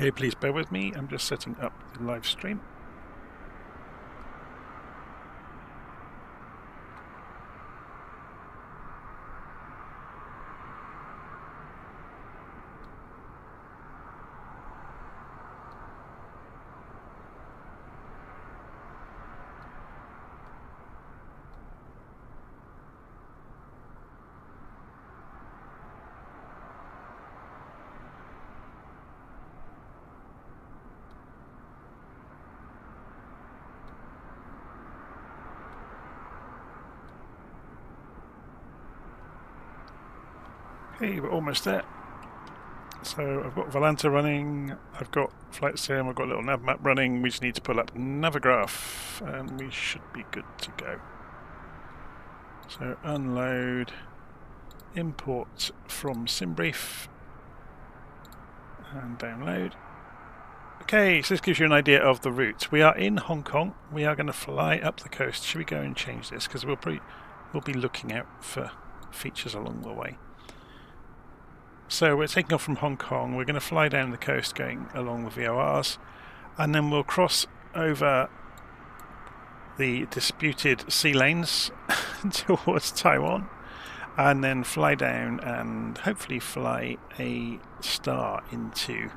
Okay, please bear with me. I'm just setting up the live stream. Okay, we're almost there. So I've got Volanta running, I've got Flight Sim, I've got LittleNavMap running. We just need to pull up Navigraph and we should be good to go. So unload, import from Simbrief and download. Okay, so this gives you an idea of the route. We are in Hong Kong. We are going to fly up the coast. Should we go and change this? Because we'll be looking out for features along the way. So we're taking off from Hong Kong, we're going to fly down the coast going along the VORs, and then we'll cross over the disputed sea lanes towards Taiwan, and then fly down and hopefully fly a star into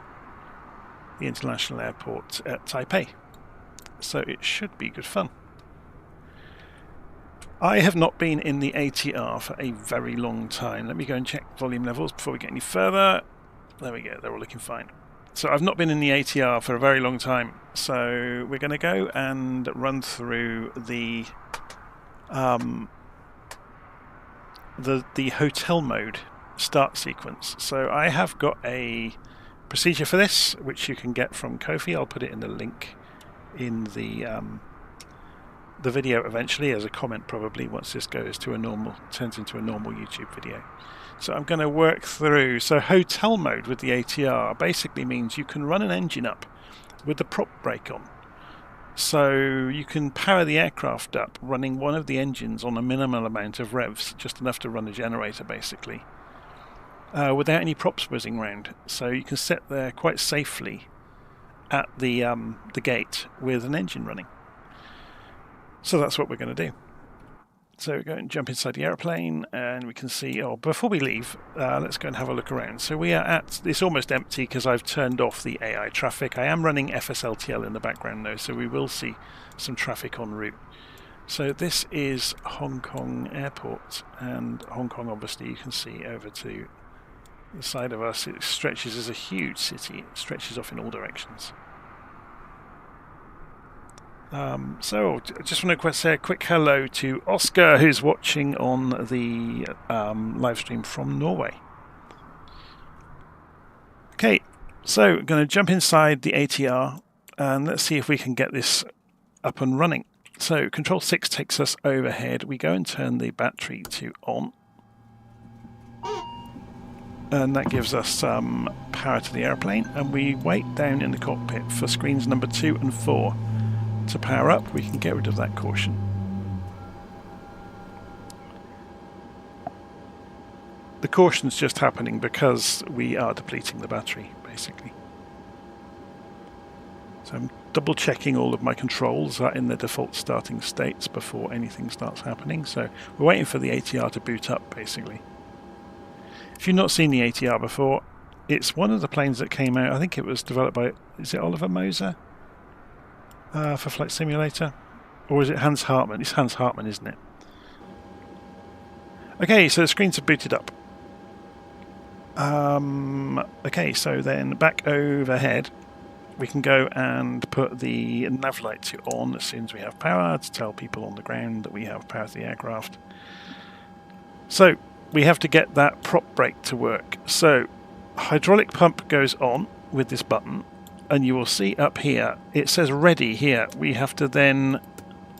the international airport at Taipei. So it should be good fun. I have not been in the ATR for a very long time. Let me go and check volume levels before we get any further. There we go, they're all looking fine. So I've not been in the ATR for a very long time. So we're going to go and run through the hotel mode start sequence. So I have got a procedure for this, which you can get from Ko-fi. I'll put it in the link in the video eventually as a comment, probably once this turns into a normal YouTube video. So I'm going to work through. So hotel mode with the ATR basically means you can run an engine up with the prop brake on. So you can power the aircraft up running one of the engines on a minimal amount of revs, just enough to run a generator basically, without any props whizzing round. So you can sit there quite safely at the gate with an engine running. So that's what we're going to do. So we go and jump inside the airplane and we can see, before we leave, let's go and have a look around. So we are it's almost empty because I've turned off the AI traffic. I am running FSLTL in the background though, so we will see some traffic en route. So this is Hong Kong Airport, and Hong Kong obviously you can see over to the side of us. It stretches as a huge city, it stretches off in all directions. So I just want to say a quick hello to Oscar, who's watching on the live stream from Norway. Okay, so I'm going to jump inside the ATR and let's see if we can get this up and running. So Control 6 takes us overhead. We go and turn the battery to on. And that gives us some power to the airplane. And we wait down in the cockpit for screens number 2 and 4. To power up, we can get rid of that caution. The caution's just happening because we are depleting the battery, basically. So I'm double checking all of my controls are in their default starting states before anything starts happening. So we're waiting for the ATR to boot up, basically. If you've not seen the ATR before, it's one of the planes that came out, I think it was developed by, is it Oliver Moser? For Flight Simulator, or is it Hans Hartmann? It's Hans Hartmann, isn't it? Okay, so the screens are booted up. Okay, so then back overhead, we can go and put the nav light on as soon as we have power to tell people on the ground that we have power to the aircraft. So we have to get that prop brake to work. So hydraulic pump goes on with this button. And you will see up here, it says ready here. We have to then,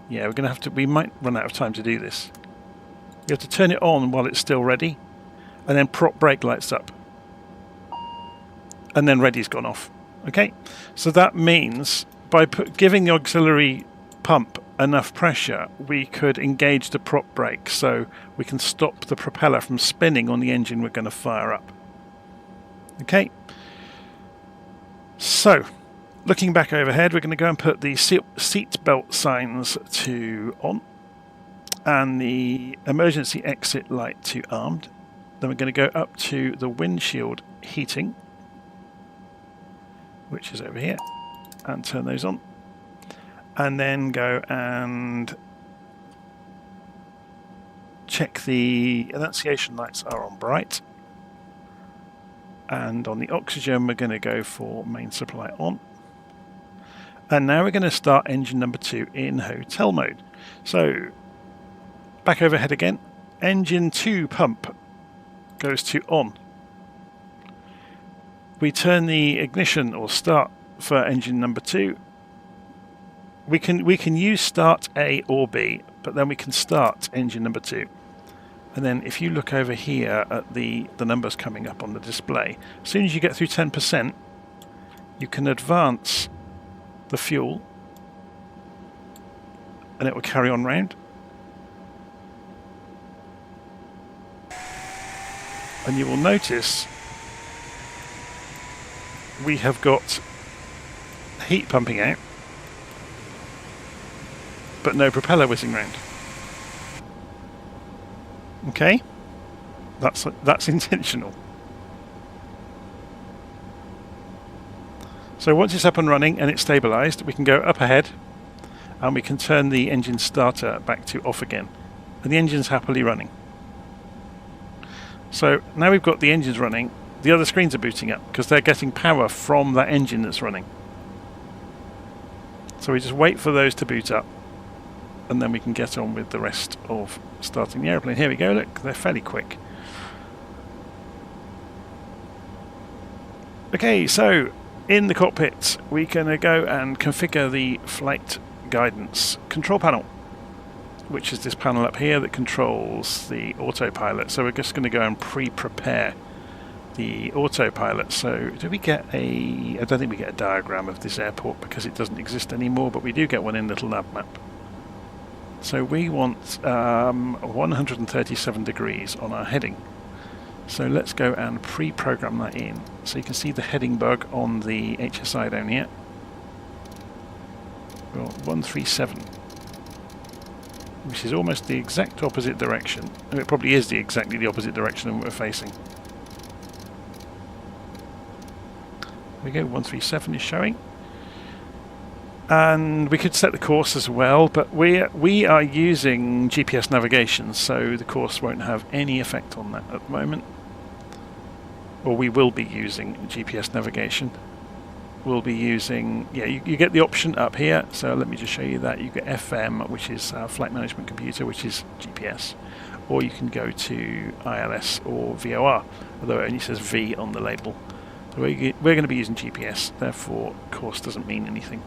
we might run out of time to do this. You have to turn it on while it's still ready, and then prop brake lights up. And then ready's gone off. Okay, so that means by giving the auxiliary pump enough pressure, we could engage the prop brake so we can stop the propeller from spinning on the engine we're going to fire up. Okay. So, looking back overhead, we're going to go and put the seat belt signs to on and the emergency exit light to armed. Then we're going to go up to the windshield heating, which is over here, and turn those on. And then go and check the annunciation lights are on bright. And on the oxygen, we're going to go for main supply on. And now we're going to start engine number 2 in hotel mode. So, back overhead again. Engine 2 pump goes to on. We turn the ignition or start for engine number 2. We can use start A or B, but then we can start engine number 2. And then if you look over here at the numbers coming up on the display, as soon as you get through 10%, you can advance the fuel and it will carry on round. And you will notice we have got heat pumping out, but no propeller whizzing round. Okay, that's intentional. So once it's up and running and it's stabilized, we can go up ahead and we can turn the engine starter back to off again, and the engine's happily running. So now we've got the engines running, the other screens are booting up because they're getting power from that engine that's running. So we just wait for those to boot up, and then we can get on with the rest of starting the aeroplane. Here we go, look, they're fairly quick. Okay, so in the cockpit we can go and configure the flight guidance control panel, which is this panel up here that controls the autopilot. So we're just going to go and pre-prepare the autopilot. So do we get I don't think we get a diagram of this airport because it doesn't exist anymore, but we do get one in LittleNavMap. So we want 137 degrees on our heading. So let's go and pre-program that in. So you can see the heading bug on the HSI down here. Well, 137, which is almost the exact opposite direction. And it probably is exactly the opposite direction than we're facing. There we go, 137 is showing. And we could set the course as well, but we are using GPS navigation, so the course won't have any effect on that at the moment. Or we will be using GPS navigation. We'll be using, yeah, you get the option up here, so let me just show you that. You get FM, which is Flight Management Computer, which is GPS, or you can go to ILS or VOR, although it only says V on the label. So we're going to be using GPS, therefore course doesn't mean anything.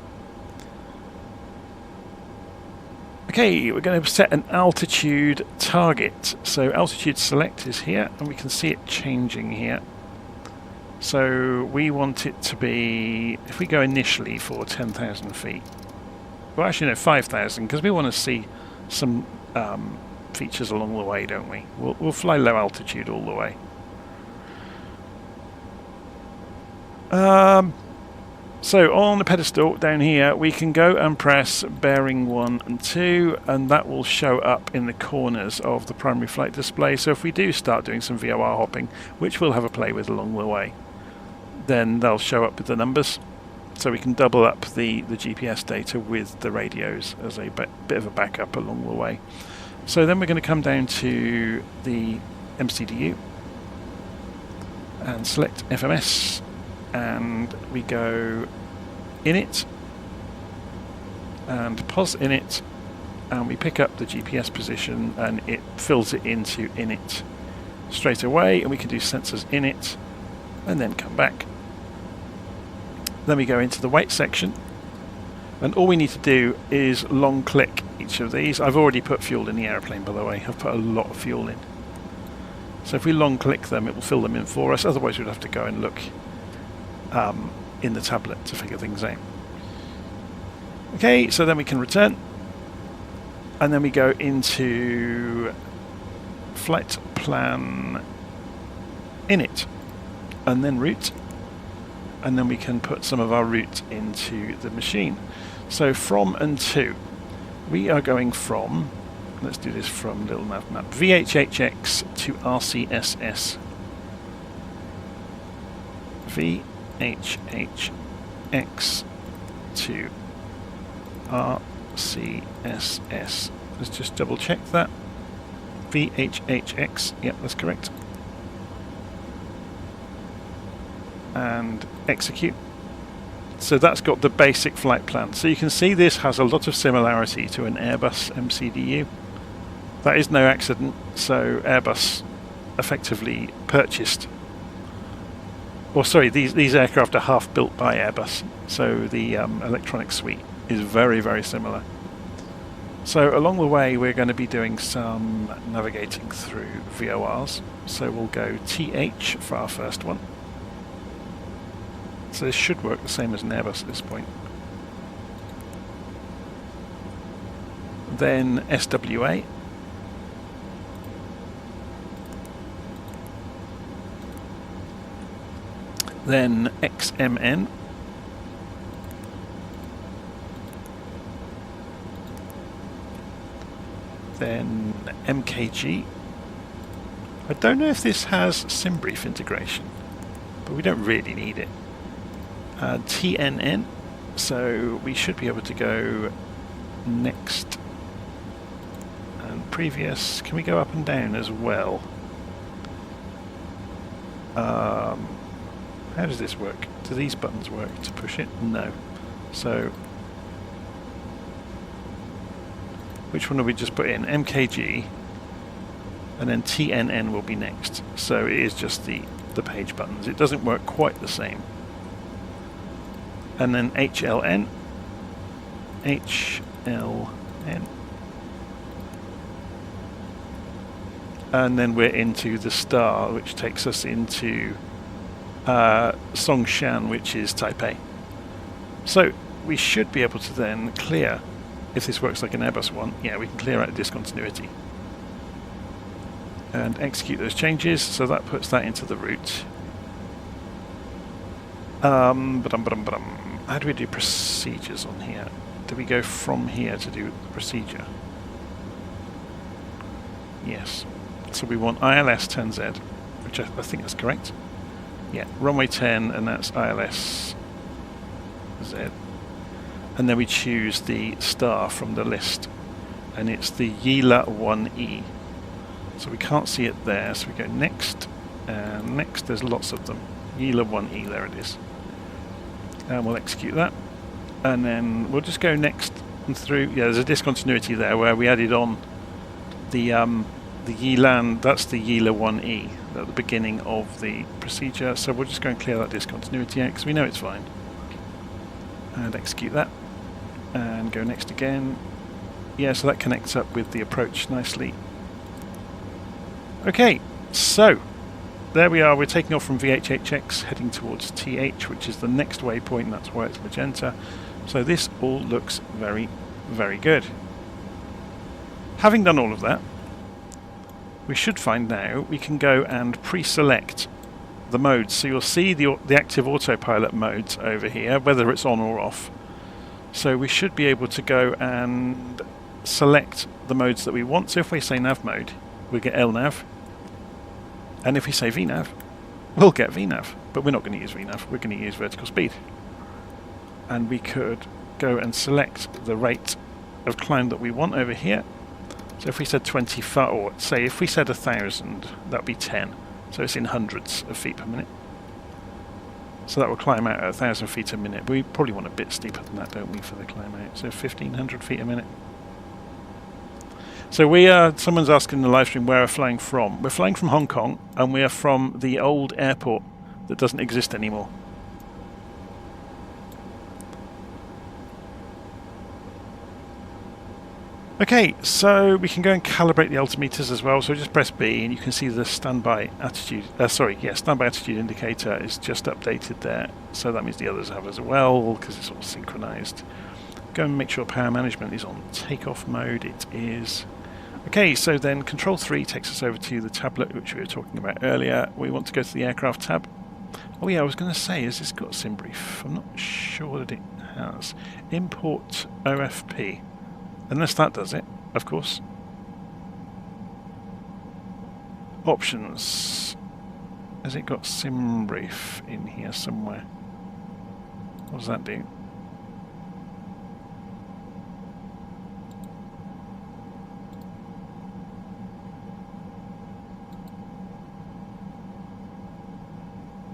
Okay, we're going to set an altitude target. So altitude select is here, and we can see it changing here. So we want it to be, if we go initially for 10,000 feet, well actually no, 5,000, because we want to see some features along the way, don't we? We'll fly low altitude all the way. So on the pedestal down here we can go and press bearing 1 and 2, and that will show up in the corners of the primary flight display. So if we do start doing some VOR hopping, which we'll have a play with along the way, then they'll show up with the numbers. So we can double up the GPS data with the radios as a bit of a backup along the way. So then we're going to come down to the MCDU and select FMS, and we go init and pos init, and we pick up the GPS position and it fills it into init straight away, and we can do sensors init and then come back. Then we go into the weight section, and all we need to do is long click each of these. I've already put fuel in the airplane, by the way. I've put a lot of fuel in. So if we long click them, it will fill them in for us. Otherwise we'd have to go and look in the tablet to figure things out. Okay, so then we can return, and then we go into flight plan init and then route, and then we can put some of our route into the machine. So from and to, we are going from, let's do this from LittleNavMap, VHHX to RCSS. VHHX to RCSS. Let's just double check that. VHHX, yep, that's correct. And execute. So that's got the basic flight plan. So you can see this has a lot of similarity to an Airbus MCDU. That is no accident. So Airbus effectively purchased, or sorry, these aircraft are half built by Airbus. So the electronic suite is very, very similar. So along the way we're going to be doing some navigating through VORs. So we'll go TH for our first one. So this should work the same as an Airbus at this point. Then SWA. Then XMN. Then MKG. I don't know if this has Simbrief integration, but we don't really need it. TNN, so we should be able to go next and previous. Can we go up and down as well? How does this work? Do these buttons work to push it? No. So which one will we just put in? MKG, and then TNN will be next. So it is just the page buttons. It doesn't work quite the same. And then HLN, HLN, and then we're into the star, which takes us into Songshan, which is Taipei. So we should be able to then clear, if this works like an Airbus one, yeah, we can clear out discontinuity and execute those changes. So that puts that into the route. How do we do procedures on here? Do we go from here to do the procedure? Yes. So we want ILS 10Z, which I think that's correct. Yeah, runway 10, and that's ILS Z. And then we choose the star from the list, and it's the Yila 1E. So we can't see it there, so we go next, and next, there's lots of them. Yila 1E, there it is. And we'll execute that, and then we'll just go next and through. Yeah, there's a discontinuity there where we added on the Yilan. That's the Yila 1E at the beginning of the procedure. So we'll just go and clear that discontinuity out because we know it's fine, and execute that, and go next again. Yeah, so that connects up with the approach nicely. Okay, so there we are, we're taking off from VHHX, heading towards TH, which is the next waypoint, that's why it's magenta. So this all looks very, very good. Having done all of that, we should find now we can go and pre-select the modes. So you'll see the active autopilot modes over here, whether it's on or off. So we should be able to go and select the modes that we want. So if we say nav mode, we'll get LNav. And if we say VNav, we'll get VNav, but we're not going to use VNav, we're going to use vertical speed. And we could go and select the rate of climb that we want over here. So if we said 25, or say if we said 1,000, that would be 10. So it's in hundreds of feet per minute. So that will climb out at 1,000 feet a minute. We probably want a bit steeper than that, don't we, for the climb out? So 1,500 feet a minute. So we are, someone's asking in the live stream where we're flying from. We're flying from Hong Kong, and we are from the old airport that doesn't exist anymore. Okay, so we can go and calibrate the altimeters as well. So just press B, and you can see the standby attitude. Standby attitude indicator is just updated there. So that means the others have as well, because it's all synchronized. Go and make sure power management is on takeoff mode. It is. Okay, so then Control 3 takes us over to the tablet which we were talking about earlier. We want to go to the aircraft tab. Oh yeah, I was going to say, has this got Simbrief? I'm not sure that it has. Import OFP. Unless that does it, of course. Options. Has it got Simbrief in here somewhere? What does that do?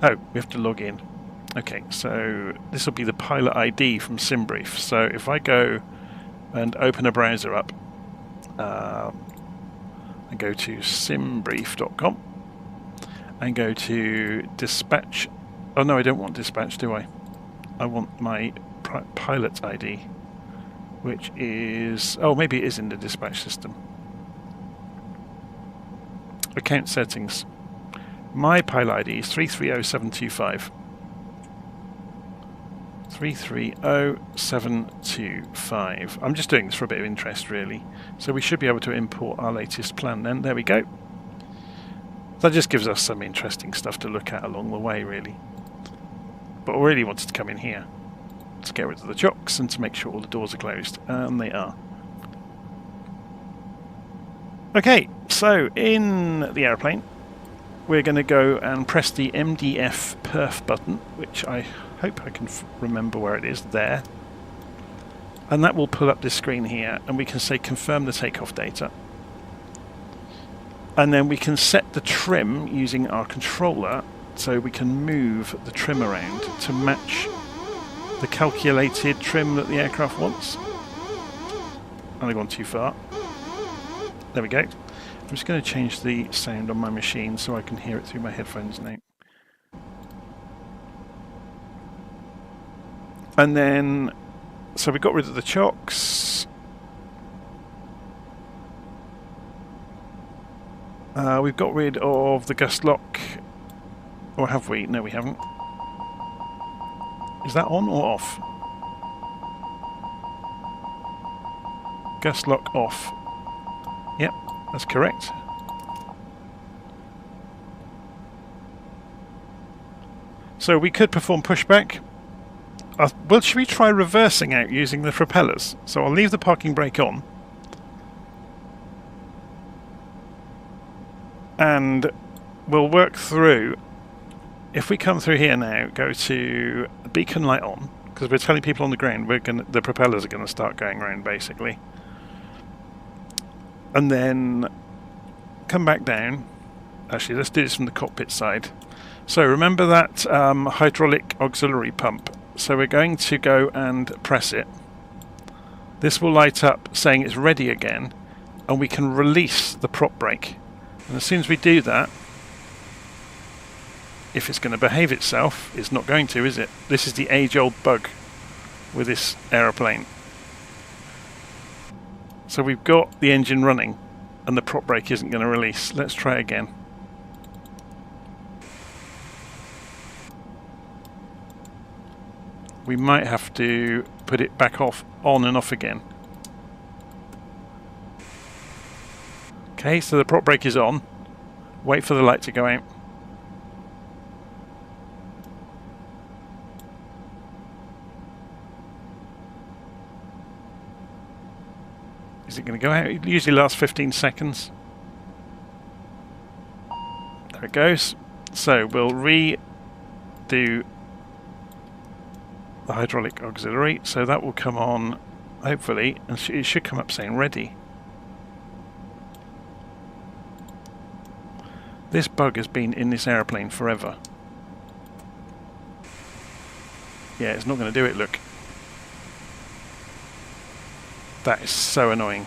Oh, we have to log in. Okay, so this will be the pilot ID from Simbrief. So if I go and open a browser up, and go to simbrief.com and go to dispatch. Oh no, I don't want dispatch, do I? I want my pilot ID, which is, oh, maybe it is in the dispatch system. Account settings. My pilot ID is 330725. 330725. I'm just doing this for a bit of interest, really. So we should be able to import our latest plan then. There we go. That just gives us some interesting stuff to look at along the way, really. But I really wanted to come in here to get rid of the chocks and to make sure all the doors are closed. And they are. Okay, so in the aeroplane, we're going to go and press the MDF perf button, which I hope I can remember where it is, there. And that will pull up this screen here, and we can say confirm the takeoff data. And then we can set the trim using our controller, so we can move the trim around to match the calculated trim that the aircraft wants. I've gone too far. There we go. I'm just going to change the sound on my machine so I can hear it through my headphones now. And then, so we got rid of the chocks. We've got rid of the gust lock. Or have we? No, we haven't. Is that on or off? Gust lock off. Yep, that's correct. So we could perform pushback. Well, should we try reversing out using the propellers? So I'll leave the parking brake on. And we'll work through. If we come through here now, go to the beacon light on, because we're telling people on the ground the propellers are going to start going around, basically. And then come back down. Actually, let's do this from the cockpit side. So remember that hydraulic auxiliary pump. So we're going to go and press it. This will light up saying it's ready again, and we can release the prop brake. And as soon as we do that, if it's going to behave itself, it's not going to, is it? This is the age-old bug with this aeroplane. So we've got the engine running, and the prop brake isn't going to release. Let's try again. We might have to put it back on and off again. Okay, so the prop brake is on. Wait for the light to go out. Is it going to go out? It usually lasts 15 seconds. There it goes. So we'll redo the hydraulic auxiliary, so that will come on, hopefully, and it should come up saying ready. This bug has been in this aeroplane forever. Yeah, it's not going to do it, look. That is so annoying.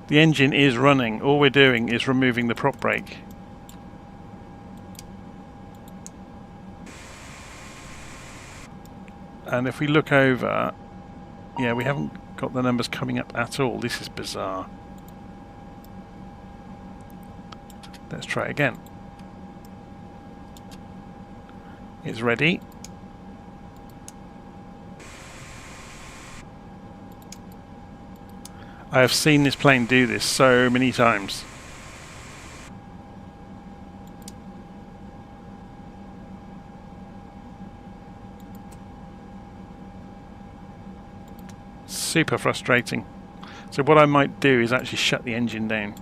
The engine is running. All we're doing is removing the prop brake. And if we look over, yeah, we haven't got the numbers coming up at all. This is bizarre. Let's try it again. It's ready. I have seen this plane do this so many times. Super frustrating. So what I might do is actually shut the engine down.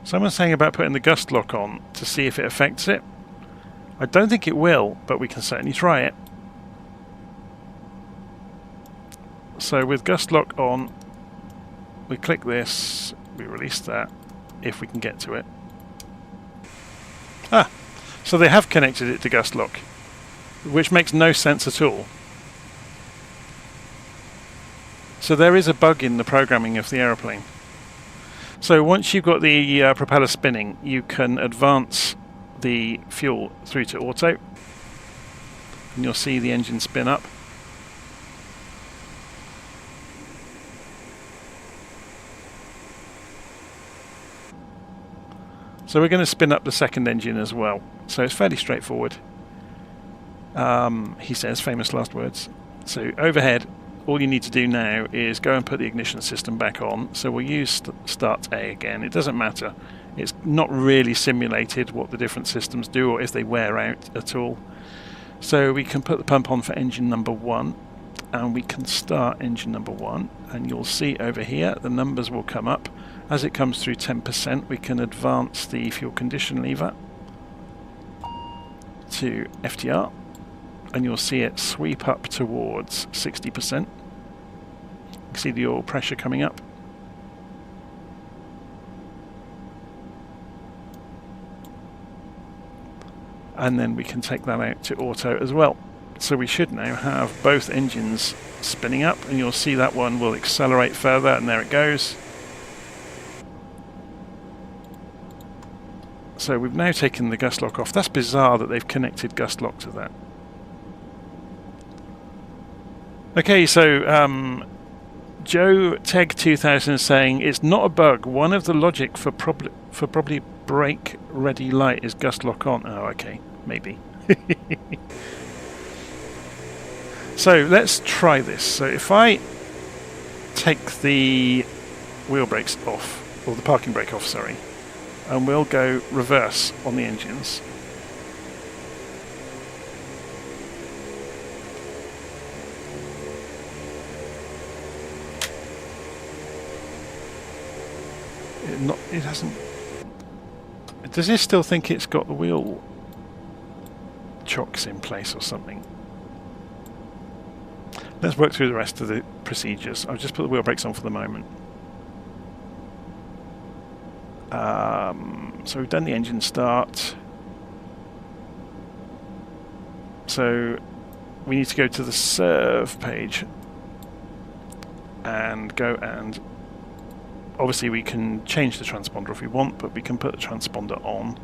Someone's saying about putting the gust lock on to see if it affects it. I don't think it will, but we can certainly try it. So with gust lock on, we click this, we release that, if we can get to it. Ah, so they have connected it to gust lock, which makes no sense at all. So there is a bug in the programming of the aeroplane. So once you've got the propeller spinning, you can advance the fuel through to auto, and you'll see the engine spin up. So we're going to spin up the second engine as well. So it's fairly straightforward. He says, famous last words. So overhead, all you need to do now is go and put the ignition system back on. So we'll use start A again. It doesn't matter. It's not really simulated what the different systems do or if they wear out at all. So we can put the pump on for engine number 1, and we can start engine number 1, and you'll see over here the numbers will come up. As it comes through 10%, we can advance the fuel condition lever to FTR, and you'll see it sweep up towards 60%. You can see the oil pressure coming up. And then we can take that out to auto as well. So we should now have both engines spinning up, and you'll see that one will accelerate further, and there it goes. So we've now taken the gust lock off. That's bizarre that they've connected gust lock to that. Okay, so Joe Teg 2000 is saying it's not a bug. One of the logic for probably brake ready light is gust lock on. Oh, okay, maybe. So let's try this. So if I take the wheel brakes off, or the parking brake off, sorry, and we'll go reverse on the engines. It hasn't. Does it still think it's got the wheel chocks in place or something? Let's work through the rest of the procedures. I'll just put the wheel brakes on for the moment. So we've done the engine start. So we need to go to the serve page and go and obviously we can change the transponder if we want, but we can put the transponder on.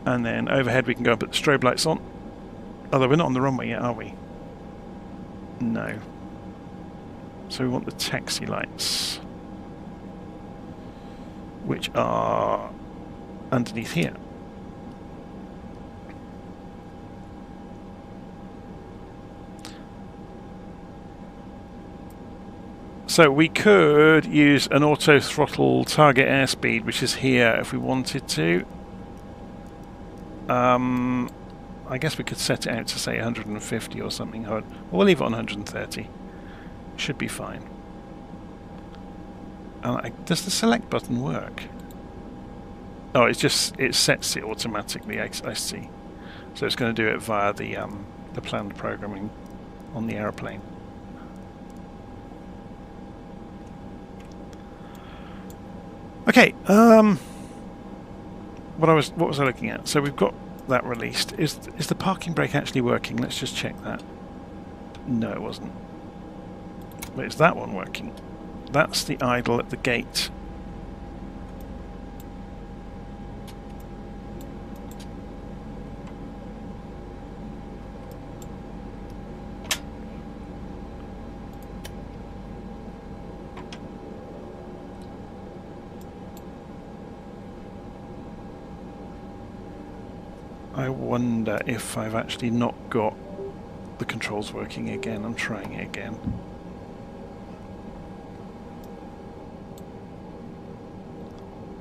And then overhead we can go and put the strobe lights on. Although we're not on the runway yet, are we? No. So we want the taxi lights, which are underneath here. So we could use an auto throttle target airspeed, which is here if we wanted to. I guess we could set it out to say 150 or something. We'll leave it on 130. Should be fine. Does the select button work? Oh, it sets it automatically. I see. So it's going to do it via the planned programming on the aeroplane. Okay. What was I looking at? So we've got that released. Is the parking brake actually working? Let's just check that. No, it wasn't. But is that one working? That's the idle at the gate. I wonder if I've actually not got the controls working again. I'm trying it again.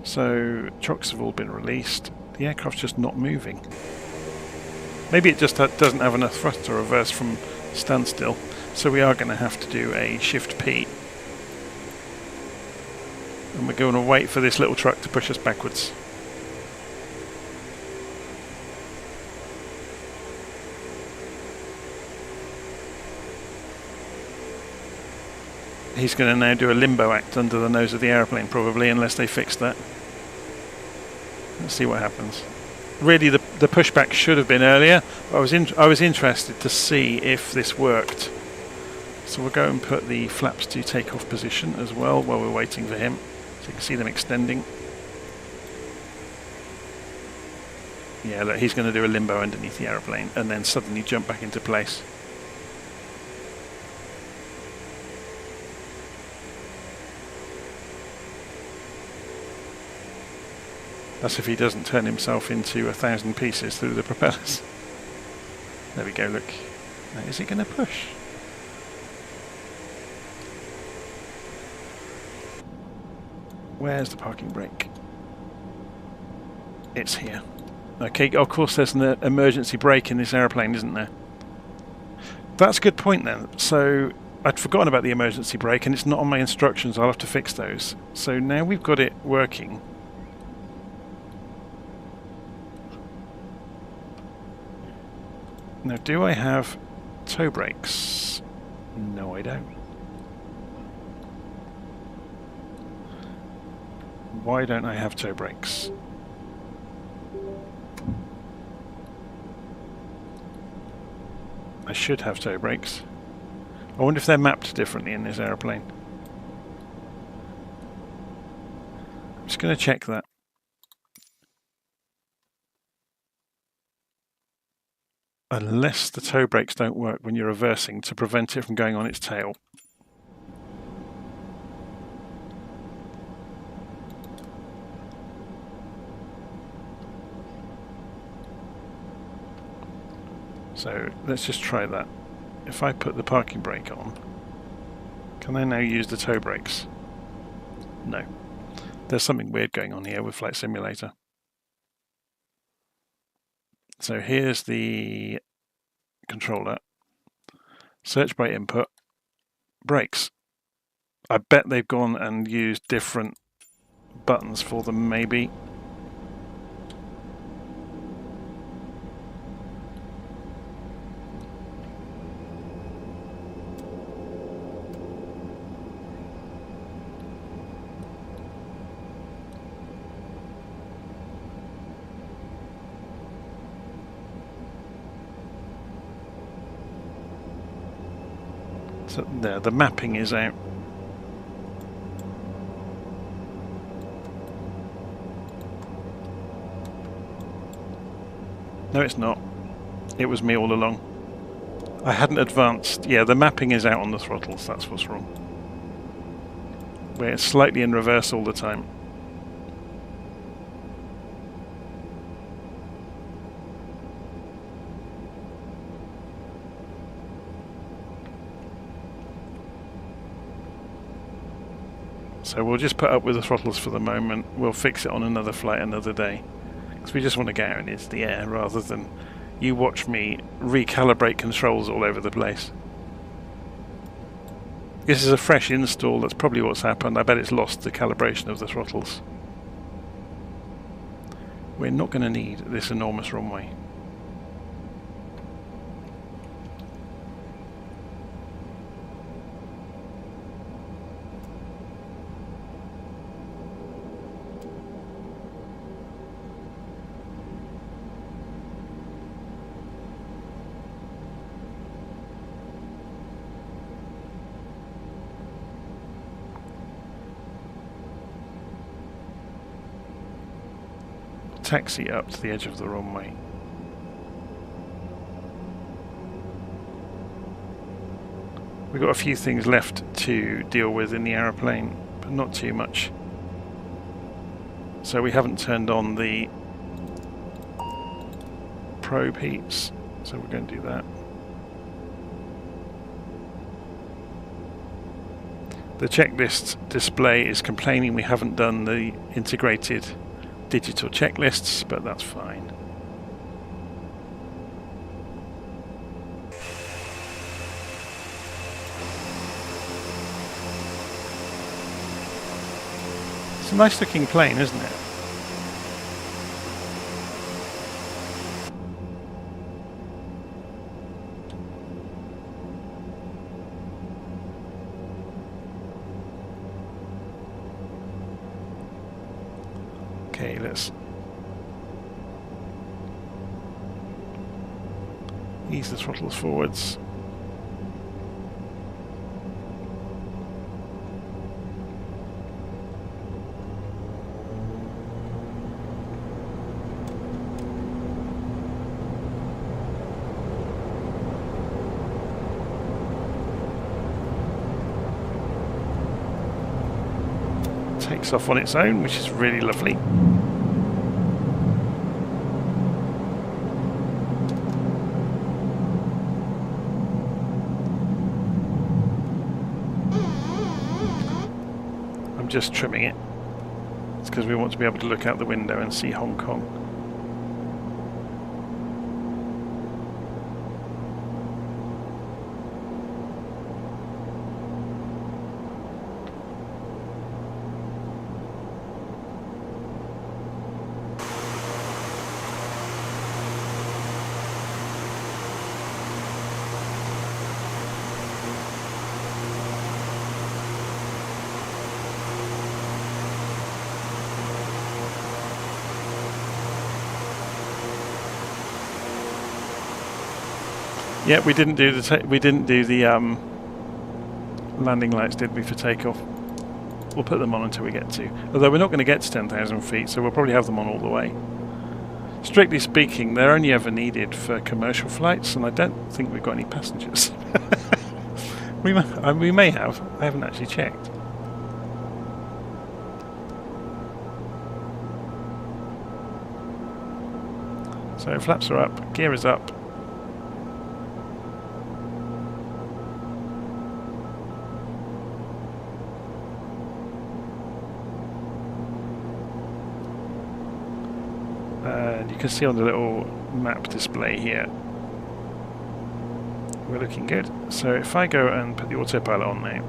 So chocks have all been released. The aircraft's just not moving. Maybe it just doesn't have enough thrust to reverse from standstill. So we are going to have to do a Shift P. And we're going to wait for this little truck to push us backwards. He's going to now do a limbo act under the nose of the aeroplane, probably, unless they fix that. Let's see what happens. Really, the pushback should have been earlier. But I was interested to see if this worked. So we'll go and put the flaps to takeoff position as well while we're waiting for him. So you can see them extending. Yeah, look, he's going to do a limbo underneath the aeroplane and then suddenly jump back into place. That's if he doesn't turn himself into 1,000 pieces through the propellers. There we go, look. Now, is he going to push? Where's the parking brake? It's here. Okay, of course there's an emergency brake in this aeroplane, isn't there? That's a good point then. So I'd forgotten about the emergency brake and it's not on my instructions. I'll have to fix those. So now we've got it working. Now, do I have toe brakes? No, I don't. Why don't I have toe brakes? I should have toe brakes. I wonder if they're mapped differently in this aeroplane. I'm just going to check that. Unless the toe brakes don't work when you're reversing to prevent it from going on its tail. So let's just try that. If I put the parking brake on, can I now use the toe brakes? No. There's something weird going on here with Flight Simulator. So here's the controller. Search by input. Brakes. I bet they've gone and used different buttons for them, maybe. So there, the mapping is out. No, it's not. It was me all along. I hadn't advanced. Yeah, the mapping is out on the throttles. That's what's wrong. We're slightly in reverse all the time. So we'll just put up with the throttles for the moment. We'll fix it on another flight another day. Because we just want to get out into the air rather than you watch me recalibrate controls all over the place. This is a fresh install. That's probably what's happened. I bet it's lost the calibration of the throttles. We're not going to need this enormous runway. Taxi up to the edge of the runway. We've got a few things left to deal with in the aeroplane, but not too much. So we haven't turned on the probe heats, so we're going to do that. The checklist display is complaining we haven't done the integrated digital checklists, but that's fine. It's a nice looking plane, isn't it? Okay, let's ease the throttles forwards. Takes off on its own, which is really lovely. I'm just trimming it. It's because we want to be able to look out the window and see Hong Kong. Yeah, we didn't do the landing lights, did we, for takeoff? We'll put them on until we get to. Although we're not going to get to 10,000 feet, so we'll probably have them on all the way. Strictly speaking, they're only ever needed for commercial flights, and I don't think we've got any passengers. we may have. I haven't actually checked. So flaps are up, gear is up. And you can see on the little map display here, we're looking good. So if I go and put the autopilot on now,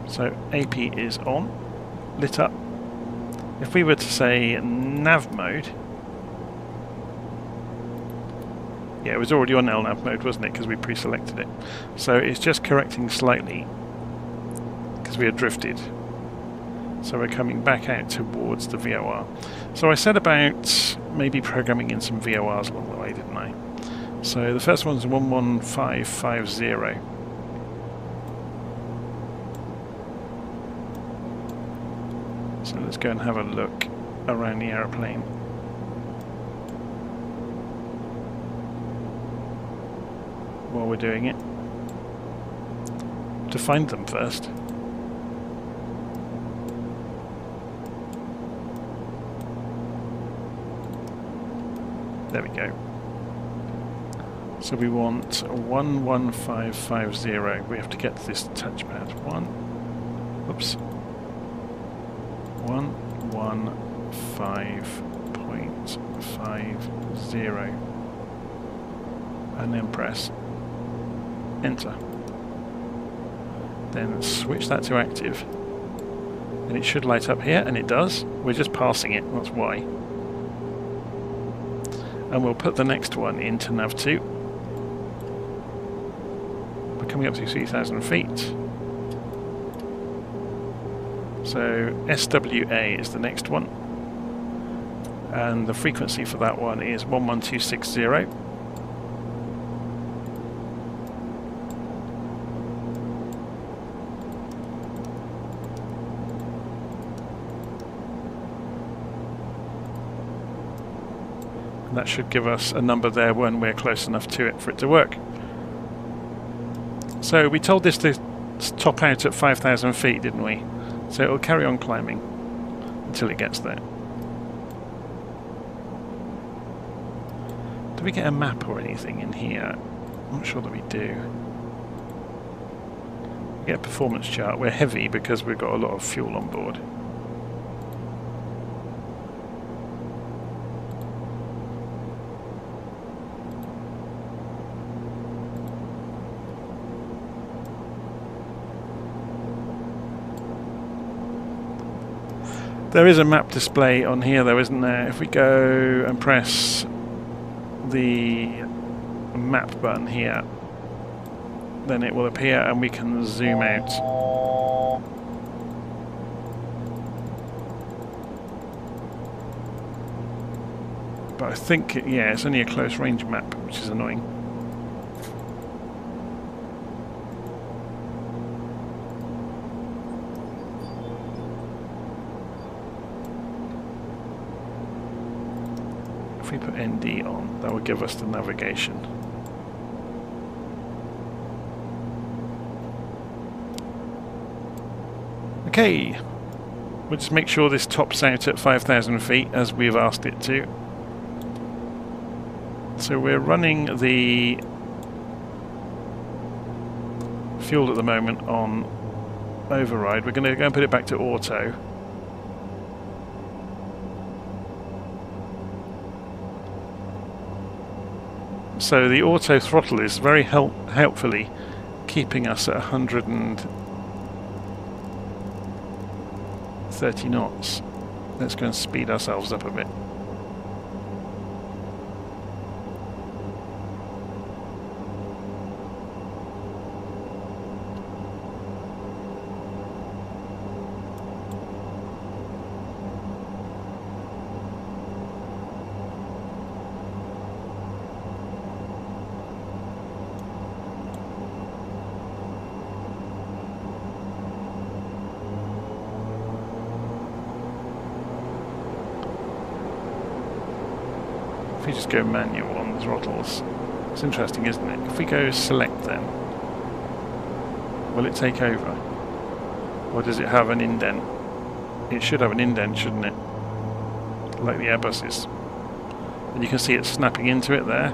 so AP is on, lit up. If we were to say nav mode, yeah, it was already on LNav mode, wasn't it? Because we pre-selected it. So it's just correcting slightly because we had drifted. So we're coming back out towards the VOR. So I said about maybe programming in some VORs along the way, didn't I? So the first one's 11550. So let's go and have a look around the aeroplane. While we're doing it. To find them first. There we go. So we want 11550. We have to get to this touchpad. 115.50. And then press Enter. Then switch that to active. And it should light up here, and it does. We're just passing it, that's why. And we'll put the next one into nav 2. We're coming up to 3,000 feet. So SWA is the next one. And the frequency for that one is 11260. That should give us a number there when we're close enough to it for it to work. So we told this to top out at 5,000 feet, didn't we? So it'll carry on climbing until it gets there. Do we get a map or anything in here? I'm not sure that we do. We get a performance chart. We're heavy because we've got a lot of fuel on board. There is a map display on here though, isn't there? If we go and press the map button here, then it will appear and we can zoom out. But I think, yeah, it's only a close range map, which is annoying. If we put ND on, that will give us the navigation. Okay, we'll just make sure this tops out at 5,000 feet as we've asked it to. So we're running the fuel at the moment on override. We're going to go and put it back to auto. So the auto throttle is very helpfully keeping us at 130 knots. Let's go and speed ourselves up a bit. If we just go manual on the throttles, it's interesting, isn't it? If we go select then, will it take over? Or does it have an indent? It should have an indent, shouldn't it? Like the Airbuses. And you can see it snapping into it there.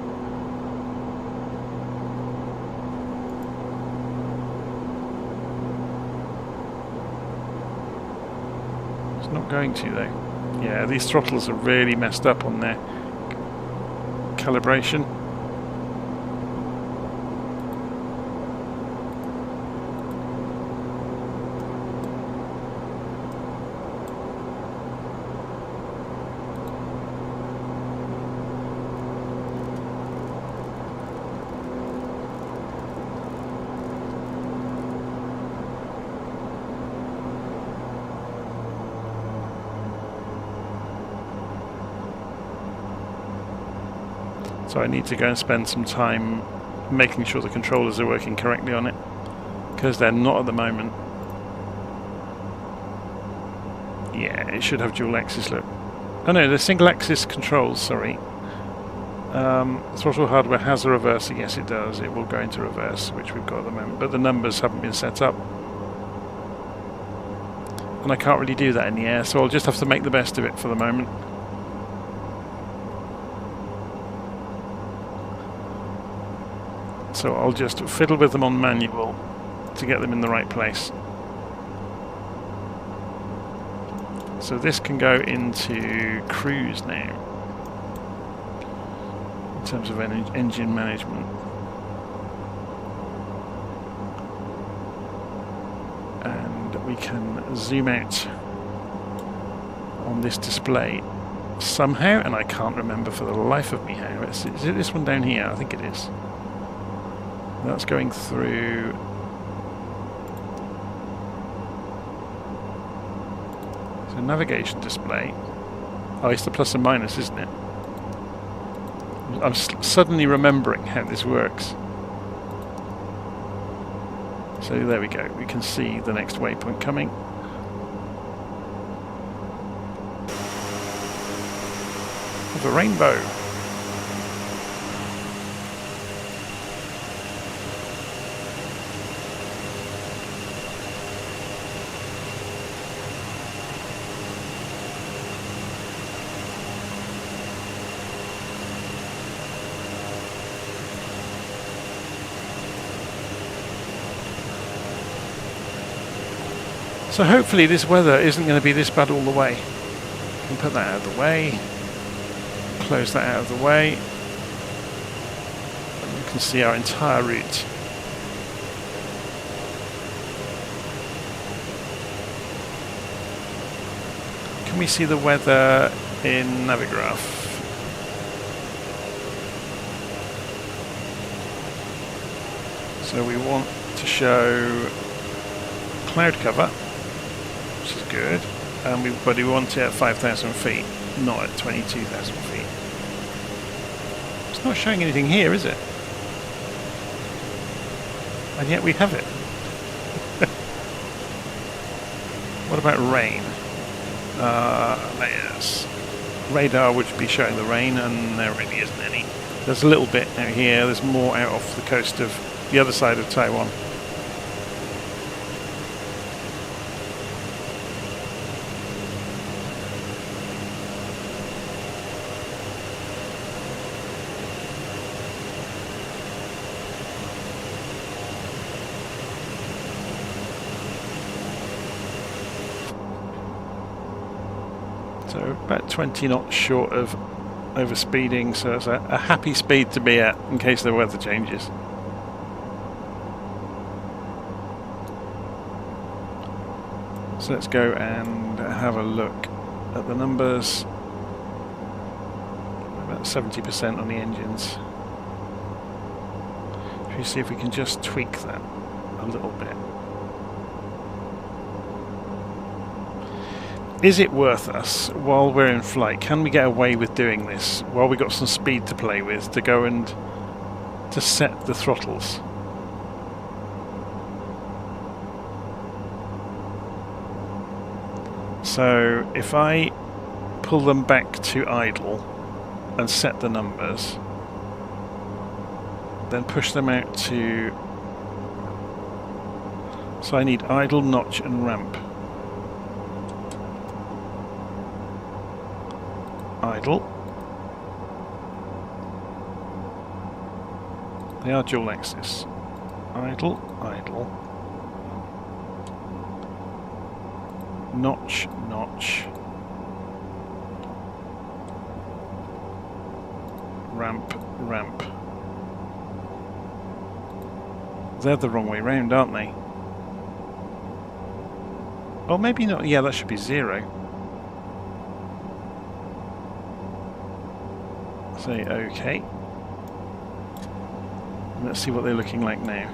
It's not going to though. Yeah, these throttles are really messed up on their calibration. So I need to go and spend some time making sure the controllers are working correctly on it, because they're not at the moment. Yeah, it should have dual axis, look. Oh no, the single axis controls, sorry. Throttle hardware has a reverser, yes it does, it will go into reverse, which we've got at the moment, but the numbers haven't been set up. And I can't really do that in the air, so I'll just have to make the best of it for the moment. So I'll just fiddle with them on manual to get them in the right place. So this can go into cruise now, in terms of engine management. And we can zoom out on this display somehow, and I can't remember for the life of me how. Is it this one down here? I think it is. That's going through. So navigation display. Oh, it's the plus and minus, isn't it? I'm suddenly remembering how this works. So there we go. We can see the next waypoint coming. Of a rainbow. So hopefully this weather isn't going to be this bad all the way. We can put that out of the way. Close that out of the way. And you can see our entire route. Can we see the weather in Navigraph? So we want to show cloud cover, which is good, but we want it at 5,000 feet, not at 22,000 feet. It's not showing anything here, is it? And yet we have it. What about rain? Yes. Radar would be showing the rain, and there really isn't any. There's a little bit out here, there's more out off the coast of the other side of Taiwan. So about 20 knots short of overspeeding, so it's a happy speed to be at in case the weather changes. So let's go and have a look at the numbers. About 70% on the engines. Should we see if we can just tweak that a little bit? Is it worth us, while we're in flight, can we get away with doing this, while we've got some speed to play with, to go and to set the throttles? So if I pull them back to idle and set the numbers, then push them out to... So I need idle, notch and ramp. Idle. They are dual axis. Idle, idle. Notch, notch. Ramp, ramp. They're the wrong way round, aren't they? Oh, maybe not. Yeah, that should be 0. Say OK. Let's see what they're looking like now.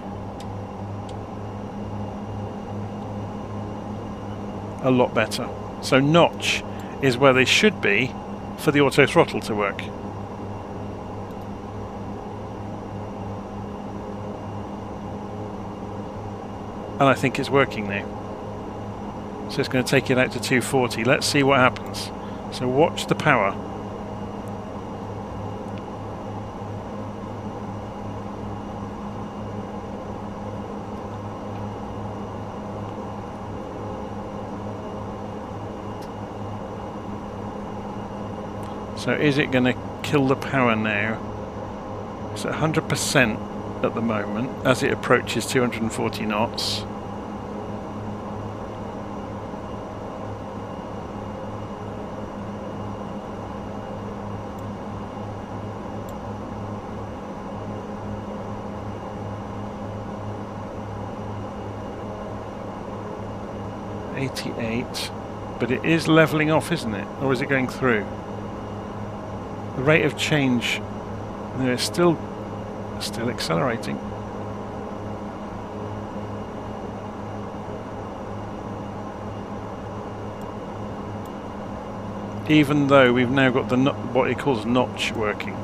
A lot better. So notch is where they should be for the auto throttle to work. And I think it's working now. So it's going to take it out to 240. Let's see what happens. So watch the power. So is it going to kill the power now? It's at 100% at the moment as it approaches 240 knots. But it is levelling off, isn't it? Or is it going through? The rate of change, it's still accelerating. Even though we've now got the what it calls notch working.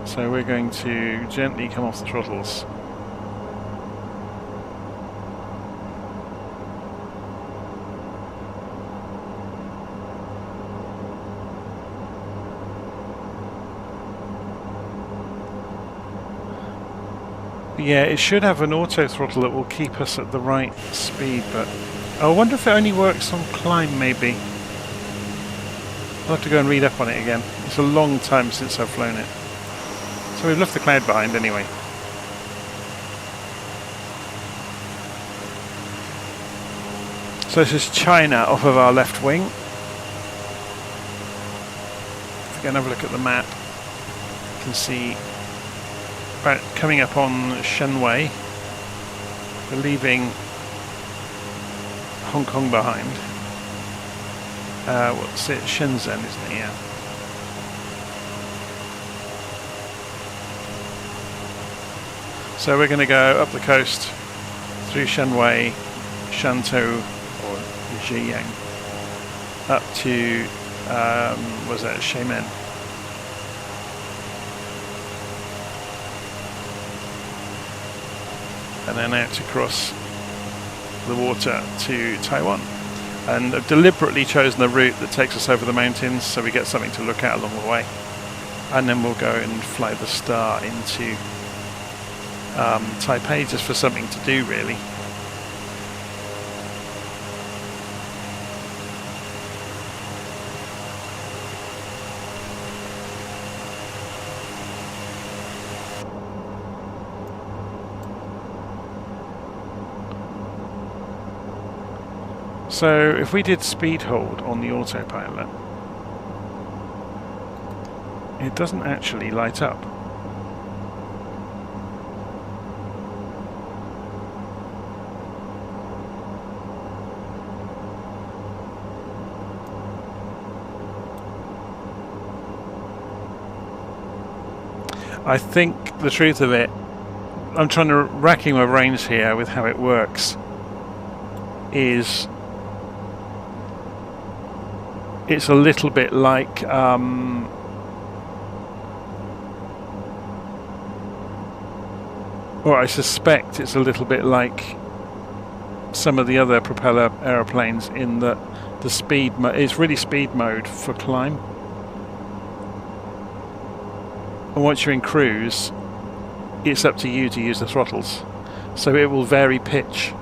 So we're going to gently come off the throttles. Yeah, it should have an auto throttle that will keep us at the right speed, but I wonder if it only works on climb, maybe. I'll have to go and read up on it again. It's a long time since I've flown it. So we've left the cloud behind anyway. So this is China off of our left wing. If we go and have a look at the map, you can see about coming up on Shenwei. We're leaving Hong Kong behind. What's it? Shenzhen, isn't it? Yeah. So we're going to go up the coast through Shenwei, Shantou, or Zhejiang, up to was that Xiamen. And then out across the water to Taiwan. And I've deliberately chosen a route that takes us over the mountains so we get something to look at along the way. And then we'll go and fly the Star into Taipei just for something to do, really. So if we did speed hold on the autopilot, it doesn't actually light up. I think the truth of it, I'm trying to racking my brains here with how it works, is it's a little bit like or I suspect it's a little bit like some of the other propeller aeroplanes in that the speed it's really speed mode for climb, and once you're in cruise it's up to you to use the throttles, so it will vary pitch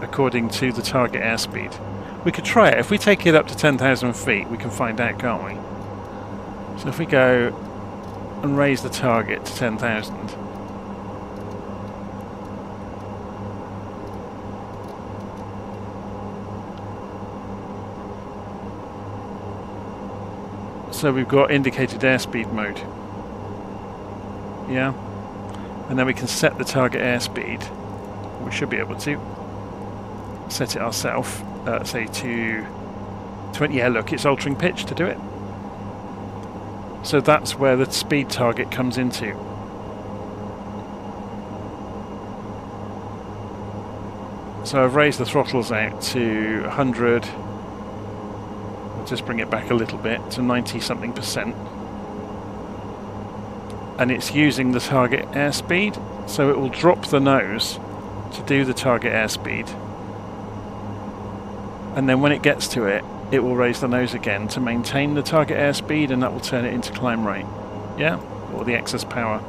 according to the target airspeed. We could try it. If we take it up to 10,000 feet, we can find out, can't we? So if we go and raise the target to 10,000. So we've got indicated airspeed mode. Yeah. And then we can set the target airspeed. We should be able to set it ourselves. Say to 20, yeah, look, it's altering pitch to do it. So that's where the speed target comes into. So I've raised the throttles out to 100. I'll just bring it back a little bit to 90 something %. And it's using the target airspeed, so it will drop the nose to do the target airspeed. And then when it gets to it, it will raise the nose again to maintain the target airspeed, and that will turn it into climb rate. Yeah? Or the excess power.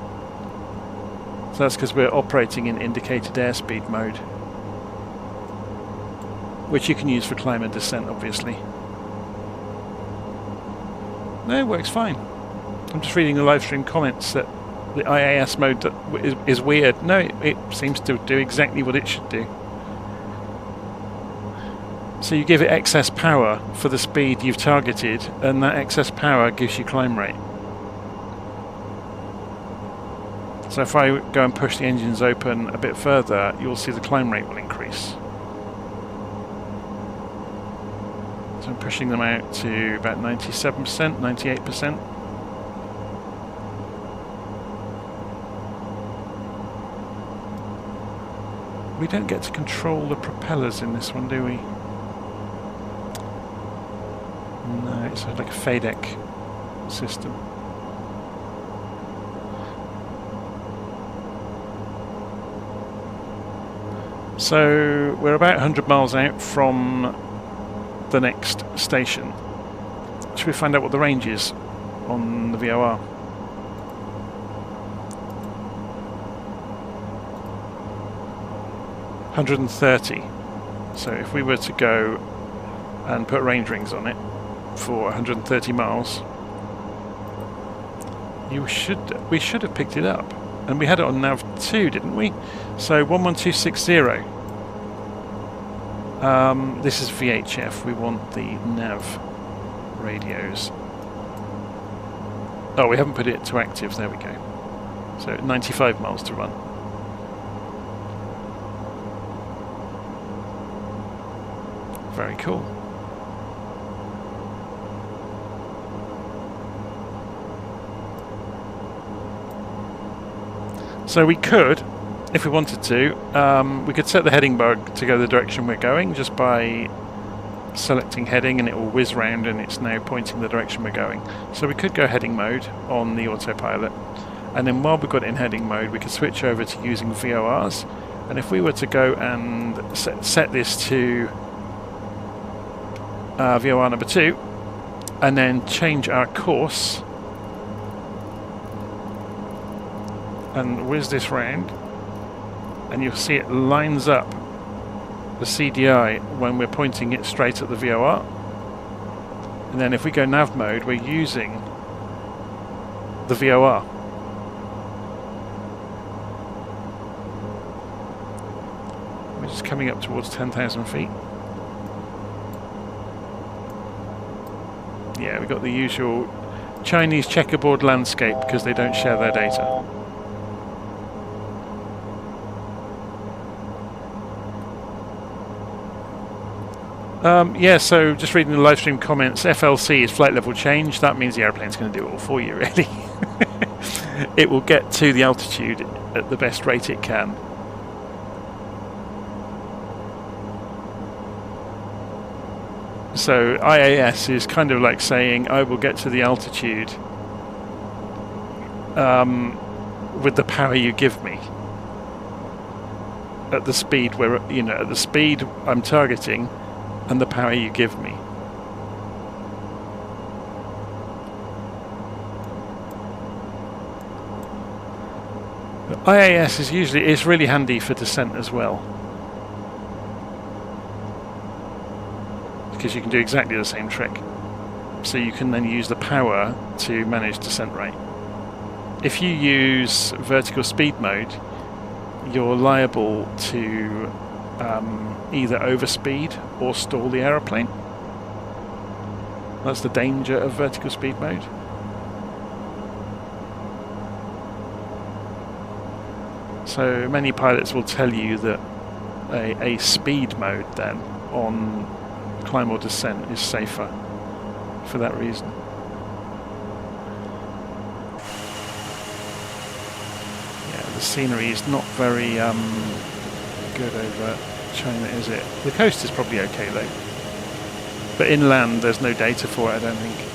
So that's because we're operating in indicated airspeed mode, which you can use for climb and descent, obviously. No, it works fine. I'm just reading the live stream comments that the IAS mode is weird. No, it seems to do exactly what it should do. So you give it excess power for the speed you've targeted, and that excess power gives you climb rate. So if I go and push the engines open a bit further, you'll see the climb rate will increase. So I'm pushing them out to about 97%, 98%. We don't get to control the propellers in this one, do we? No, it's like a FADEC system. So we're about 100 miles out from the next station. Should we find out what the range is on the VOR? $130. So if we were to go and put range rings on it for 130 miles, we should have picked it up, and we had it on nav 2, didn't we? So 11260, This is VHF. We want the nav radios. Oh, we haven't put it to active. There we go. So 95 miles to run. Very cool. So we could, if we wanted to, we could set the heading bug to go the direction we're going just by selecting heading, and it will whiz round and it's now pointing the direction we're going. So we could go heading mode on the autopilot, and then while we've got it in heading mode we could switch over to using VORs, and if we were to go and set this to VOR number 2 and then change our course and whiz this round, and you'll see it lines up the CDI when we're pointing it straight at the VOR. And then if we go nav mode, we're using the VOR. We're just coming up towards 10,000 feet. Yeah, we've got the usual Chinese checkerboard landscape because they don't share their data. Yeah, so just reading the live stream comments, FLC is flight level change. That means the airplane's going to do it all for you, really. It will get to the altitude at the best rate it can. So IAS is kind of like saying, I will get to the altitude with the power you give me. At the speed where, at the speed I'm targeting, and the power you give me. But IAS is really handy for descent as well, because you can do exactly the same trick. So you can then use the power to manage descent rate. If you use vertical speed mode, you're liable to either overspeed or stall the aeroplane. That's the danger of vertical speed mode. So many pilots will tell you that a speed mode then on climb or descent is safer for that reason. Yeah, the scenery is not very good over China, is it? The coast is probably okay though, but inland there's no data for it, I don't think.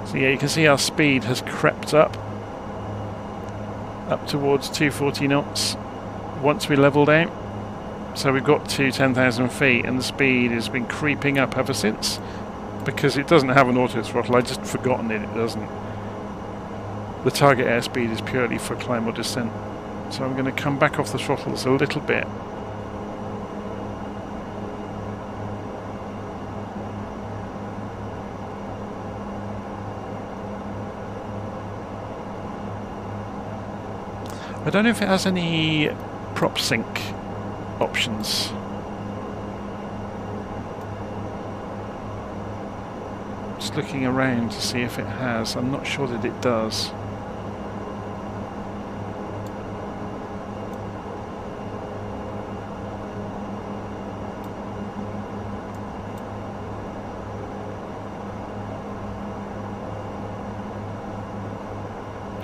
So yeah, you can see our speed has crept up towards 240 knots once we leveled out. So we've got to 10,000 feet and the speed has been creeping up ever since, because it doesn't have an auto throttle. I'd just forgotten it doesn't. The target airspeed is purely for climb or descent. So I'm going to come back off the throttles a little bit. I don't know if it has any prop sync options. Just looking around to see if it has. I'm not sure that it does.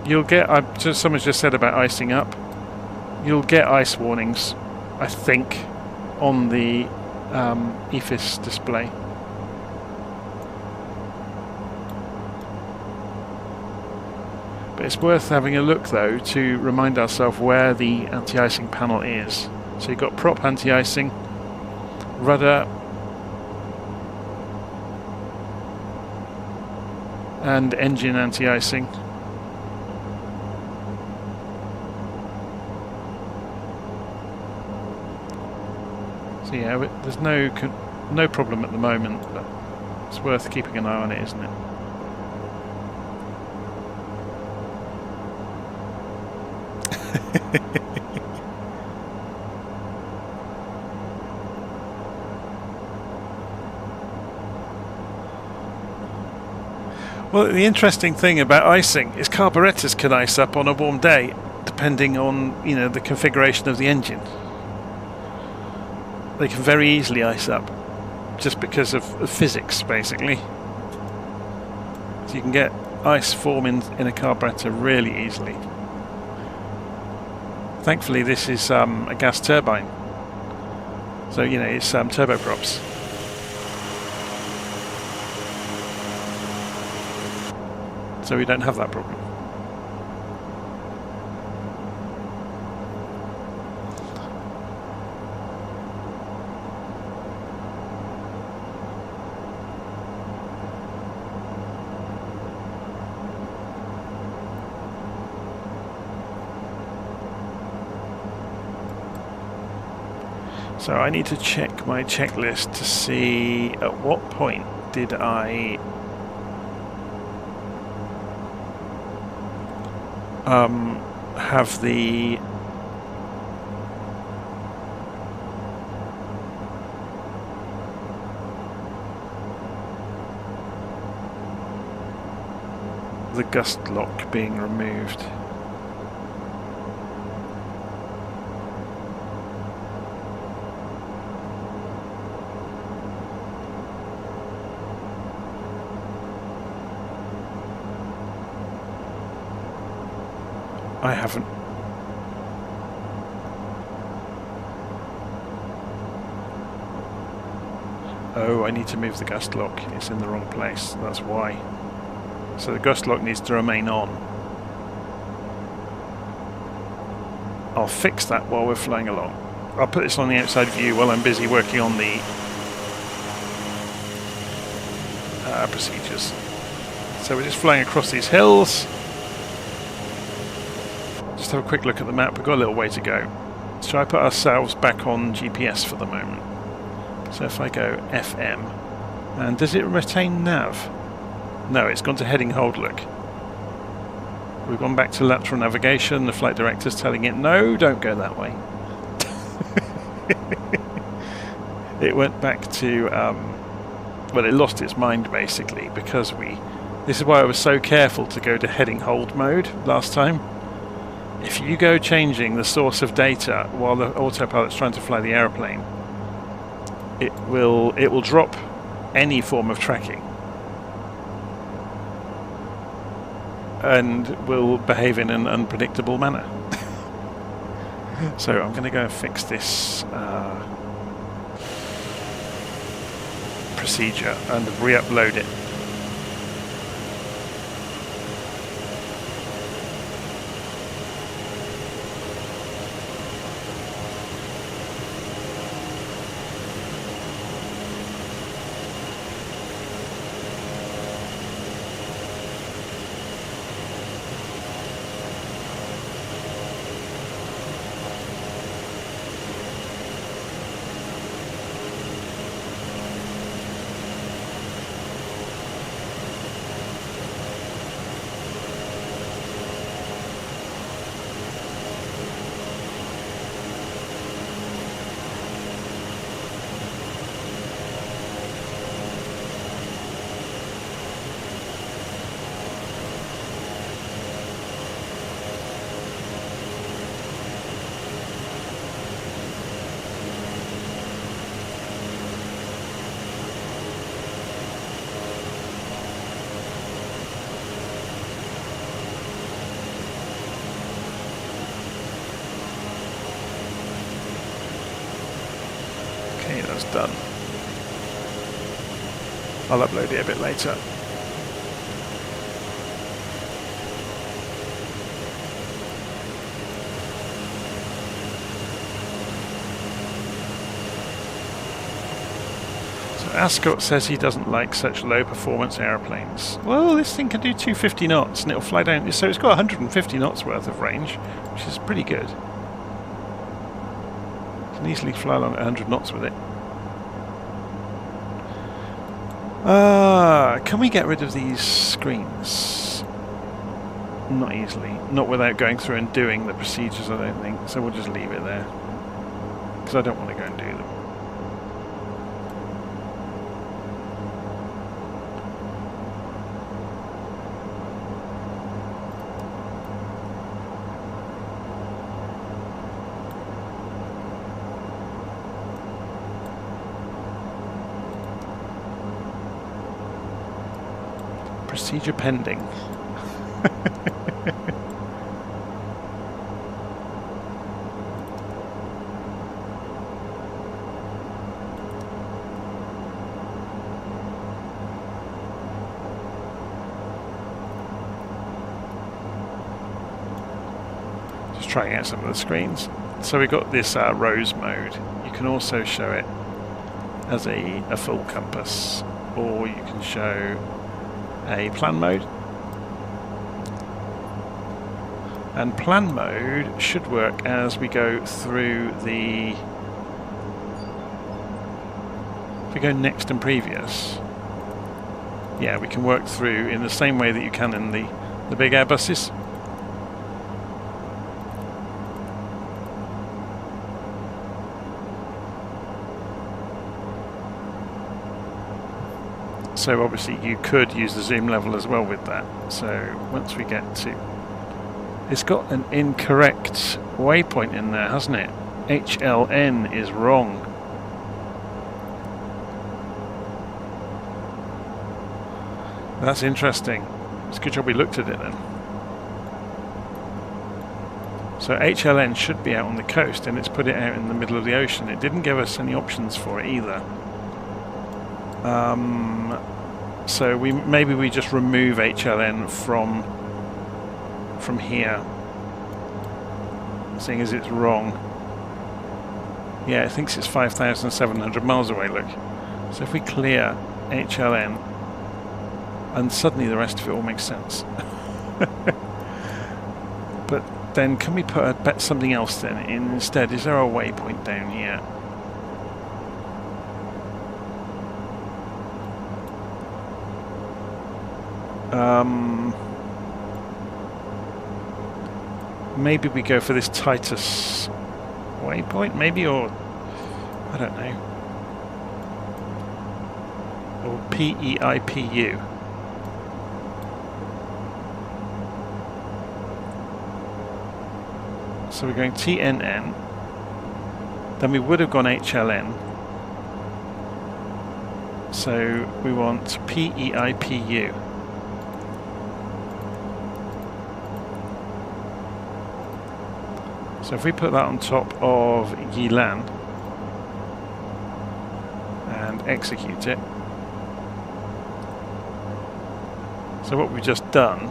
You'll get, someone's just said about icing up, you'll get ice warnings, I think, on the EFIS display. But it's worth having a look though to remind ourselves where the anti-icing panel is. So you've got prop anti-icing, rudder, and engine anti-icing. So yeah, there's no problem at the moment, but it's worth keeping an eye on it, isn't it? Well, the interesting thing about icing is carburetors can ice up on a warm day, depending on, you know, the configuration of the engine. They can very easily ice up, just because of physics, basically. So you can get ice forming in a carburetor really easily. Thankfully, this is a gas turbine, so you know it's turboprops. So we don't have that problem. So I need to check my checklist to see at what point did I have the gust lock being removed. I haven't. Oh, I need to move the gust lock. It's in the wrong place. That's why. So the gust lock needs to remain on. I'll fix that while we're flying along. I'll put this on the outside view while I'm busy working on the procedures. So we're just flying across these hills. Just have a quick look at the map. We've got a little way to go. So I put ourselves back on GPS for the moment. So if I go FM, and does it retain nav? No, it's gone to heading hold look. We've gone back to lateral navigation. The flight director's telling it, no, don't go that way. It went back to, well, it lost its mind basically because this is why I was so careful to go to heading hold mode last time. If you go changing the source of data while the autopilot's trying to fly the aeroplane, it will drop any form of tracking and will behave in an unpredictable manner. So I'm going to go and fix this procedure and re-upload it. Okay, that's done. I'll upload it a bit later. So Ascot says he doesn't like such low performance airplanes. Well, this thing can do 250 knots and it'll fly down, so it's got 150 knots worth of range, which is pretty good. You can easily fly along at 100 knots with it. Can we get rid of these screens? Not easily. Not without going through and doing the procedures, I don't think. So we'll just leave it there. Because I don't want to go and do them. Procedure pending. Just trying out some of the screens. So we've got this rose mode. You can also show it as a full compass, or you can show a plan mode. And plan mode should work as we go through the... If we go next and previous, yeah, we can work through in the same way that you can in the big Airbuses. So obviously you could use the zoom level as well with that. So once we get to... It's got an incorrect waypoint in there, hasn't it? HLN is wrong. That's interesting. It's a good job we looked at it then. So HLN should be out on the coast, and it's put it out in the middle of the ocean. It didn't give us any options for it either. So maybe we just remove HLN from here, seeing as it's wrong. Yeah, it thinks it's 5,700 miles away, look. So if we clear HLN, and suddenly the rest of it all makes sense. But then can we put something else then in instead? Is there a waypoint down here? Maybe we go for this Titus waypoint, maybe, or I don't know, or PEIPU. So we're going TNN, then we would have gone HLN, so we want PEIPU. So if we put that on top of Yilan and execute it, so what we've just done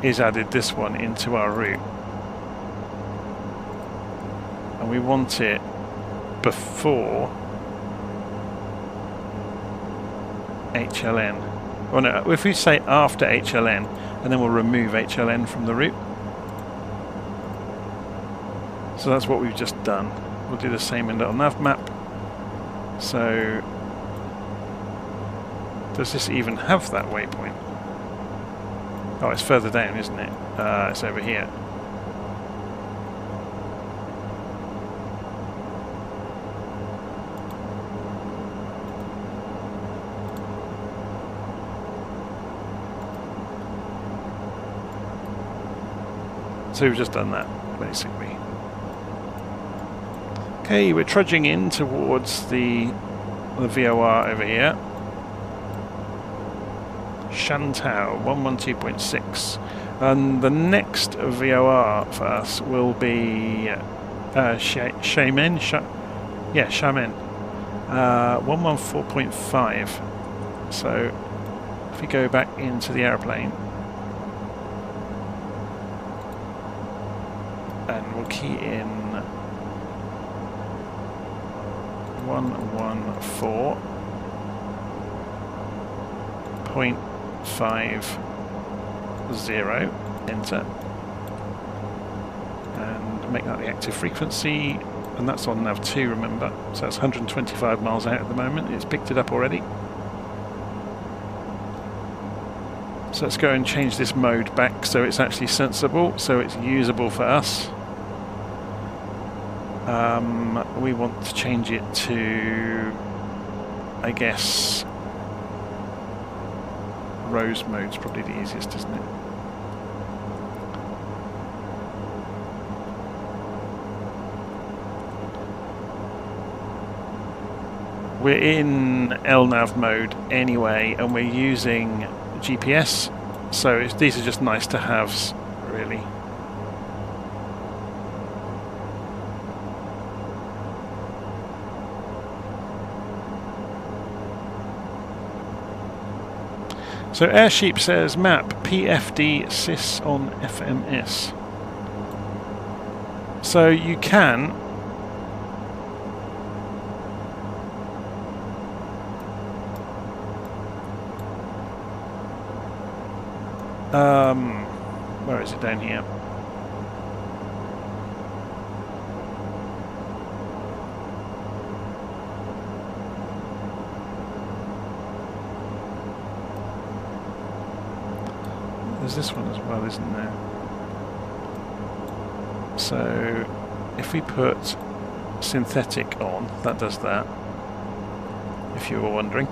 is added this one into our route, and we want it before HLN. Well, no, if we say after HLN, and then we'll remove HLN from the route. So that's what we've just done. We'll do the same in LittleNavMap. So does this even have that waypoint? Oh, it's further down, isn't it? It's over here. So we've just done that, basically. Okay, we're trudging in towards the VOR over here. Shantao 112.6, and the next VOR for us will be Xiamen. Xiamen 114.5. So if we go back into the airplane and we'll key in 114.50, enter, and make that the active frequency, and that's on nav 2, remember, so that's 125 miles out at the moment. It's picked it up already. So let's go and change this mode back so it's actually sensible, so it's usable for us. We want to change it to, I guess, Rose mode's probably the easiest, isn't it? We're in LNAV mode anyway, and we're using GPS, so these are just nice to haves, really. So Airsheep says map PFD sys on FMS. So you can where is it? Down here. There's this one as well, isn't there? So if we put synthetic on, that does that, if you were wondering.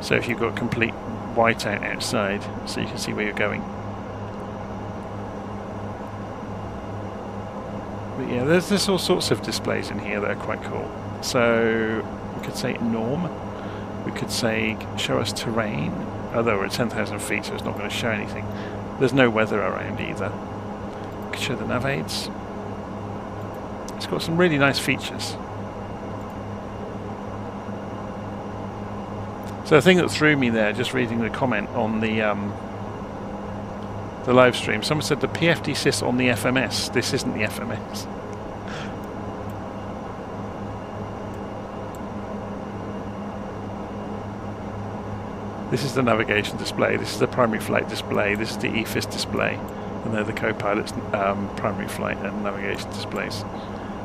So if you've got complete whiteout outside, so you can see where you're going. But yeah, there's all sorts of displays in here that are quite cool. So we could say norm, we could say show us terrain, although we're at 10,000 feet, so it's not going to show anything. There's no weather around either. We could show the nav aids. It's got some really nice features. So the thing that threw me there, just reading the comment on the live stream, someone said the PFD sys on the FMS. This isn't the FMS. This is the navigation display, this is the primary flight display, this is the EFIS display, and they're the co-pilot's primary flight and navigation displays.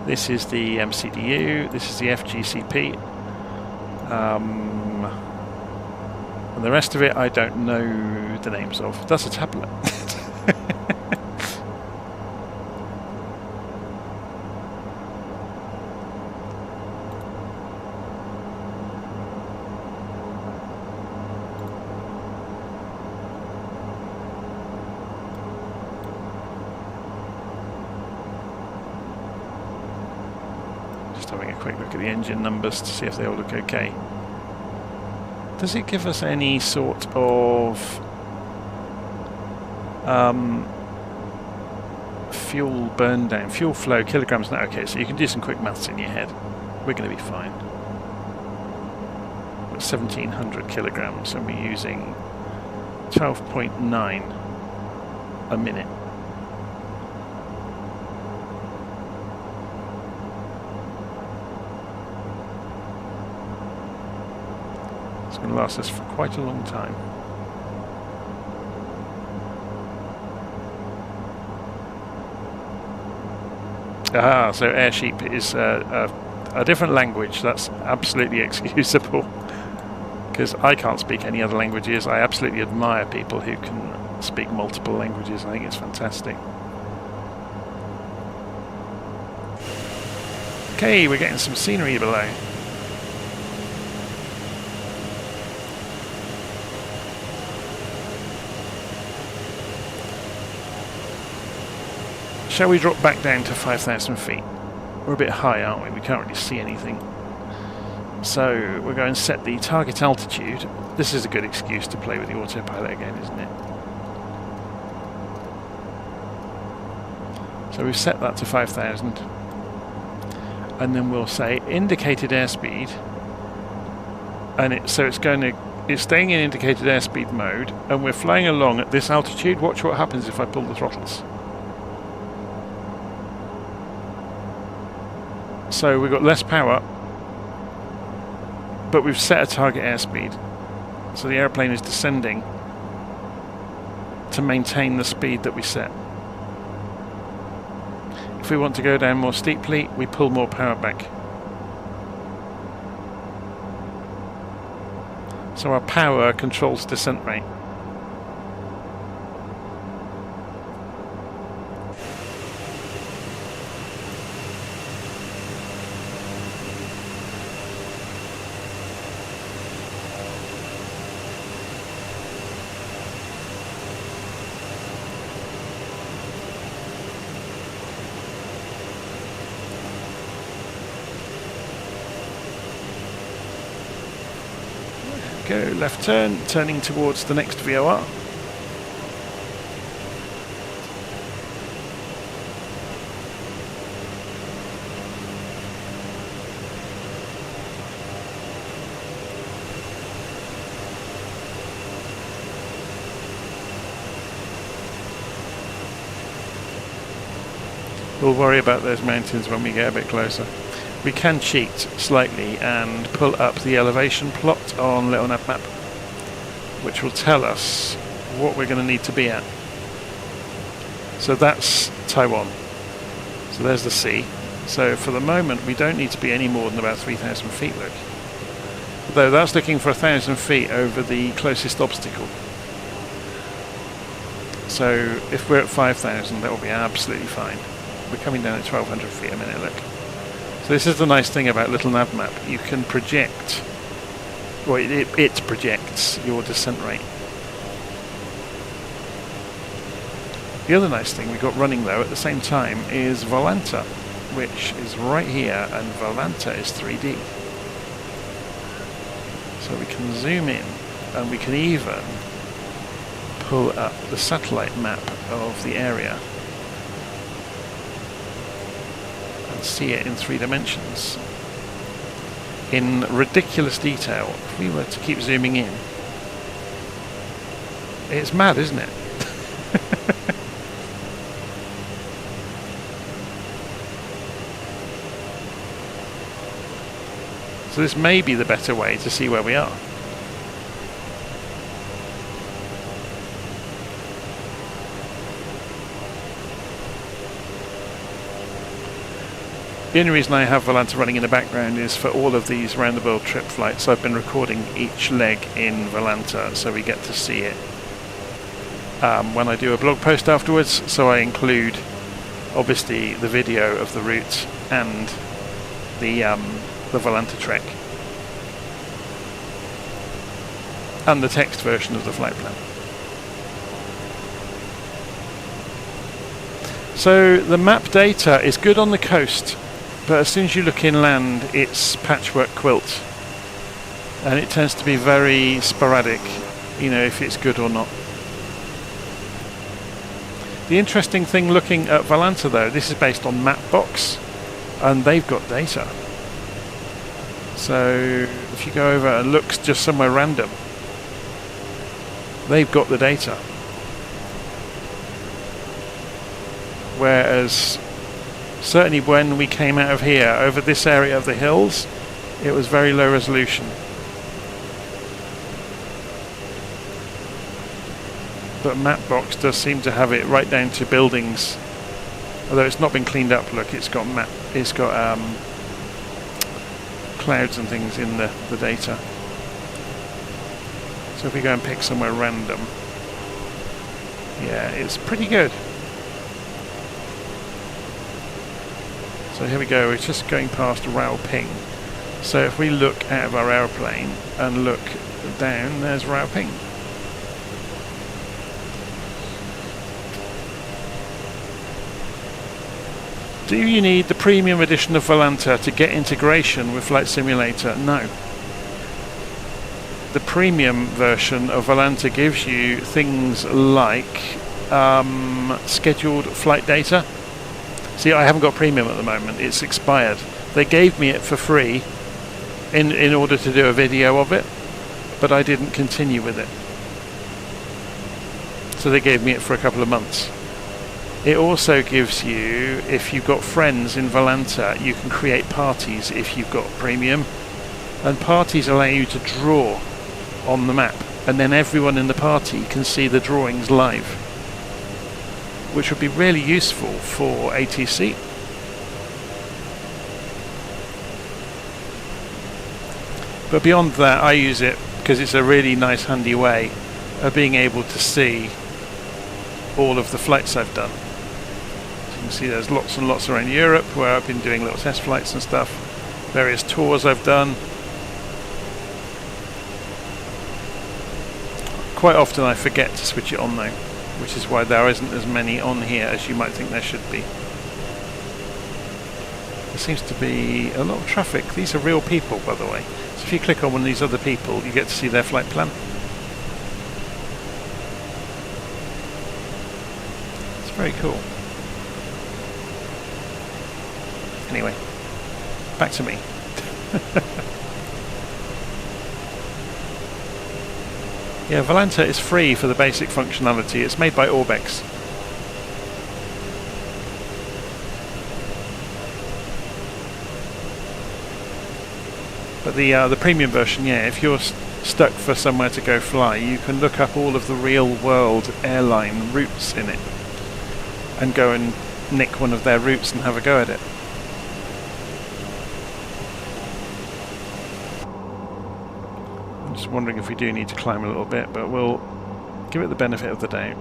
This is the MCDU, this is the FGCP, and the rest of it I don't know the names of. That's a tablet. Having a quick look at the engine numbers to see if they all look okay. Does it give us any sort of fuel burn down, fuel flow, kilograms? No, okay, so you can do some quick maths in your head. We're going to be fine. We're 1,700 kilograms and we're using 12.9 a minute. Going to last us for quite a long time. Ah, so Airsheep is a different language. That's absolutely excusable because I can't speak any other languages. I absolutely admire people who can speak multiple languages. I think it's fantastic. Okay, we're getting some scenery below. Shall we drop back down to 5,000 feet? We're a bit high, aren't we? We can't really see anything. So we're going to set the target altitude. This is a good excuse to play with the autopilot again, isn't it? So we've set that to 5,000. And then we'll say indicated airspeed. And it's staying in indicated airspeed mode. And we're flying along at this altitude. Watch what happens if I pull the throttles. So we've got less power, but we've set a target airspeed. So the airplane is descending to maintain the speed that we set. If we want to go down more steeply, we pull more power back. So our power controls descent rate. Go left turn, turning towards the next VOR. We'll worry about those mountains when we get a bit closer. We can cheat slightly and pull up the elevation plot on LittleNavMap, which will tell us what we're going to need to be at. So that's Taiwan. So there's the sea. So for the moment we don't need to be any more than about 3,000 feet, look. Though that's looking for 1,000 feet over the closest obstacle. So if we're at 5,000, that will be absolutely fine. We're coming down at 1,200 feet a minute, look. So this is the nice thing about LittleNavMap. You can project, well, it projects your descent rate. The other nice thing we've got running though at the same time is Volanta, which is right here, and Volanta is 3D. So we can zoom in, and we can even pull up the satellite map of the area. See it in 3 dimensions in ridiculous detail. If we were to keep zooming in, it's mad, isn't it? So this may be the better way to see where we are. The only reason I have Volanta running in the background is for all of these round the world trip flights. I've been recording each leg in Volanta, so we get to see it when I do a blog post afterwards. So I include obviously the video of the route and the Volanta trek and the text version of the flight plan. So the map data is good on the coast, but as soon as you look inland, it's patchwork quilt, and it tends to be very sporadic, you know, if it's good or not. The interesting thing looking at Volanta though, this is based on Mapbox, and they've got data. So if you go over and look just somewhere random, they've got the data. Whereas certainly when we came out of here over this area of the hills, it was very low resolution. But Mapbox does seem to have it right down to buildings, although it's not been cleaned up. Look, it's got clouds and things in the data. So if we go and pick somewhere random, yeah, it's pretty good. So here we go, we're just going past Rao Ping. So if we look out of our aeroplane and look down, there's Rao Ping. Do you need the premium edition of Volanta to get integration with Flight Simulator? No. The premium version of Volanta gives you things like scheduled flight data. See, I haven't got premium at the moment, it's expired. They gave me it for free in order to do a video of it, but I didn't continue with it. So they gave me it for a couple of months. It also gives you, if you've got friends in Volanta, you can create parties if you've got premium. And parties allow you to draw on the map, and then everyone in the party can see the drawings live, which would be really useful for ATC. But beyond that, I use it because it's a really nice handy way of being able to see all of the flights I've done. So you can see there's lots and lots around Europe where I've been doing little test flights and stuff, various tours I've done. Quite often I forget to switch it on though, which is why there isn't as many on here as you might think there should be. There seems to be a lot of traffic. These are real people, by the way. So if you click on one of these other people, you get to see their flight plan. It's very cool. Anyway, back to me. Yeah, Volanta is free for the basic functionality. It's made by Orbex. But the premium version, yeah, if you're stuck for somewhere to go fly, you can look up all of the real-world airline routes in it and go and nick one of their routes and have a go at it. I'm just wondering if we do need to climb a little bit, but we'll give it the benefit of the doubt.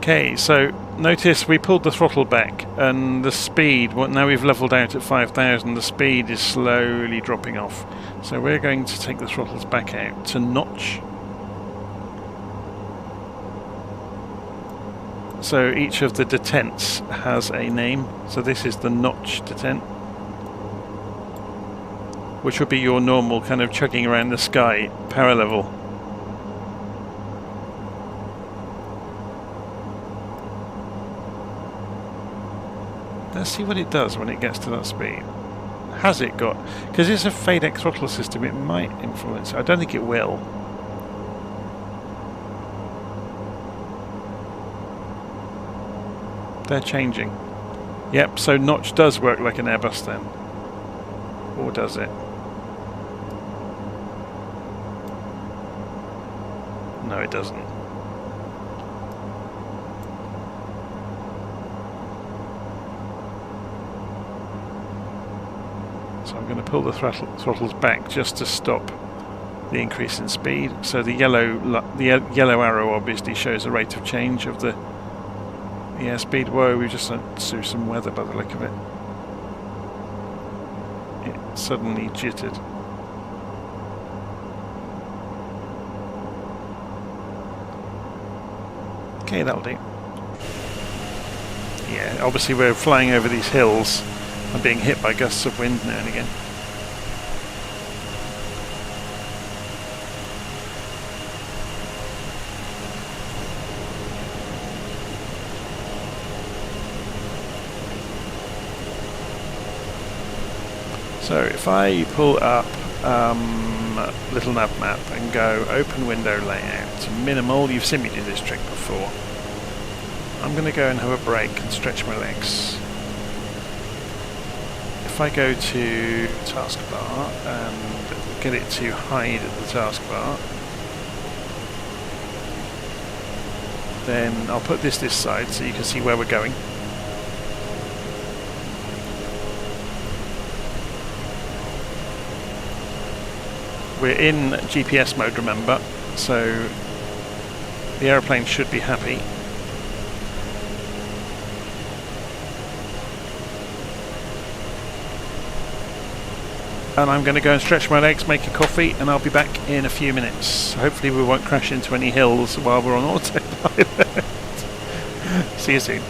Okay, so notice we pulled the throttle back and the speed, well, now we've leveled out at 5,000, the speed is slowly dropping off. So we're going to take the throttles back out to notch. So each of the detents has a name. So this is the notch detent, which would be your normal kind of chugging around the sky power level. Let's see what it does when it gets to that speed. Has it got... because it's a FADEC throttle system, it might influence it. I don't think it will. They're changing. Yep, so notch does work like an Airbus then. Or does it? No, it doesn't. So I'm going to pull the throttles back just to stop the increase in speed. So the yellow arrow obviously shows the rate of change of the airspeed. Whoa, we just went through some weather by the look of it. It suddenly jittered. Okay, that'll do. Yeah, obviously we're flying over these hills. I'm being hit by gusts of wind now and again. So if I pull up LittleNavMap and go open window layout to minimal, you've seen me do this trick before. I'm going to go and have a break and stretch my legs. If I go to taskbar and get it to hide at the taskbar, then I'll put this side so you can see where we're going. We're in GPS mode, remember, so the aeroplane should be happy. And I'm going to go and stretch my legs, make a coffee, and I'll be back in a few minutes. Hopefully we won't crash into any hills while we're on autopilot. See you soon.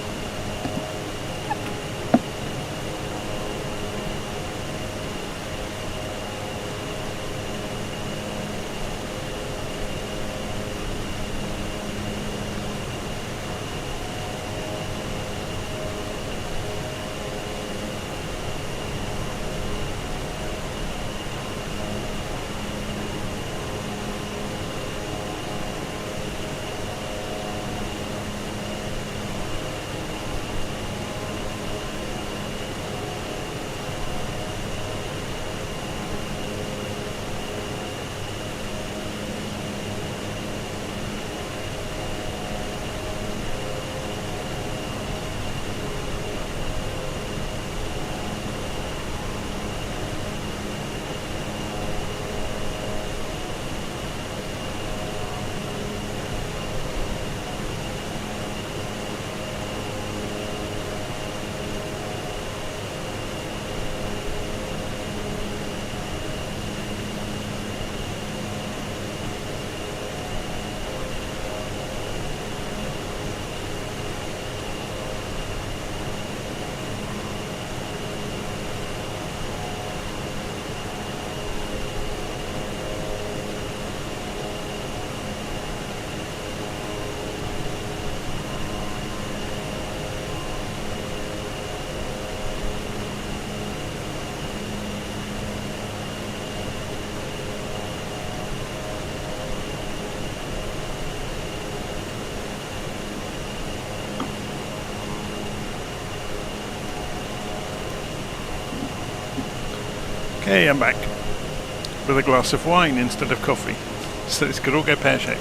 Okay, I'm back with a glass of wine instead of coffee, so this could all go pear-shaped.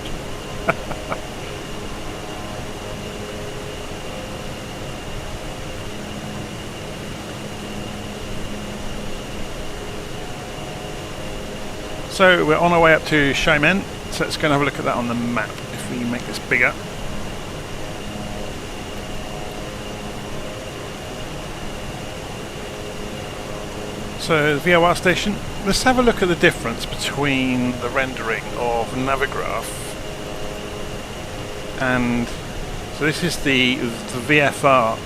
So we're on our way up to Xiamen, so let's go and have a look at that on the map if we make this bigger. So the VOR station, let's have a look at the difference between the rendering of Navigraph and, so this is the VFR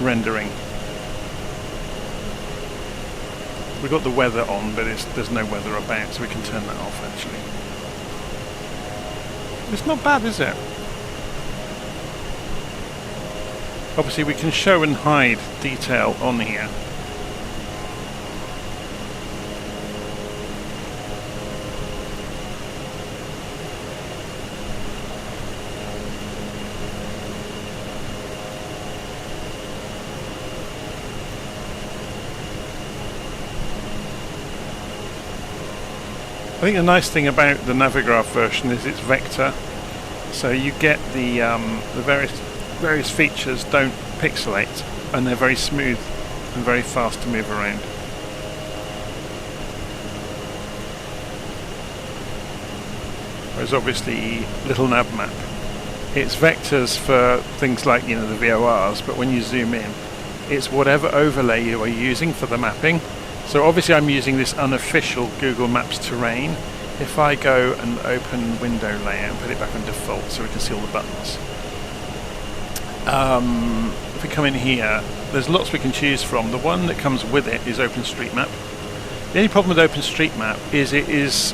rendering. We've got the weather on, but there's no weather about, so we can turn that off actually. It's not bad, is it? Obviously we can show and hide detail on here. I think the nice thing about the Navigraph version is it's vector, so you get the various features don't pixelate, and they're very smooth and very fast to move around. Whereas obviously LittleNavMap, it's vectors for things like, you know, the VORs, but when you zoom in, it's whatever overlay you are using for the mapping. So obviously I'm using this unofficial Google Maps terrain. If I go and open window layout and put it back on default so we can see all the buttons. If we come in here, there's lots we can choose from. The one that comes with it is OpenStreetMap. The only problem with OpenStreetMap is it is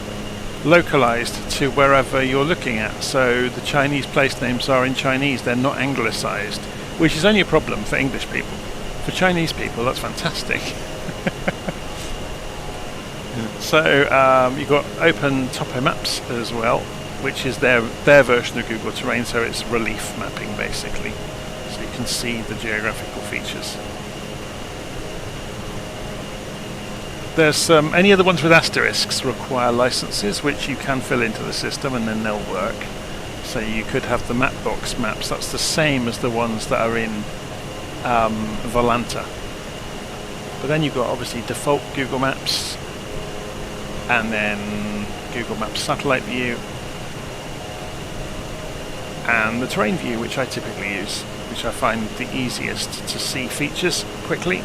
localized to wherever you're looking at. So the Chinese place names are in Chinese, they're not anglicized, which is only a problem for English people. For Chinese people, that's fantastic. So you've got Open Topo Maps as well, which is their version of Google Terrain, so it's relief mapping basically. So you can see the geographical features. There's any other ones with asterisks require licenses, which you can fill into the system and then they'll work. So you could have the Mapbox maps, that's the same as the ones that are in Volanta. But then you've got obviously default Google Maps, and then Google Maps Satellite View, and the Terrain View, which I typically use, which I find the easiest to see features quickly.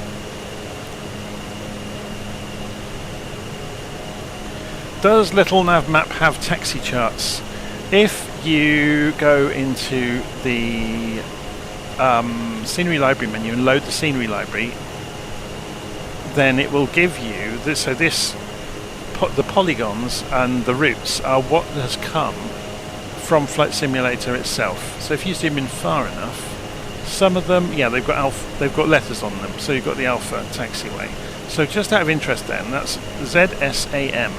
Does LittleNavMap have taxi charts? If you go into the scenery library menu and load the scenery library, then it will give you this. So the polygons and the routes are what has come from Flight Simulator itself. So if you zoom in far enough, some of them, yeah, they've got letters on them. So you've got the Alpha taxiway. So just out of interest, then, that's ZSAM.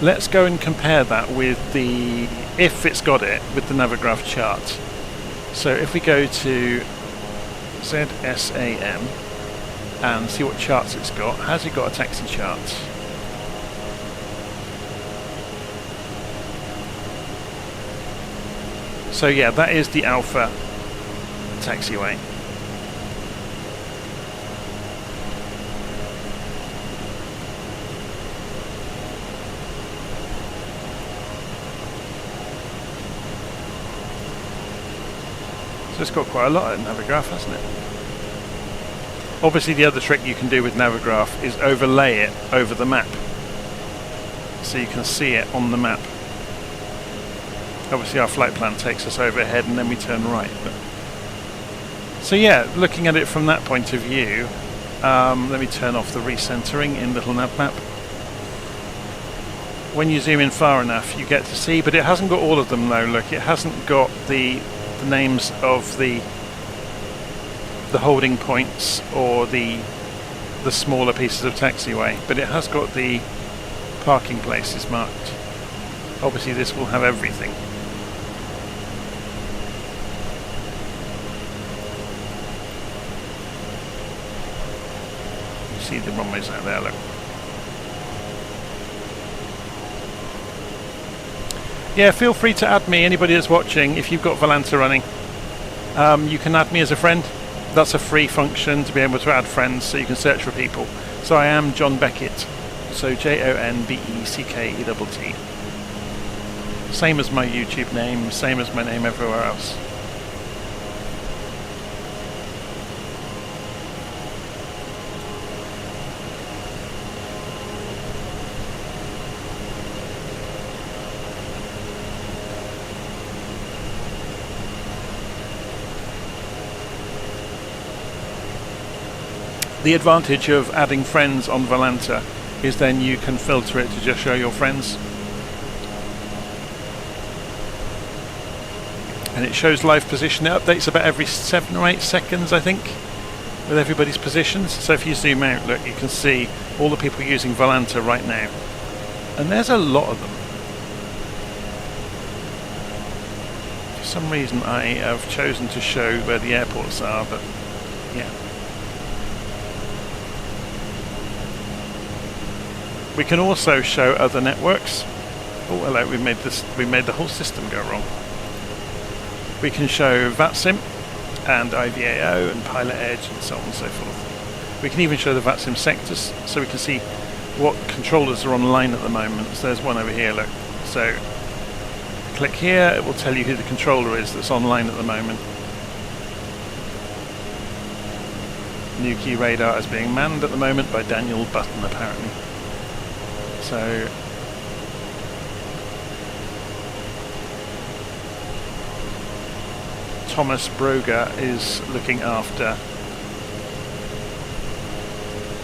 Let's go and compare that with the, if it's got it, with the Navigraph chart. So if we go to ZSAM and see what charts it's got, has it got a taxi chart? So yeah, that is the Alpha taxiway. So it's got quite a lot of Navigraph, hasn't it? Obviously the other trick you can do with Navigraph is overlay it over the map, so you can see it on the map. Obviously our flight plan takes us overhead and then we turn right. So yeah, looking at it from that point of view, let me turn off the recentering in LittleNavMap. When you zoom in far enough you get to see, but it hasn't got all of them though. Look, it hasn't got the names of the holding points or the smaller pieces of taxiway, but it has got the parking places marked. Obviously this will have everything. see the runways out there, look. Yeah, feel free to add me, anybody that's watching, if you've got Volanta running. You can add me as a friend. That's a free function to be able to add friends, so you can search for people. So I am John Beckett, so JONBECKETT. Same as my YouTube name, same as my name everywhere else. The advantage of adding friends on Volanta is then you can filter it to just show your friends. And it shows live position. It updates about every 7 or 8 seconds, I think, with everybody's positions. So if you zoom out, look, you can see all the people using Volanta right now. And there's a lot of them. For some reason I have chosen to show where the airports are, but yeah. We can also show other networks. Oh, hello, we made the whole system go wrong. We can show VATSIM and IVAO and Pilot Edge and so on and so forth. We can even show the VATSIM sectors, so we can see what controllers are online at the moment. So there's one over here, look. So click here, it will tell you who the controller is that's online at the moment. New key radar is being manned at the moment by Daniel Button, apparently. So Thomas Broger is looking after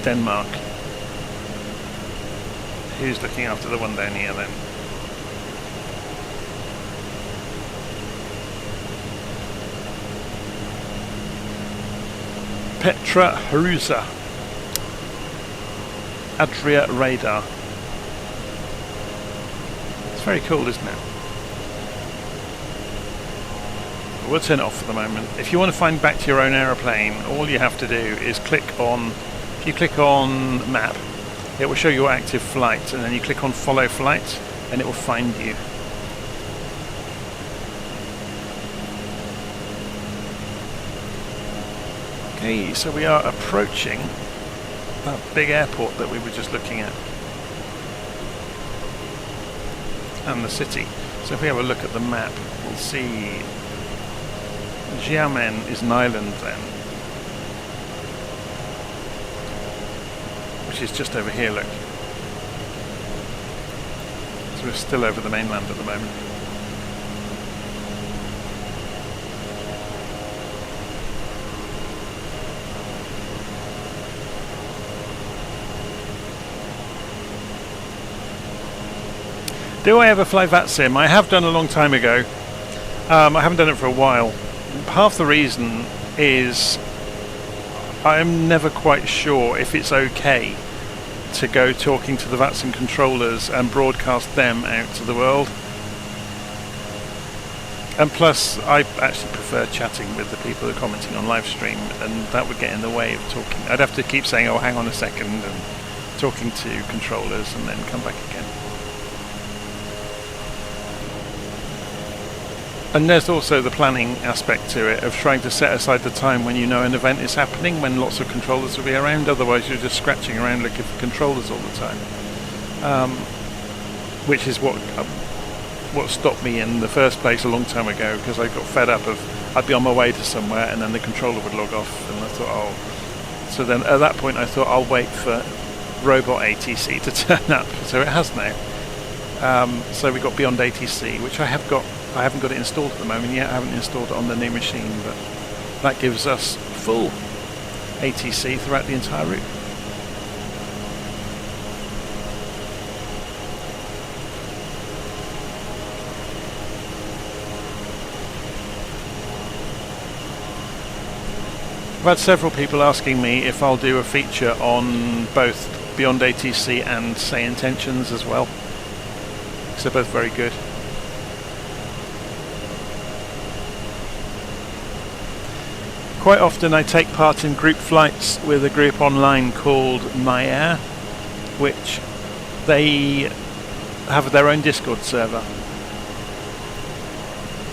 Denmark. Who's looking after the one down here then? Petra Harusa. Adria Radar. It's very cool, isn't it? We'll turn it off for the moment. If you want to find back to your own aeroplane, all you have to do is click on, if you click on map, it will show your active flight, and then you click on follow flight and it will find you. Okay, so we are approaching that big airport that we were just looking at. And the city. So if we have a look at the map, we'll see Xiamen is an island then, which is just over here, look. So we're still over the mainland at the moment. Do I ever fly VATSIM? I have done a long time ago. I haven't done it for a while. Half the reason is I'm never quite sure if it's okay to go talking to the VATSIM controllers and broadcast them out to the world. And plus, I actually prefer chatting with the people who are commenting on live stream, and that would get in the way of talking. I'd have to keep saying, oh, hang on a second, and talking to controllers and then come back again. And there's also the planning aspect to it, of trying to set aside the time when you know an event is happening, when lots of controllers will be around, otherwise you're just scratching around looking for controllers all the time. Which is what stopped me in the first place a long time ago, because I got fed up of, I'd be on my way to somewhere and then the controller would log off, and I thought, oh. So then at that point I thought I'll wait for robot ATC to turn up, so it has now. So we got Beyond ATC, which I haven't got it installed at the moment yet. I haven't installed it on the new machine, but that gives us full ATC throughout the entire route. I've had several people asking me if I'll do a feature on both Beyond ATC and Say Intentions as well, because they're both very good. Quite often I take part in group flights with a group online called MyAir, which they have their own Discord server.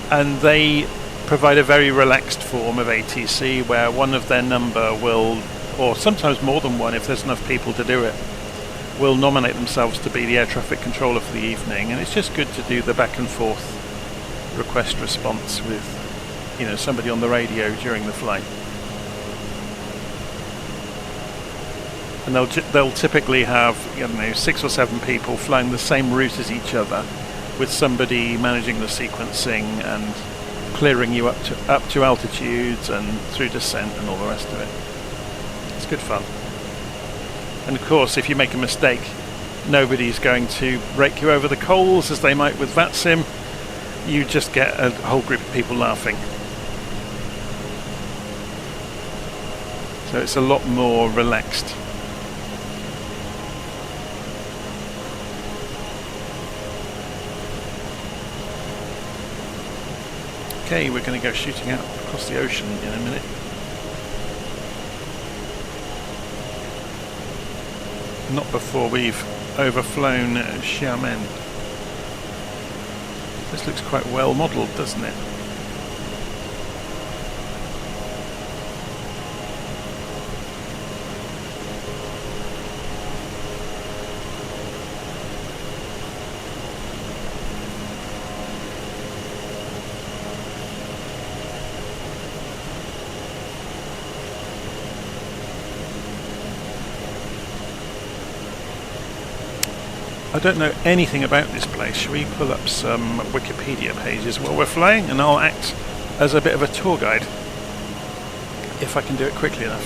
And they provide a very relaxed form of ATC where one of their number will, or sometimes more than one if there's enough people to do it, will nominate themselves to be the air traffic controller for the evening. And it's just good to do the back and forth request response with, you know, somebody on the radio during the flight. And they'll typically have, I don't know, 6 or 7 people flying the same route as each other, with somebody managing the sequencing and clearing you up to altitudes and through descent and all the rest of it. It's good fun. And of course, if you make a mistake, nobody's going to rake you over the coals as they might with VATSIM. You just get a whole group of people laughing. So it's a lot more relaxed. Okay, we're going to go shooting out across the ocean in a minute. Not before we've overflown Xiamen. This looks quite well modelled, doesn't it? I don't know anything about this place. Shall we pull up some Wikipedia pages while we're flying, and I'll act as a bit of a tour guide if I can do it quickly enough.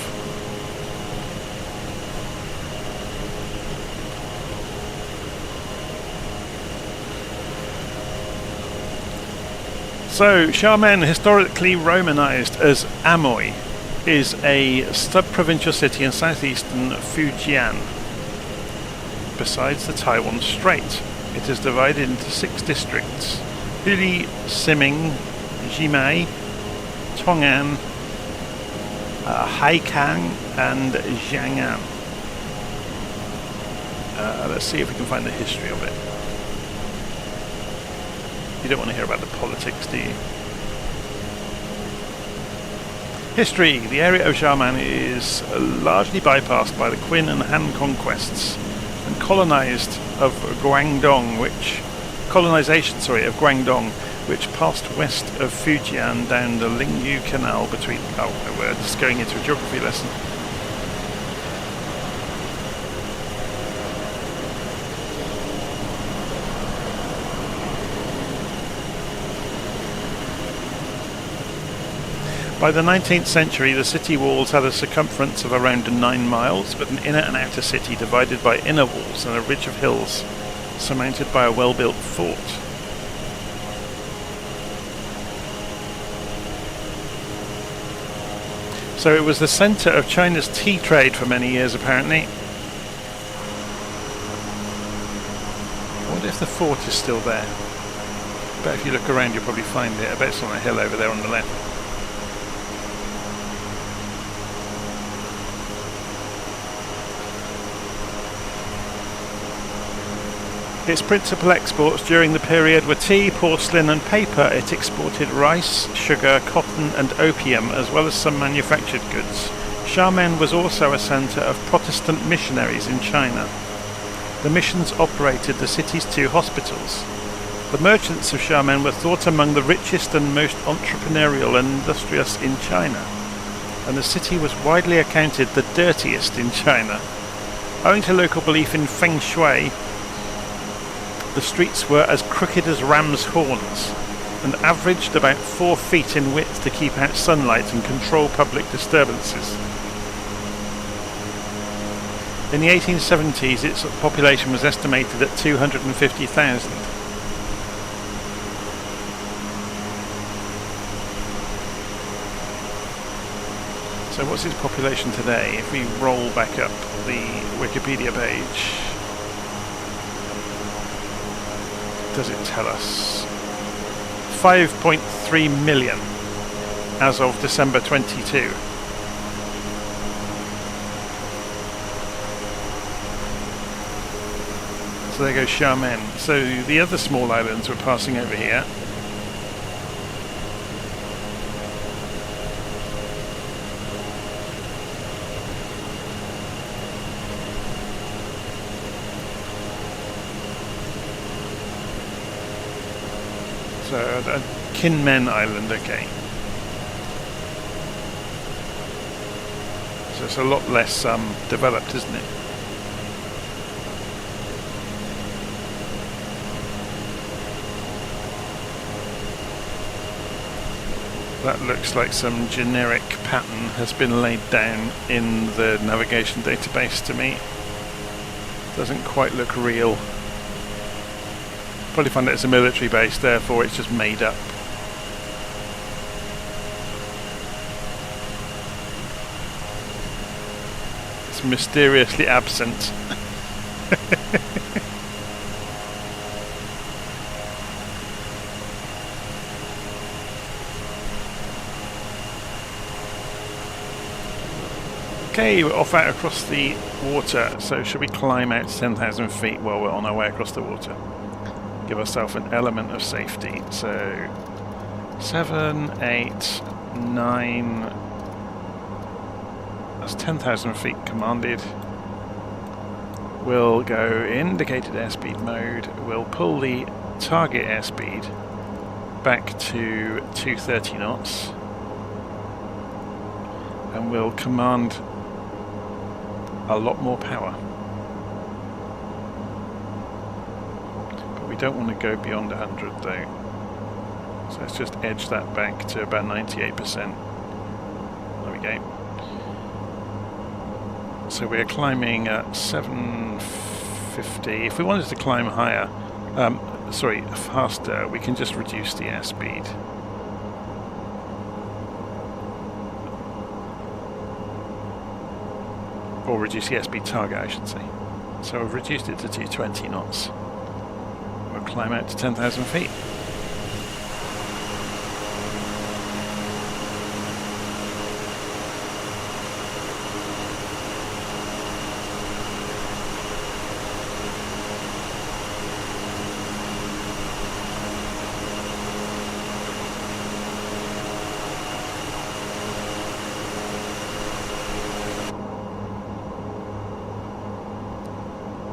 So, Xiamen, historically romanized as Amoy, is a sub-provincial city in southeastern Fujian, besides the Taiwan Strait. It is divided into 6 districts: Huli, Siming, Jimei, Tong'an, Haikang and Jiang'an. Let's see if we can find the history of it. You don't want to hear about the politics, do you? History. The area of Xiamen is largely bypassed by the Qin and Han conquests and colonization of Guangdong, which passed west of Fujian down the Lingyu Canal between... Oh my word, this is going into a geography lesson. By the 19th century, the city walls had a circumference of around 9 miles, with an inner and outer city divided by inner walls and a ridge of hills, surmounted by a well-built fort. So it was the centre of China's tea trade for many years, apparently. I wonder if the fort is still there. I bet if you look around you'll probably find it. I bet it's on a hill over there on the left. Its principal exports during the period were tea, porcelain and paper. It exported rice, sugar, cotton and opium, as well as some manufactured goods. Xiamen was also a centre of Protestant missionaries in China. The missions operated the city's 2 hospitals. The merchants of Xiamen were thought among the richest and most entrepreneurial and industrious in China, and the city was widely accounted the dirtiest in China. Owing to local belief in feng shui, the streets were as crooked as ram's horns and averaged about 4 feet in width to keep out sunlight and control public disturbances. In the 1870s, its population was estimated at 250,000. So what's its population today? If we roll back up the Wikipedia page, does it tell us? 5.3 million. as of December 22. So there goes Xiamen. So the other small islands we're passing over here. So Kinmen Island, okay. So it's a lot less developed, isn't it? That looks like some generic pattern has been laid down in the navigation database to me. Doesn't quite look real. Probably find it as a military base, therefore it's just made up. It's mysteriously absent. Okay, we're off out across the water, so should we climb out to 10,000 feet while we're on our way across the water? Give ourselves an element of safety. So 7, 8, 9, that's 10,000 feet commanded. We'll go indicated airspeed mode, we'll pull the target airspeed back to 230 knots and we'll command a lot more power. But we don't want to go beyond 100 though. So let's just edge that back to about 98%. There we go. So we're climbing at 750. If we wanted to climb higher, faster, we can just reduce the airspeed. Or reduce the airspeed target, I should say. So I've reduced it to 220 knots. We'll climb out to 10,000 feet.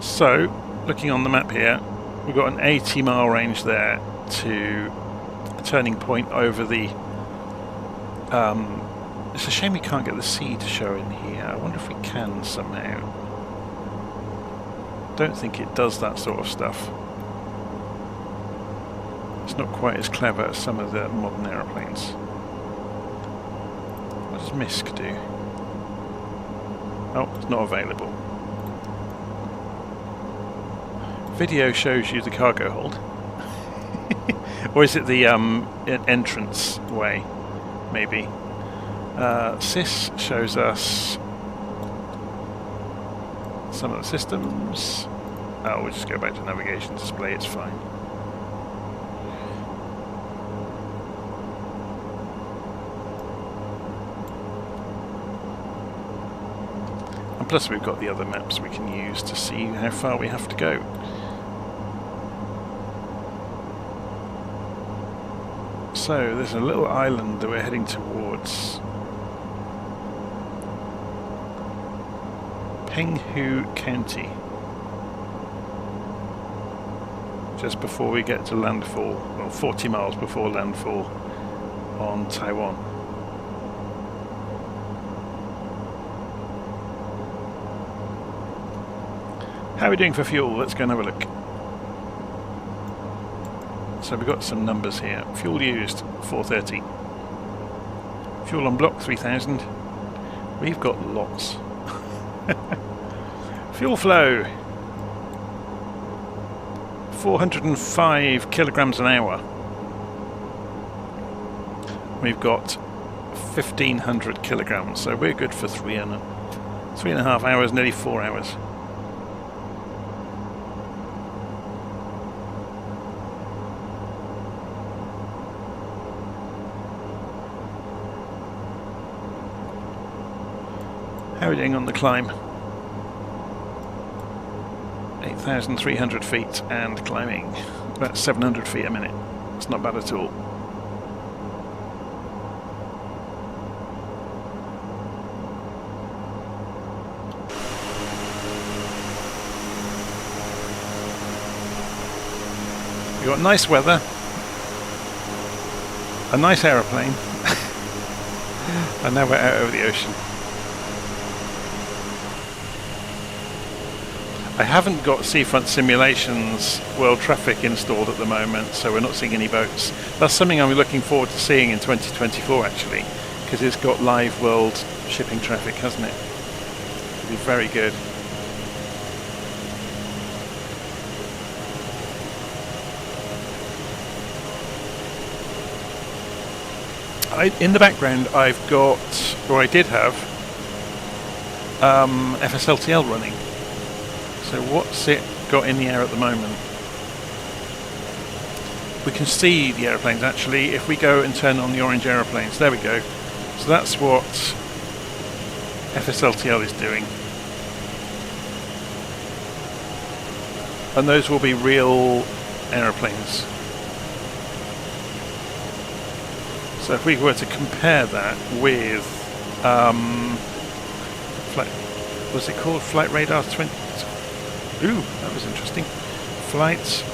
So, looking on the map here, we've got an 80-mile range there to a turning point over the... it's a shame we can't get the sea to show in here. I wonder if we can somehow. Don't think it does that sort of stuff. It's not quite as clever as some of the modern aeroplanes. What does MISC do? Oh, it's not available. Video shows you the cargo hold. Or is it the entrance way? Maybe. Sys shows us some of the systems. Oh, we'll just go back to navigation display, it's fine. And plus we've got the other maps we can use to see how far we have to go. So there's a little island that we're heading towards. Penghu County. Just before we get to landfall, well 40 miles before landfall on Taiwan. How are we doing for fuel? Let's go and have a look. So we've got some numbers here. Fuel used, 430. Fuel on block, 3,000. We've got lots. Fuel flow, 405 kilograms an hour. We've got 1,500 kilograms, so we're good for 3.5 hours, nearly 4 hours. How are we doing on the climb? 8,300 feet and climbing about 700 feet a minute. It's not bad at all. We've got nice weather, a nice aeroplane, and now we're out over the ocean. I haven't got Seafront Simulations World Traffic installed at the moment, so we're not seeing any boats. That's something I'm looking forward to seeing in 2024 actually, because it's got live world shipping traffic, hasn't it? It'll be very good. In the background I've got, or I did have, FSLTL running. So what's it got in the air at the moment? We can see the aeroplanes actually if we go and turn on the orange aeroplanes. There we go. So that's what FSLTL is doing. And those will be real aeroplanes. So if we were to compare that with, what's it called? Flight Radar 20. Ooh, that was interesting. Flight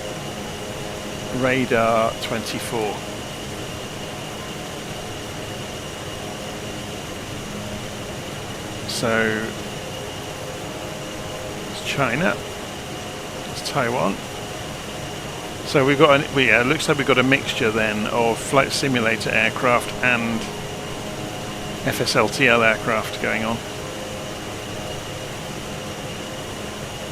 Radar 24. So it's China. It's Taiwan. So we've got it looks like we've got a mixture then of flight simulator aircraft and FSLTL aircraft going on.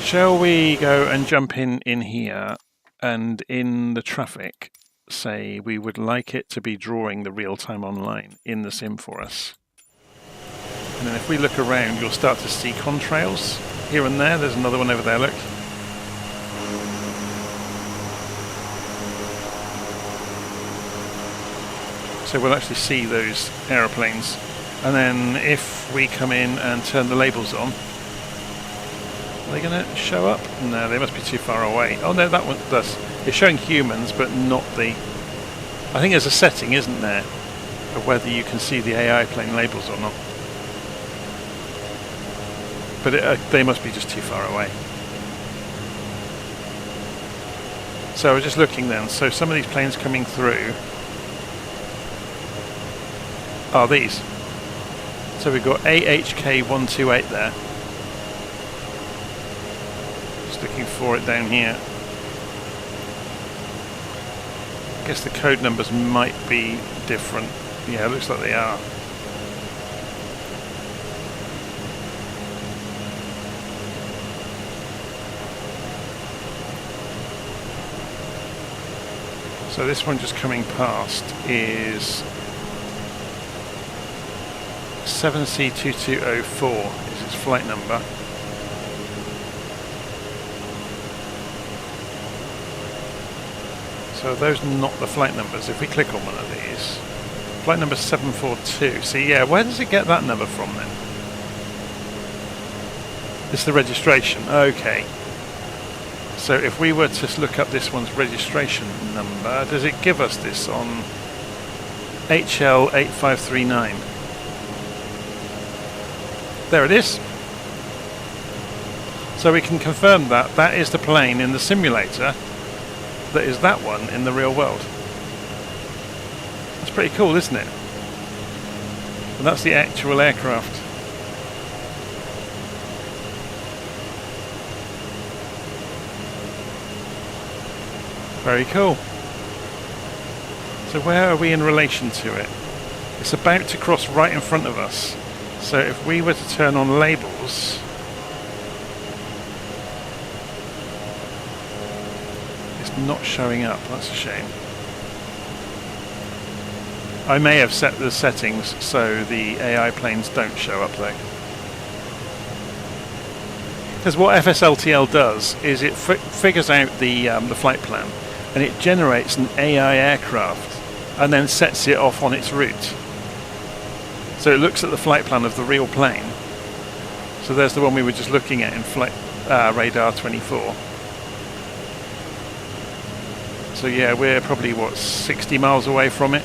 Shall we go and jump in here and in the traffic say we would like it to be drawing the real-time online in the sim for us? And then if we look around you'll start to see contrails here and there. There's another one over there, look. So we'll actually see those aeroplanes. And then if we come in and turn the labels on, are they going to show up? No, they must be too far away. Oh no, that one does. It's showing humans, but not the... I think there's a setting, isn't there, of whether you can see the AI plane labels or not. But they must be just too far away. So we're just looking then. So some of these planes coming through are these. So we've got AHK 128 there. Just looking for it down here. I guess the code numbers might be different. Yeah, it looks like they are. So this one just coming past is 7C2204 is its flight number. So are those not the flight numbers? If we click on one of these, flight number 742. See, yeah, where does it get that number from then? It's the registration. Okay. So if we were to look up this one's registration number, does it give us this on HL8539? There it is. So we can confirm that that is the plane in the simulator that is that one in the real world. That's pretty cool, isn't it? And that's the actual aircraft. Very cool. So where are we in relation to it? It's about to cross right in front of us. So if we were to turn on labels, it's not showing up. That's a shame. I may have set the settings so the AI planes don't show up though. Because what FSLTL does is it figures out the flight plan and it generates an AI aircraft and then sets it off on its route. So it looks at the flight plan of the real plane So there's the one we were just looking at in flight radar 24. So yeah, we're probably, what, 60 miles away from it?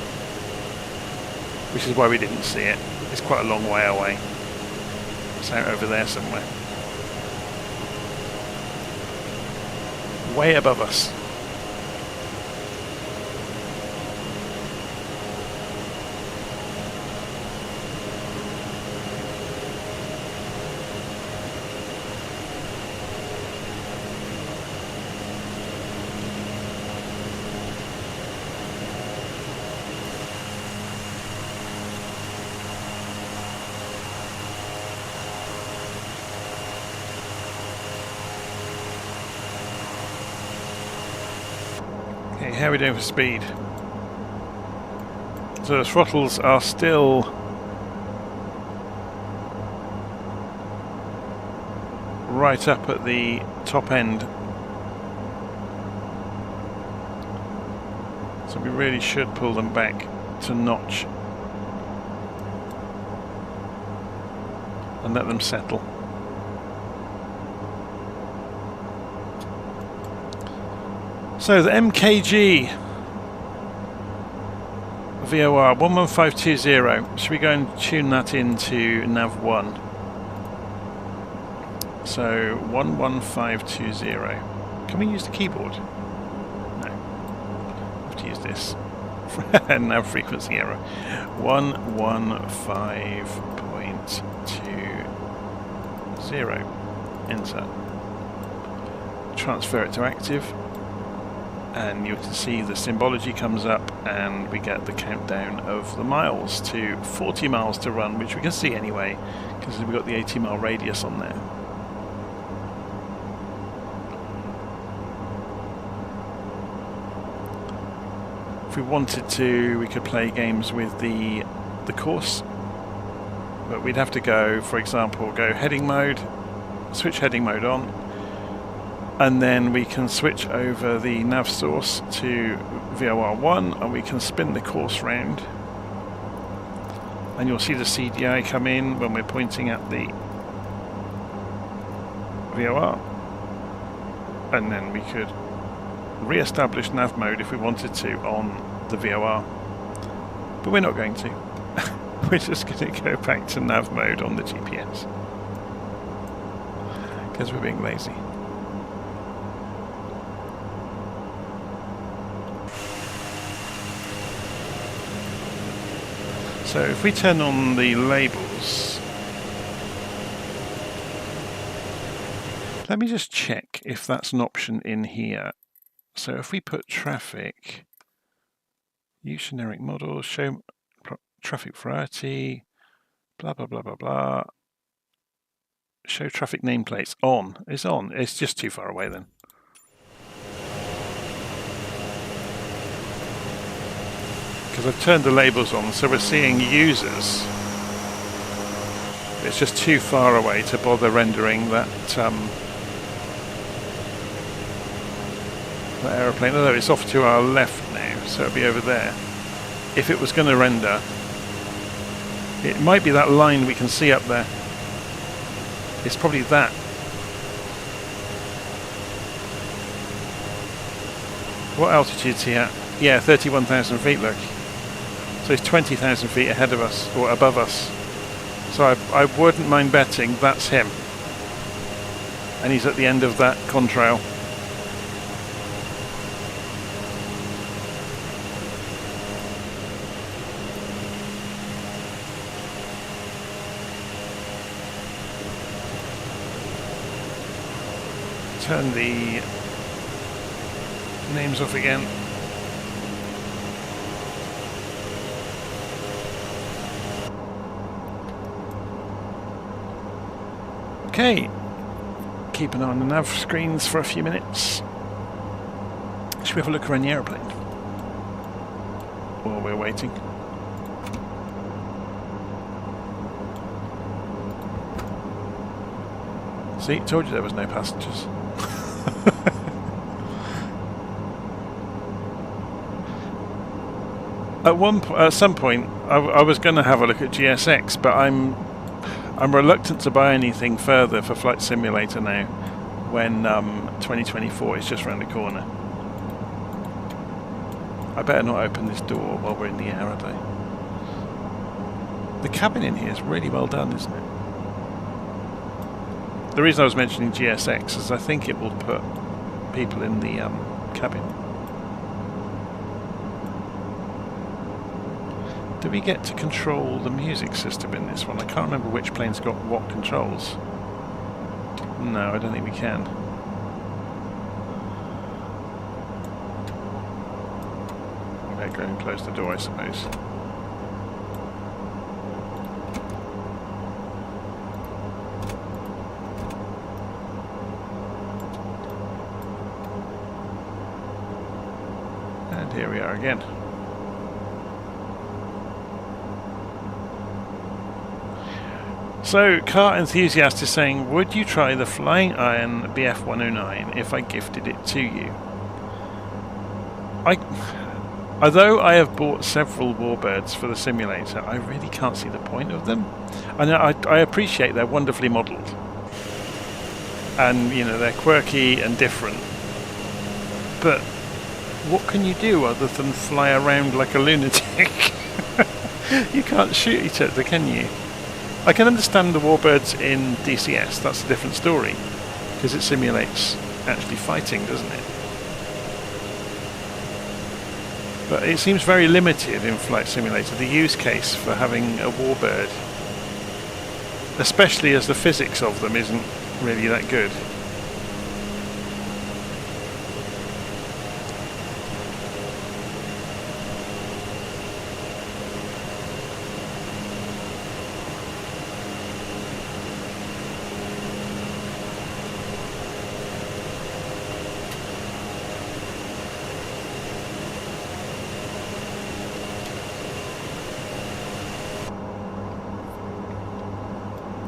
Which is why we didn't see it. It's quite a long way away. It's out over there somewhere. Way above us. Okay, how are we doing for speed? So the throttles are still right up at the top end. So we really should pull them back to notch and let them settle. So the MKG VOR 11520, should we go and tune that into nav1? So 11520. Can we use the keyboard? No. We have to use this. Nav frequency error. 115.20. Enter. Transfer it to active. And you can see the symbology comes up and we get the countdown of the miles to 40 miles to run, which we can see anyway because we've got the 80-mile radius on there. If we wanted to, we could play games with the course, but we'd have to go, for example, go heading mode, switch heading mode on, and then we can switch over the nav source to VOR1 and we can spin the course round. And you'll see the CDI come in when we're pointing at the VOR. And then we could re-establish nav mode if we wanted to on the VOR. But we're not going to. We're just going to go back to nav mode on the GPS. Because we're being lazy. So if we turn on the labels, let me just check if that's an option in here. So if we put traffic, use generic model, show traffic variety, blah, blah, blah, blah, blah, show traffic nameplates on, it's on, it's just too far away then. Because I've turned the labels on, so we're seeing users. It's just too far away to bother rendering that that aeroplane. Although it's off to our left now, so it'll be over there. If it was going to render, it might be that line we can see up there. It's probably that. What altitude's he at? Yeah, 31,000 feet, look. So he's 20,000 feet ahead of us, or above us. So I wouldn't mind betting that's him. And he's at the end of that contrail. Turn the names off again. Okay, keep an eye on the nav screens for a few minutes. Should we have a look around the aeroplane while we're waiting? See, told you there was no passengers. At some point, I was going to have a look at GSX, but I'm reluctant to buy anything further for Flight Simulator now, when 2024 is just around the corner. I better not open this door while we're in the air, had I? The cabin in here is really well done, isn't it? The reason I was mentioning GSX is I think it will put people in the cabin. Do we get to control the music system in this one? I can't remember which plane's got what controls. No, I don't think we can. Okay, go and close the door, I suppose. And here we are again. So, Car Enthusiast is saying, would you try the Flying Iron BF-109 if I gifted it to you? Although I have bought several Warbirds for the simulator, I really can't see the point of them. And I appreciate they're wonderfully modelled. And, you know, they're quirky and different. But what can you do other than fly around like a lunatic? You can't shoot each other, can you? I can understand the Warbirds in DCS, that's a different story, because it simulates actually fighting, doesn't it? But it seems very limited in Flight Simulator, the use case for having a Warbird, especially as the physics of them isn't really that good.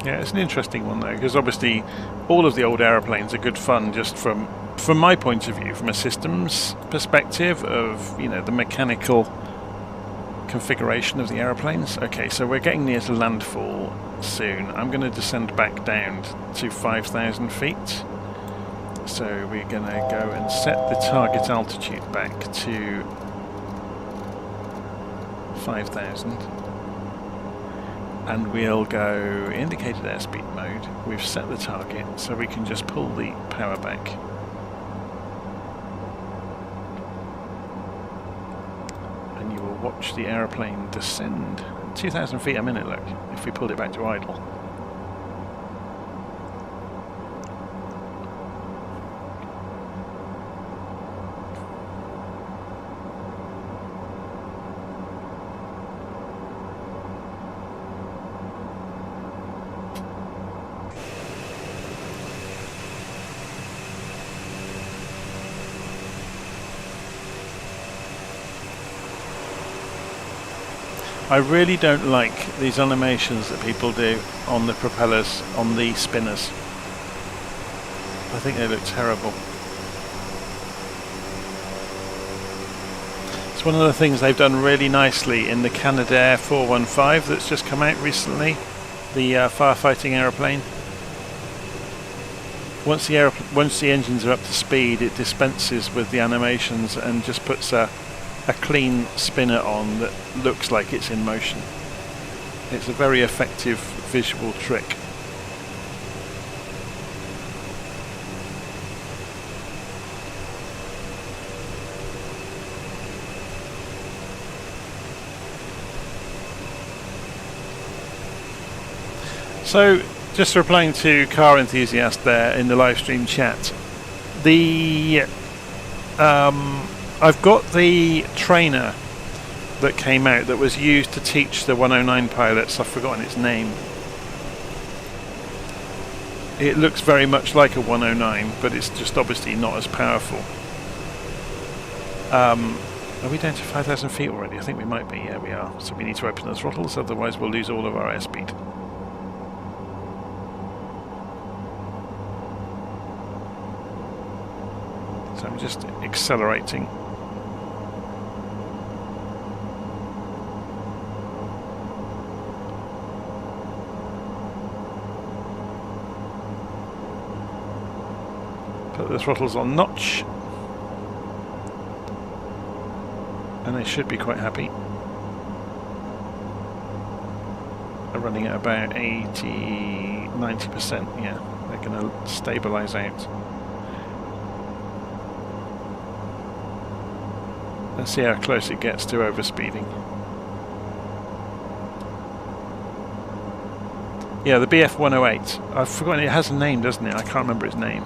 Yeah, it's an interesting one though, because obviously all of the old aeroplanes are good fun just from my point of view, from a systems perspective of, you know, the mechanical configuration of the aeroplanes. Okay, so we're getting near to landfall soon. I'm going to descend back down to 5,000 feet. So we're going to go and set the target altitude back to 5,000. And we'll go indicated airspeed mode. We've set the target, so we can just pull the power back. And you will watch the aeroplane descend. 2,000 feet a minute, look, if we pulled it back to idle. I really don't like these animations that people do on the propellers, on the spinners. I think they look terrible. It's one of the things they've done really nicely in the Canadair 415 that's just come out recently, the firefighting aeroplane. Once the engines are up to speed, it dispenses with the animations and just puts a clean spinner on that looks like it's in motion. It's a very effective visual trick. So, just replying to Car Enthusiast there in the live stream chat, I've got the trainer that came out that was used to teach the 109 pilots. I've forgotten its name. It looks very much like a 109, but it's just obviously not as powerful. Are we down to 5,000 feet already? I think we might be. Yeah, we are. So we need to open the throttles, otherwise we'll lose all of our airspeed. So I'm just accelerating. Put the throttles on notch. And they should be quite happy. They're running at about 80–90%, yeah. They're going to stabilise out. Let's see how close it gets to overspeeding. Yeah, the BF-108. I've forgotten, it has a name, doesn't it? I can't remember its name.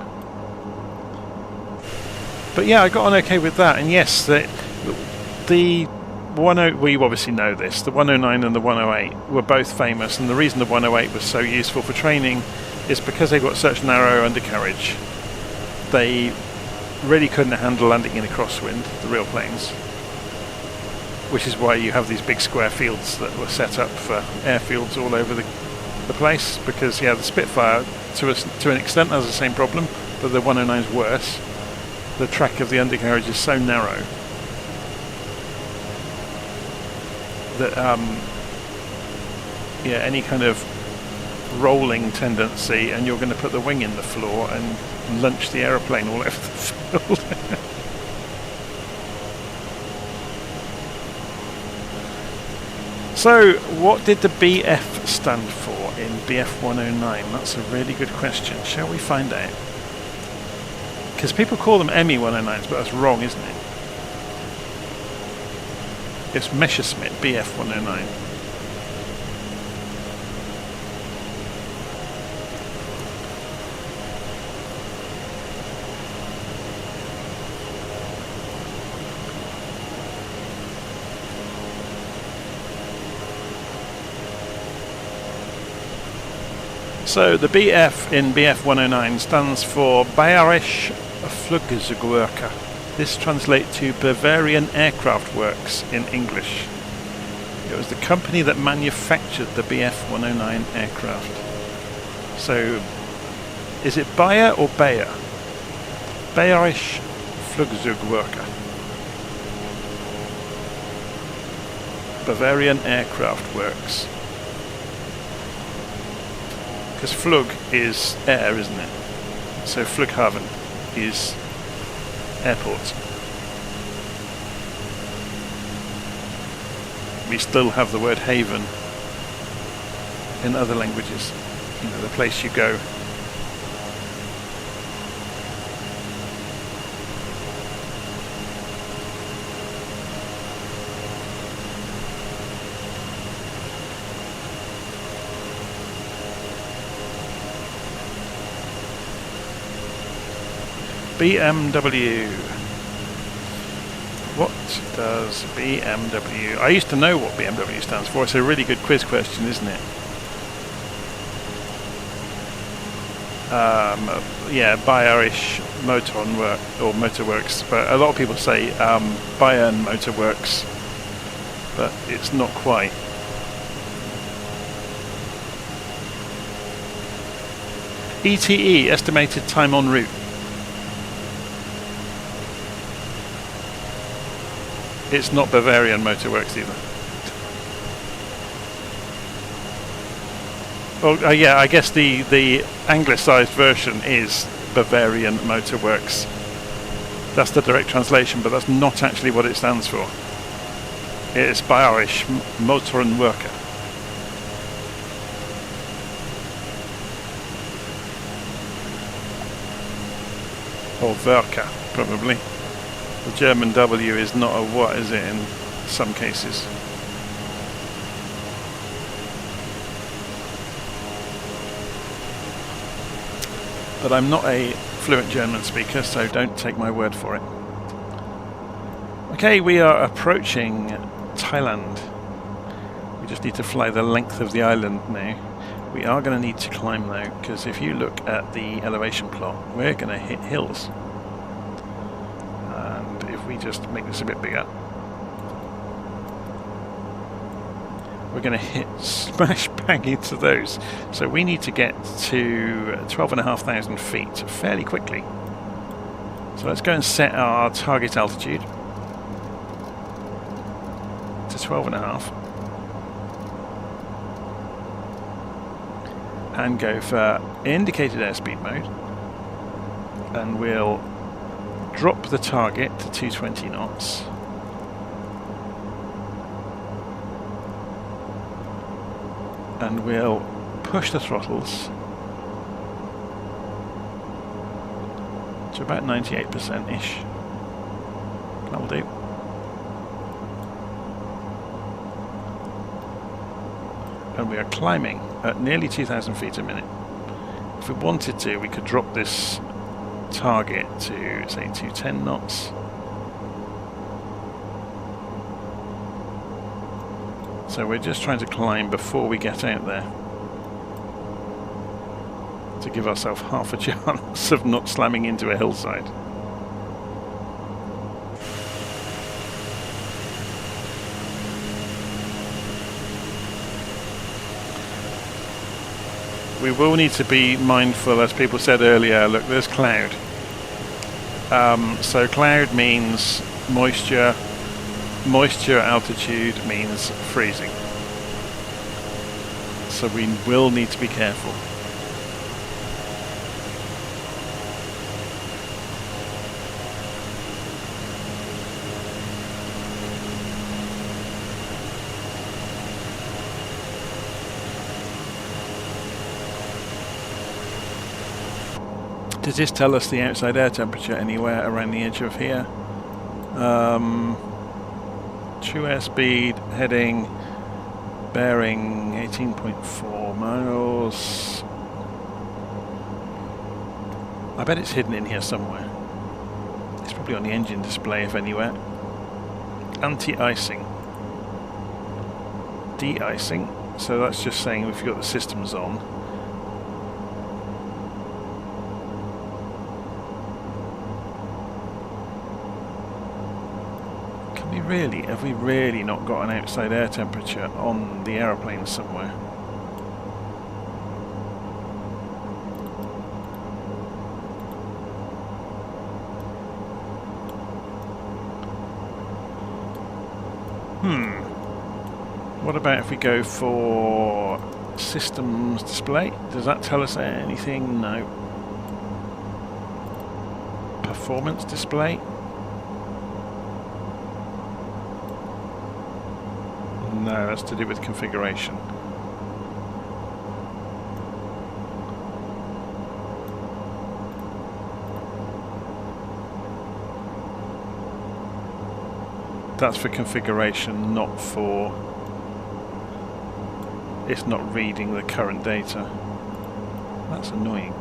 But yeah, I got on okay with that. And yes, the 10, we obviously know this. The 109 and the 108 were both famous, and the reason the 108 was so useful for training is because they've got such narrow undercarriage. They really couldn't handle landing in a crosswind, the real planes. Which is why you have these big square fields that were set up for airfields all over the place, because yeah, the Spitfire to an extent has the same problem, but the 109 is worse. The track of the undercarriage is so narrow that yeah, any kind of rolling tendency, and you're going to put the wing in the floor and launch the aeroplane all over the field. So, what did the BF stand for in BF-109? That's a really good question. Shall we find out? Because people call them ME-109s, but that's wrong, isn't it? It's Messerschmitt BF-109. So the BF in BF-109 stands for Bayerische Flugzeugwerke. This translates to Bavarian Aircraft Works in English. It was the company that manufactured the BF-109 aircraft. So, is it Bayer or Bayer? Bayerische Flugzeugwerke. Bavarian Aircraft Works. Because Flug is air, isn't it? So Flughafen is airport. We still have the word haven in other languages. You know, the place you go. BMW. What does BMW... I used to know what BMW stands for. It's a really good quiz question, isn't it? Yeah, Bayerische Motorenwerk or Motorworks, but a lot of people say Bayern Motorworks, but it's not quite. ETE, estimated time en route. It's not Bavarian Motorworks either. Oh, yeah, I guess the anglicised version is Bavarian Motorworks. That's the direct translation, but that's not actually what it stands for. It is Bayerische Motorenwerke. Or Werke, probably. The German W is not a what, is it, in some cases? But I'm not a fluent German speaker, so don't take my word for it. Okay, we are approaching Thailand. We just need to fly the length of the island now. We are going to need to climb though, because if you look at the elevation plot, we're going to hit hills. We just make this a bit bigger. We're going to hit smash bang into those. So we need to get to 12,500 feet fairly quickly. So let's go and set our target altitude to 12.5 and go for indicated airspeed mode. and we'll drop the target to 220 knots. And we'll push the throttles to about 98%-ish. That'll do. And we are climbing at nearly 2,000 feet a minute. If we wanted to, we could drop this target to, say, 210 knots. So we're just trying to climb before we get out there, to give ourselves half a chance of not slamming into a hillside. We will need to be mindful, as people said earlier, look, there's cloud. So cloud means moisture. Moisture altitude means freezing. So we will need to be careful. Does this tell us the outside air temperature anywhere around the edge of here? True airspeed, heading, bearing 18.4 miles. I bet it's hidden in here somewhere. It's probably on the engine display, if anywhere. Anti-icing. De-icing. So that's just saying if you've got the systems on. Have we really not got an outside air temperature on the aeroplane somewhere? What about if we go for systems display? Does that tell us anything? No. Performance display? No, that's to do with configuration. That's for configuration, not for... It's not reading the current data. That's annoying.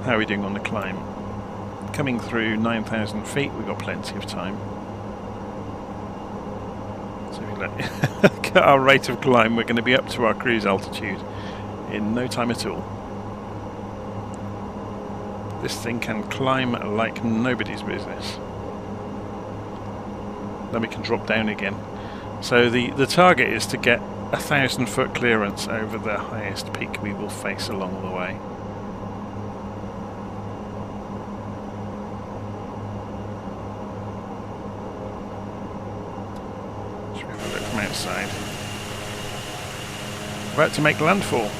How are we doing on the climb? Coming through 9,000 feet, we've got plenty of time. So we look at our rate of climb, we're going to be up to our cruise altitude in no time at all. This thing can climb like nobody's business. Then we can drop down again. So the target is to get 1,000-foot clearance over the highest peak we will face along the way. Outside. About to make landfall.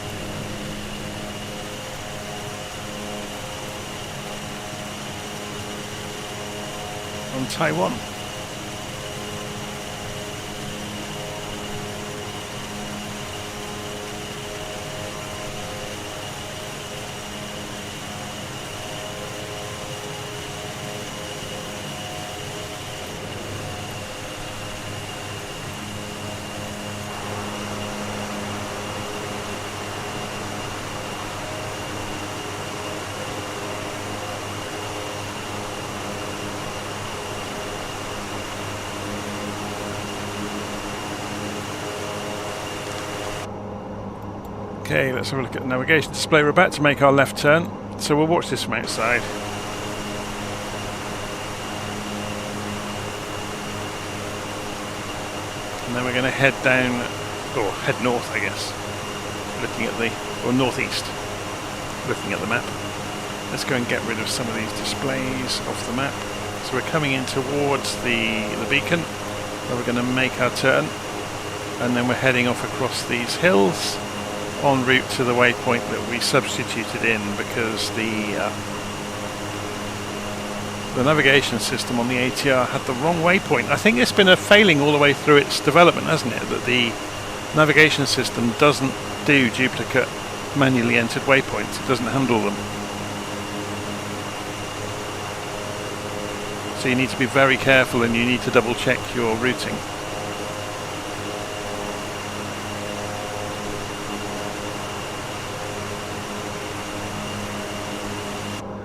On Taiwan. Okay, let's have a look at the navigation display. We're about to make our left turn, so we'll watch this from outside. And then we're going to head down, or head north, I guess, looking at the, or northeast, looking at the map. Let's go and get rid of some of these displays off the map. So we're coming in towards the beacon, where we're going to make our turn, and then we're heading off across these hills. en route to the waypoint that we substituted in, because the navigation system on the ATR had the wrong waypoint. I think it's been a failing all the way through its development, hasn't it? That the navigation system doesn't do duplicate manually entered waypoints. It doesn't handle them. So you need to be very careful, and you need to double check your routing.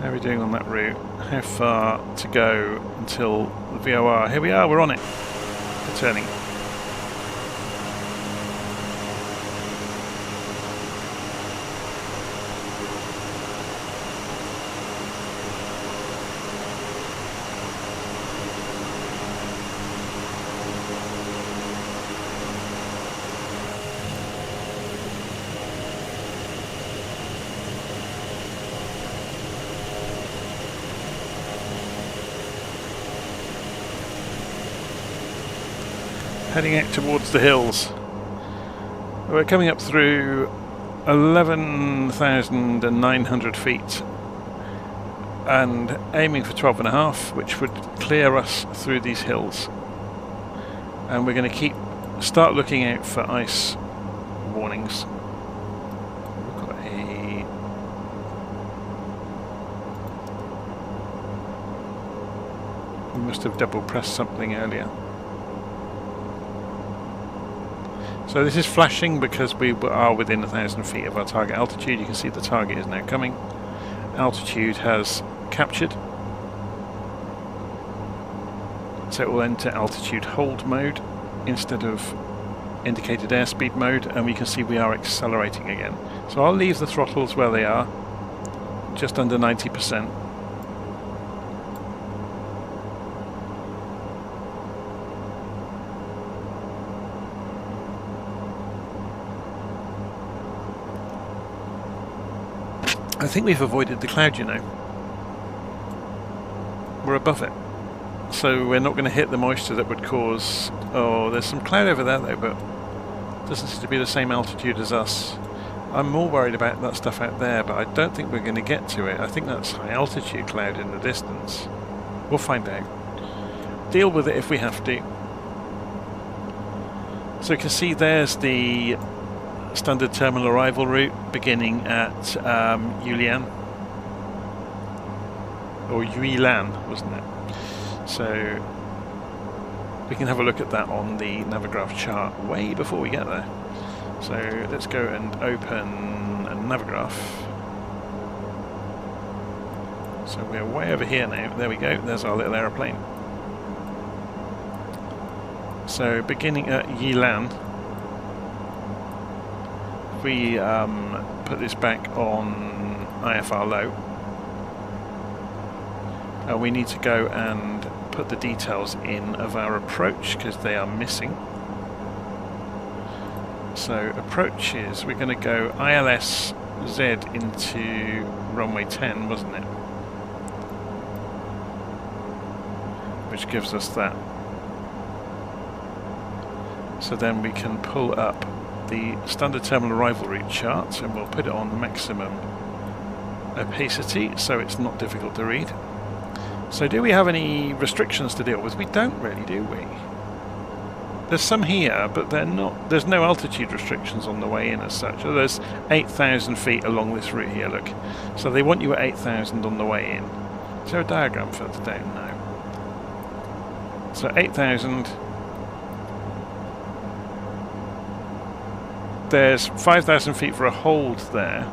How are we doing on that route? How far to go until the VOR? Here we are, we're on it. We're turning. Heading out towards the hills. We're coming up through 11,900 feet and aiming for 12.5, which would clear us through these hills. And we're going to start looking out for ice warnings. We've got we must have double pressed something earlier. So this is flashing because we are within 1,000 feet of our target altitude. You can see the target is now coming. Altitude has captured. So it will enter altitude hold mode instead of indicated airspeed mode, and we can see we are accelerating again. So I'll leave the throttles where they are, just under 90%. I think we've avoided the cloud, you know. We're above it. So we're not going to hit the moisture that would cause... Oh, there's some cloud over there though, but it doesn't seem to be the same altitude as us. I'm more worried about that stuff out there, but I don't think we're going to get to it. I think that's high altitude cloud in the distance. We'll find out. Deal with it if we have to. So you can see there's the standard terminal arrival route beginning at Yulian, or Yuilan, wasn't it? So we can have a look at that on the Navigraph chart way before we get there. So let's go and open a Navigraph. So we're way over here now. There we go. There's our little aeroplane. So beginning at Yilan, if we put this back on IFR low, we need to go and put the details in of our approach because they are missing. So approach is, we're going to go ILS Z into runway 10, wasn't it? Which gives us that. So then we can pull up the standard terminal arrival route chart and we'll put it on maximum opacity so it's not difficult to read. So do we have any restrictions to deal with? We don't really, do we? There's some here, but they're not. There's no altitude restrictions on the way in as such. So there's 8,000 feet along this route here, look. So they want you at 8,000 on the way in. Is there a diagram further down? No. So 8,000. There's 5,000 feet for a hold there.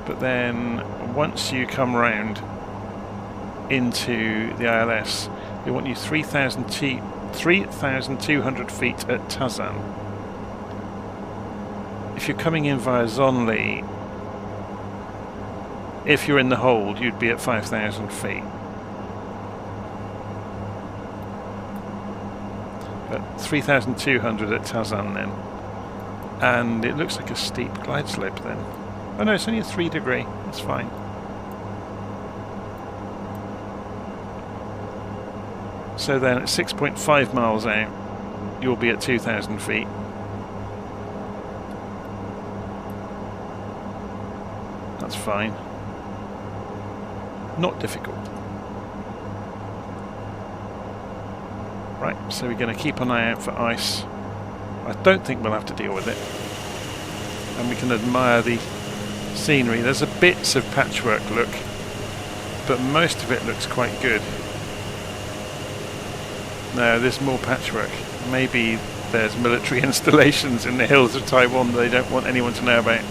But then once you come round into the ILS, they want you 3,200 feet at Tazan. If you're coming in via Zonli, if you're in the hold, you'd be at 5,000 feet. But 3,200 at Tazan then. And it looks like a steep glide slope then. Oh no, it's only a 3 degree, that's fine. So then at 6.5 miles out, you'll be at 2,000 feet. That's fine. Not difficult. Right, so we're going to keep an eye out for ice. I don't think we'll have to deal with it. And we can admire the scenery. There's a bits of patchwork look, but most of it looks quite good. No, there's more patchwork. Maybe there's military installations in the hills of Taiwan that they don't want anyone to know about.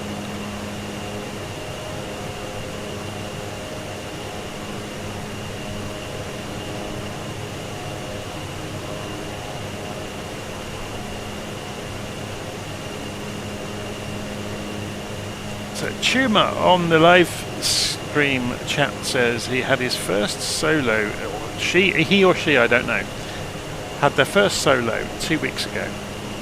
So Chuma on the live stream chat says he had his first solo, he or she, I don't know, had their first solo 2 weeks ago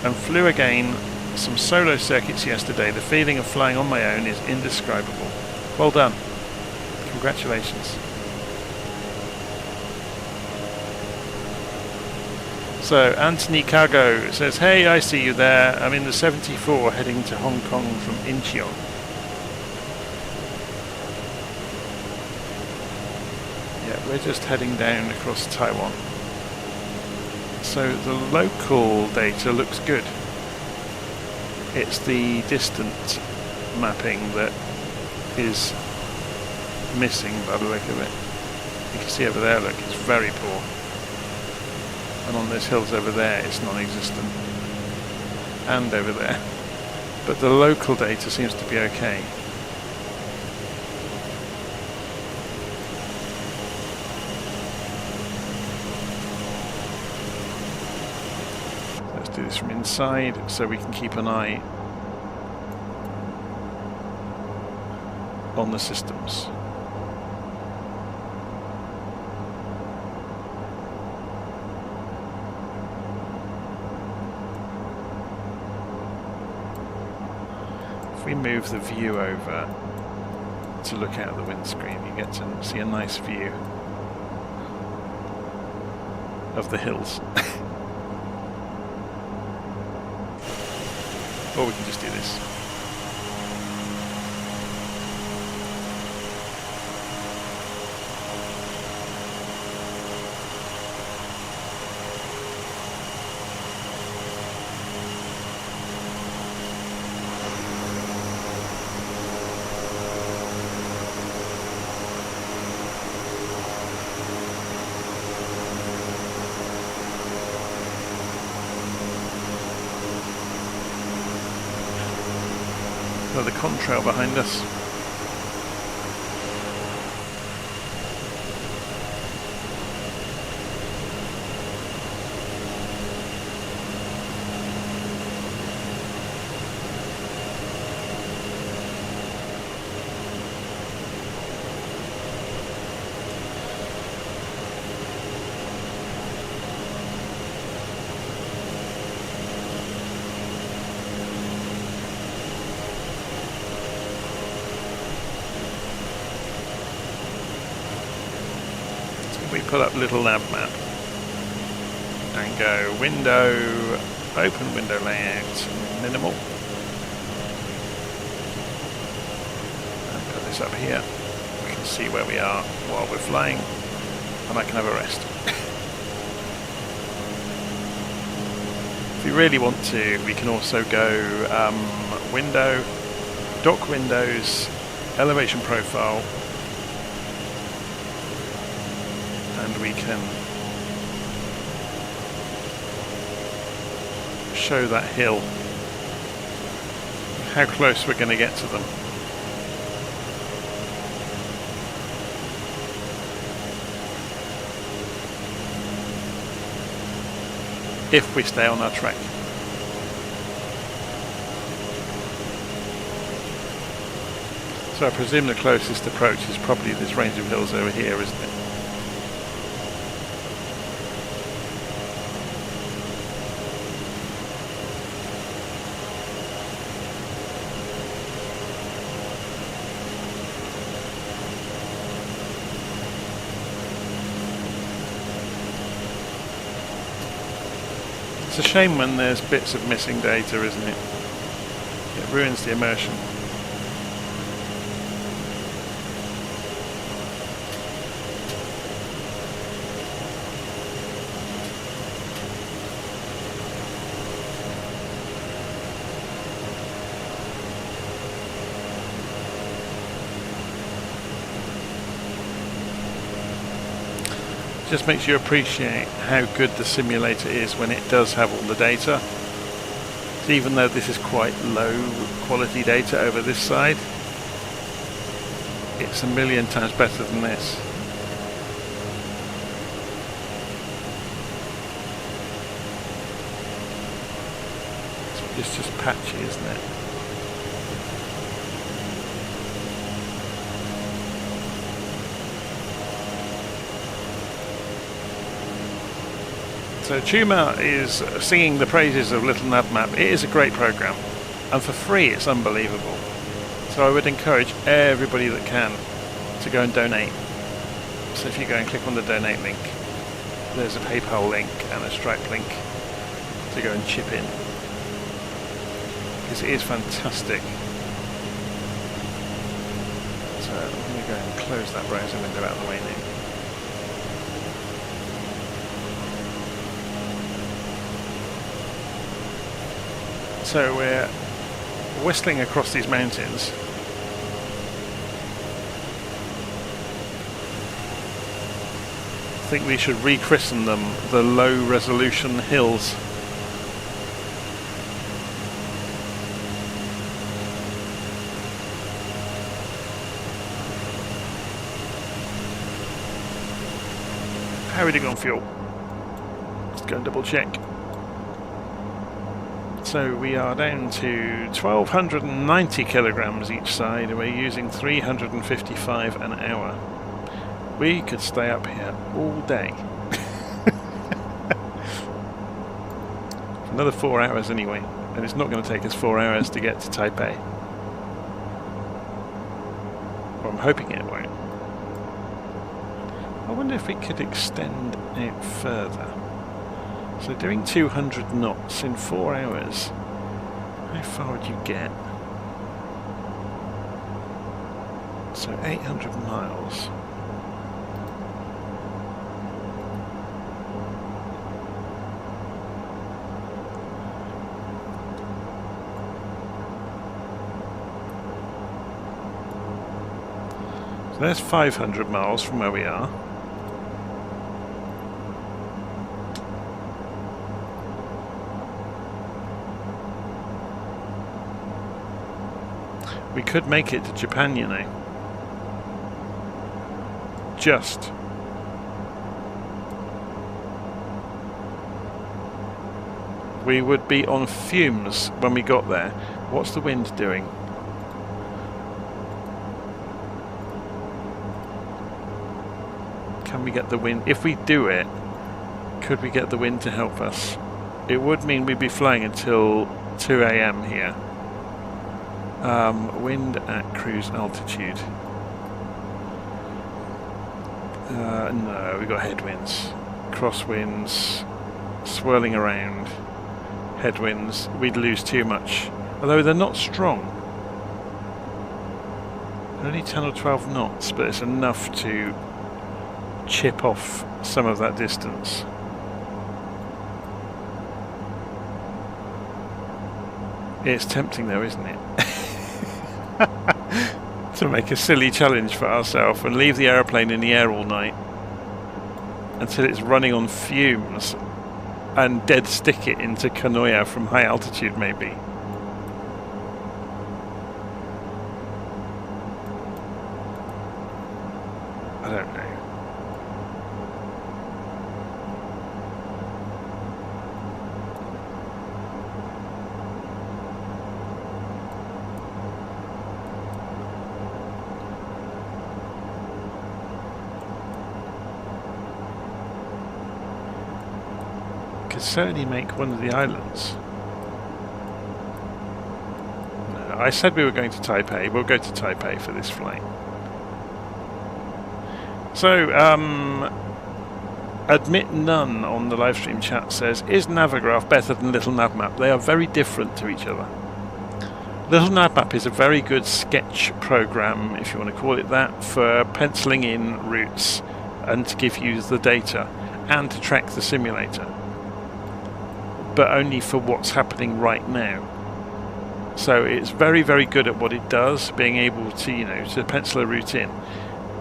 and flew again some solo circuits yesterday. The feeling of flying on my own is indescribable. Well done. Congratulations. So Anthony Cargo says, hey, I see you there. I'm in the 74 heading to Hong Kong from Incheon. Yeah, we're just heading down across Taiwan. So the local data looks good. It's the distant mapping that is missing by the look of it. You can see over there, look, it's very poor. And on those hills over there, it's non-existent. And over there. But the local data seems to be okay. Do this from inside so we can keep an eye on the systems. If we move the view over to look out the windscreen, you get to see a nice view of the hills. Or we can just do this. Another contrail behind us. We put up LittleNavMap and go window, open window layout, minimal, and put this up here. We can see where we are while we're flying, and I can have a rest. If we really want to, we can also go window, dock windows, elevation profile, and we can show that hill, how close we're going to get to them. If we stay on our track. So I presume the closest approach is probably this range of hills over here, isn't it? It's a shame when there's bits of missing data, isn't it? It ruins the immersion. Just makes you appreciate how good the simulator is when it does have all the data. So even though this is quite low quality data over this side, it's a million times better than this. It's just patchy, isn't it? So Tuma is singing the praises of LittleNavMap. It is a great program, and for free it's unbelievable. So I would encourage everybody that can to go and donate. So if you go and click on the donate link, there's a PayPal link and a Stripe link to go and chip in, because it is fantastic. So I'm going to go and close that browser window out of the way now. So we're whistling across these mountains. I think we should rechristen them the low resolution hills. How are we doing on fuel? Let's go and double check. So we are down to 1,290 kilograms each side, and we're using 355 an hour. We could stay up here all day. Another 4 hours anyway, and it's not going to take us 4 hours to get to Taipei. Well, I'm hoping it won't. I wonder if we could extend it further. So doing 200 knots in 4 hours, how far would you get? So 800 miles. So there's 500 miles from where we are. We could make it to Japan, you know. Just. We would be on fumes when we got there. What's the wind doing? Can we get the wind? If we do it, could we get the wind to help us? It would mean we'd be flying until 2 AM here. Wind at cruise altitude. No, we got headwinds, crosswinds, swirling around, headwinds. We'd lose too much, although they're not strong. They're only 10 or 12 knots, but it's enough to chip off some of that distance. It's tempting though, isn't it? To make a silly challenge for ourselves and leave the aeroplane in the air all night until it's running on fumes and dead stick it into Kanoya from high altitude maybe. I don't know. Certainly make one of the islands. No, I said we were going to Taipei. We'll go to Taipei for this flight. So, Admit None on the live stream chat says, is Navigraph better than LittleNavMap? They are very different to each other. LittleNavMap is a very good sketch program, if you want to call it that, for penciling in routes and to give you the data and to track the simulator, but only for what's happening right now. So it's very, very good at what it does, being able to, you know, to pencil a route in.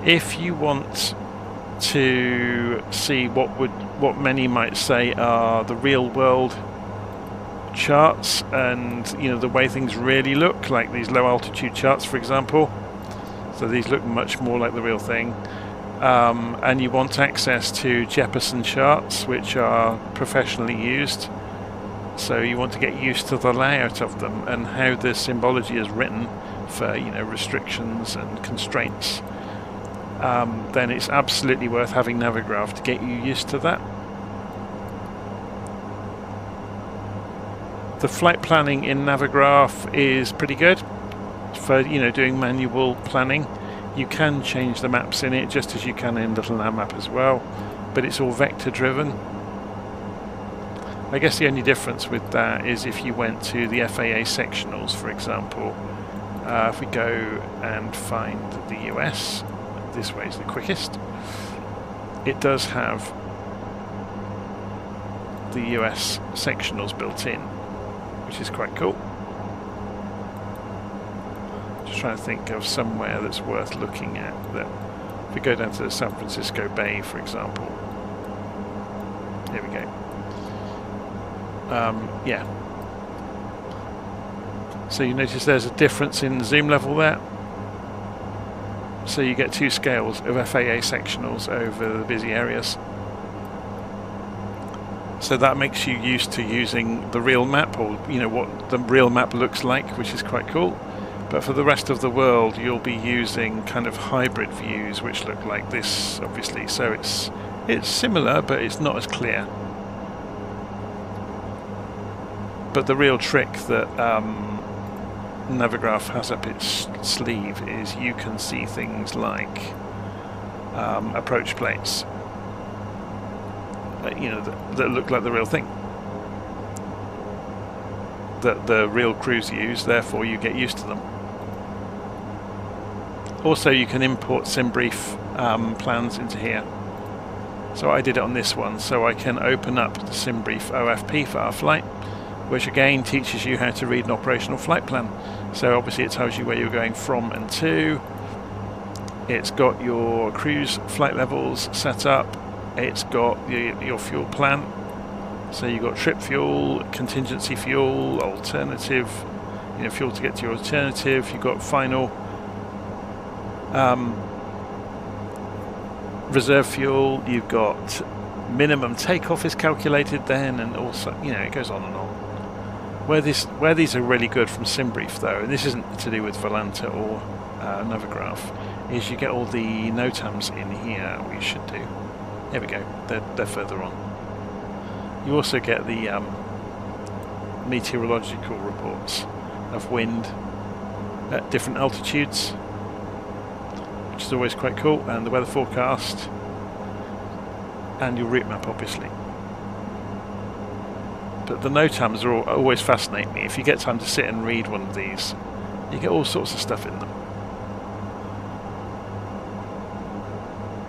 If you want to see what many might say are the real world charts and, you know, the way things really look, like these low altitude charts, for example. So these look much more like the real thing. And you want access to Jefferson charts, which are professionally used. So you want to get used to the layout of them and how the symbology is written for, you know, restrictions and constraints. Then it's absolutely worth having Navigraph to get you used to that. The flight planning in Navigraph is pretty good for, you know, doing manual planning. You can change the maps in it just as you can in LittleNavMap as well, but it's all vector driven. I guess the only difference with that is if you went to the FAA sectionals, for example. If we go and find the US, this way is the quickest. It does have the US sectionals built in, which is quite cool. Just trying to think of somewhere that's worth looking at. That if we go down to the San Francisco Bay, for example. Here we go. Yeah. So you notice there's a difference in zoom level there. So you get two scales of FAA sectionals over the busy areas. So that makes you used to using the real map, or, you know, what the real map looks like, which is quite cool. But for the rest of the world, you'll be using kind of hybrid views, which look like this, obviously. So it's similar, but it's not as clear. But the real trick that Navigraph has up its sleeve is you can see things like approach plates, you know, that look like the real thing, that the real crews use. Therefore, you get used to them. Also, you can import Simbrief plans into here. So I did it on this one, so I can open up the Simbrief OFP for our flight, which again teaches you how to read an operational flight plan. So obviously it tells you where you're going from and to. It's got your cruise flight levels set up. It's got your fuel plan. So you've got trip fuel, contingency fuel, alternative, you know, fuel to get to your alternative. You've got final reserve fuel. You've got minimum takeoff is calculated then, and also, you know, it goes on and on. Where these are really good from Simbrief, though, and this isn't to do with Volanta or Navigraph, is you get all the NOTAMs in here. We should do. There we go. They're further on. You also get the meteorological reports of wind at different altitudes, which is always quite cool, and the weather forecast, and your route map, obviously. But the NOTAMs are always fascinate me. If you get time to sit and read one of these, you get all sorts of stuff in them.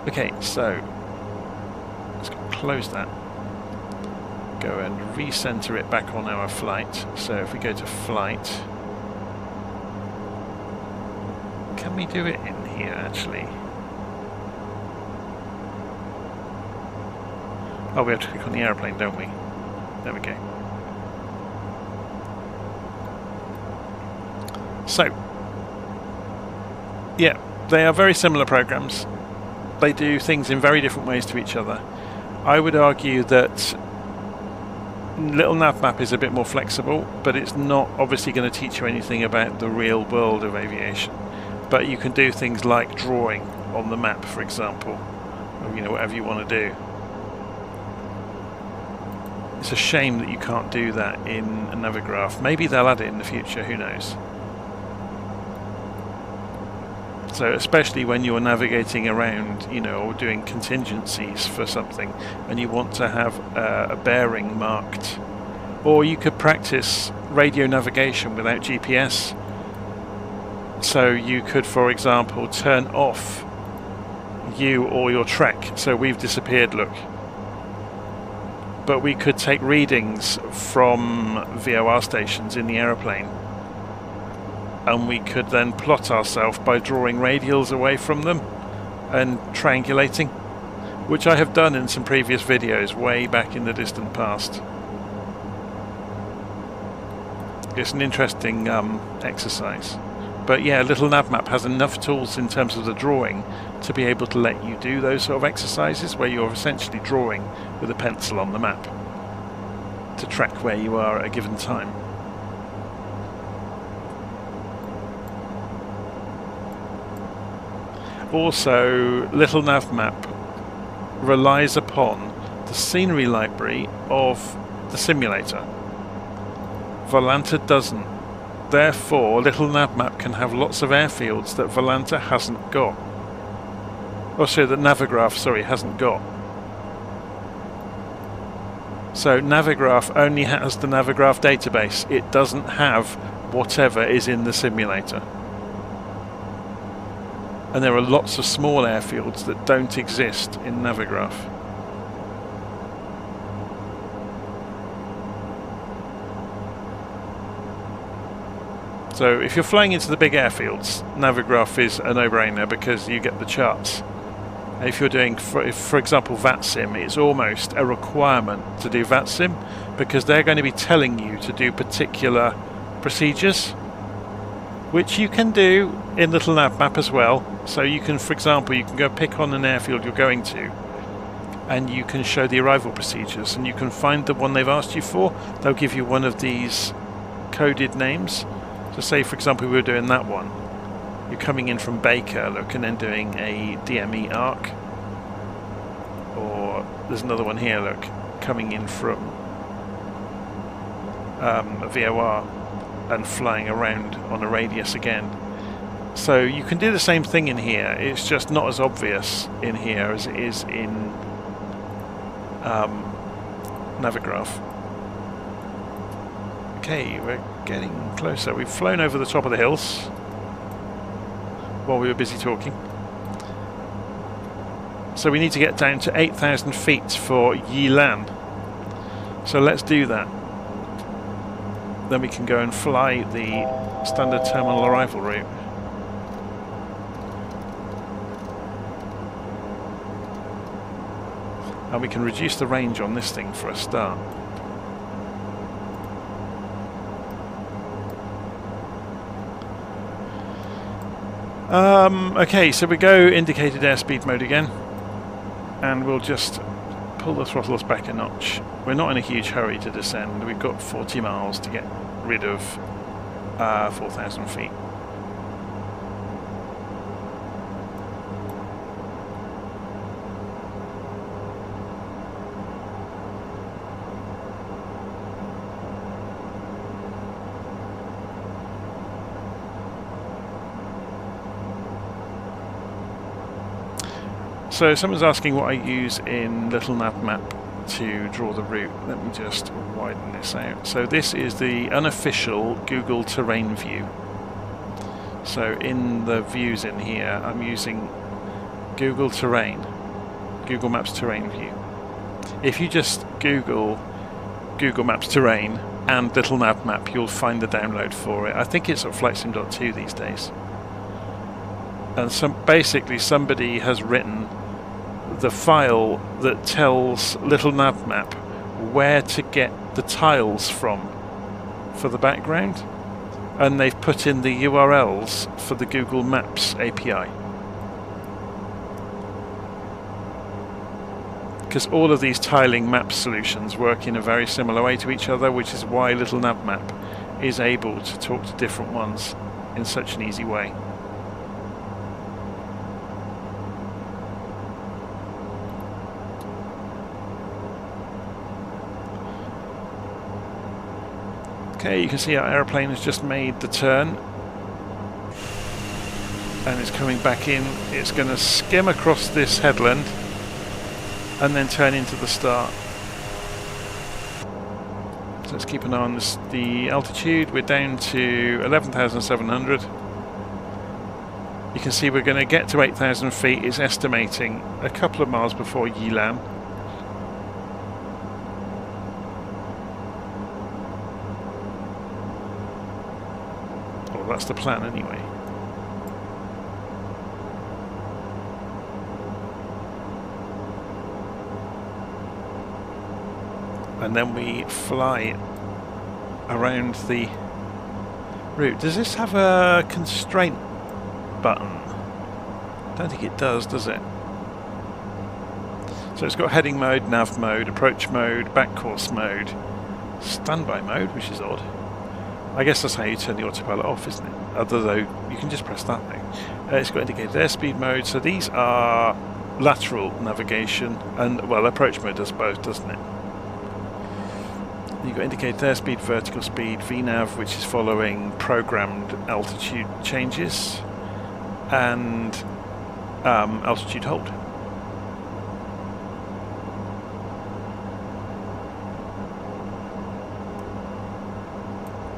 Okay, so let's close that. Go and recenter it back on our flight. So if we go to flight, can we do it in here actually? Oh, we have to click on the airplane, don't we? There we go. So, yeah, they are very similar programs. They do things in very different ways to each other. I would argue that LittleNavMap is a bit more flexible, but it's not obviously going to teach you anything about the real world of aviation. But you can do things like drawing on the map, for example, or, you know, whatever you want to do. It's a shame that you can't do that in a Navigraph. Maybe they'll add it in the future, who knows. So especially when you're navigating around, you know, or doing contingencies for something, and you want to have a bearing marked, or you could practice radio navigation without GPS. So you could, for example, turn off you or your track. So we've disappeared, look. But we could take readings from VOR stations in the aeroplane, and we could then plot ourselves by drawing radials away from them and triangulating, which I have done in some previous videos way back in the distant past. It's an interesting exercise. But yeah, LittleNavMap has enough tools in terms of the drawing to be able to let you do those sort of exercises where you're essentially drawing with a pencil on the map to track where you are at a given time. Also, LittleNavMap relies upon the scenery library of the simulator. Volanta doesn't. Therefore, LittleNavMap can have lots of airfields that Volanta hasn't got. Oh, sorry, that Navigraph, sorry, hasn't got. So Navigraph only has the Navigraph database. It doesn't have whatever is in the simulator. And there are lots of small airfields that don't exist in Navigraph. So if you're flying into the big airfields, Navigraph is a no-brainer because you get the charts. If you're doing, for example, VATSIM, it's almost a requirement to do VATSIM because they're going to be telling you to do particular procedures, which you can do in LittleNavMap as well. So you can, for example, you can go pick on an airfield you're going to, and you can show the arrival procedures, and you can find the one they've asked you for. They'll give you one of these coded names. So say, for example, we were doing that one. You're coming in from Baker, look, and then doing a DME arc. Or there's another one here, look, coming in from a VOR and flying around on a radius again. So you can do the same thing in here. It's just not as obvious in here as it is in Navigraph. Okay, we're getting closer. We've flown over the top of the hills while we were busy talking. So we need to get down to 8,000 feet for Yilan. So let's do that. Then we can go and fly the standard terminal arrival route. And we can reduce the range on this thing for a start. Okay, so we go indicated airspeed mode again, and we'll just pull the throttles back a notch. We're not in a huge hurry to descend. We've got 40 miles to get rid of 4,000 feet. So someone's asking what I use in LittleNavMap to draw the route. Let me just widen this out. So this is the unofficial Google terrain view. So in the views in here, I'm using Google Terrain, Google Maps Terrain View. If you just Google Google Maps Terrain and LittleNavMap, you'll find the download for it. I think it's at flightsim.2 these days. And basically somebody has written the file that tells LittleNavMap where to get the tiles from for the background, and they've put in the URLs for the Google Maps API. Because all of these tiling map solutions work in a very similar way to each other, which is why LittleNavMap is able to talk to different ones in such an easy way. Okay, you can see our aeroplane has just made the turn. and it's coming back in. It's going to skim across this headland and then turn into the start. So let's keep an eye on this, the altitude. We're down to 11,700. You can see we're going to get to 8,000 feet. It's estimating a couple of miles before Yilan. Well, that's the plan anyway. And then we fly around the route. Does this have a constraint button? Don't think it does it? So it's got heading mode, nav mode, approach mode, back course mode, standby mode, which is odd. I guess that's how you turn the autopilot off, isn't it? Although you can just press that thing. It's got indicated airspeed mode, so these are lateral navigation, and well, approach mode does both, doesn't it? You've got indicated airspeed, vertical speed, VNAV, which is following programmed altitude changes, and altitude hold.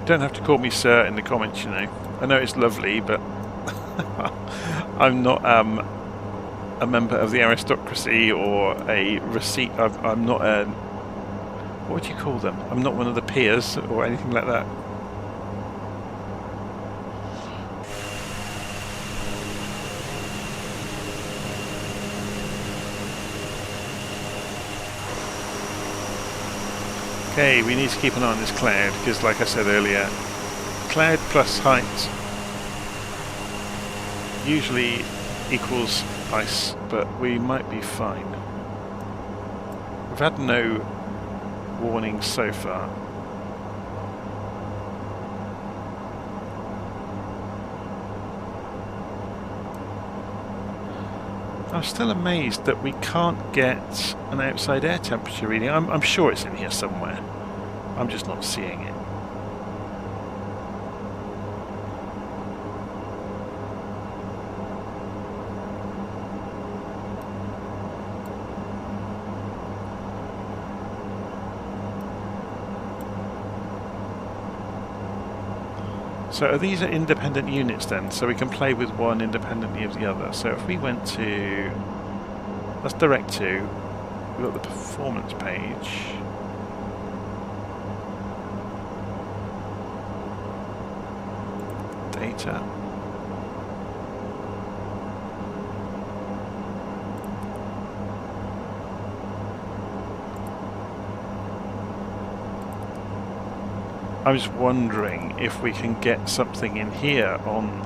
Don't have to call me sir in the comments, you know. I know it's lovely, but I'm not a member of the aristocracy or a receipt. I'm not a... What would you call them? I'm not one of the peers or anything like that. Okay, we need to keep an eye on this cloud because, like I said earlier, cloud plus height usually equals ice, but we might be fine. We've had no warnings so far. I'm still amazed that we can't get an outside air temperature reading. I'm sure it's in here somewhere. I'm just not seeing it. So these are independent units then, so we can play with one independently of the other. So if we went to, that's direct to, we've got the performance page. Data. I was wondering if we can get something in here on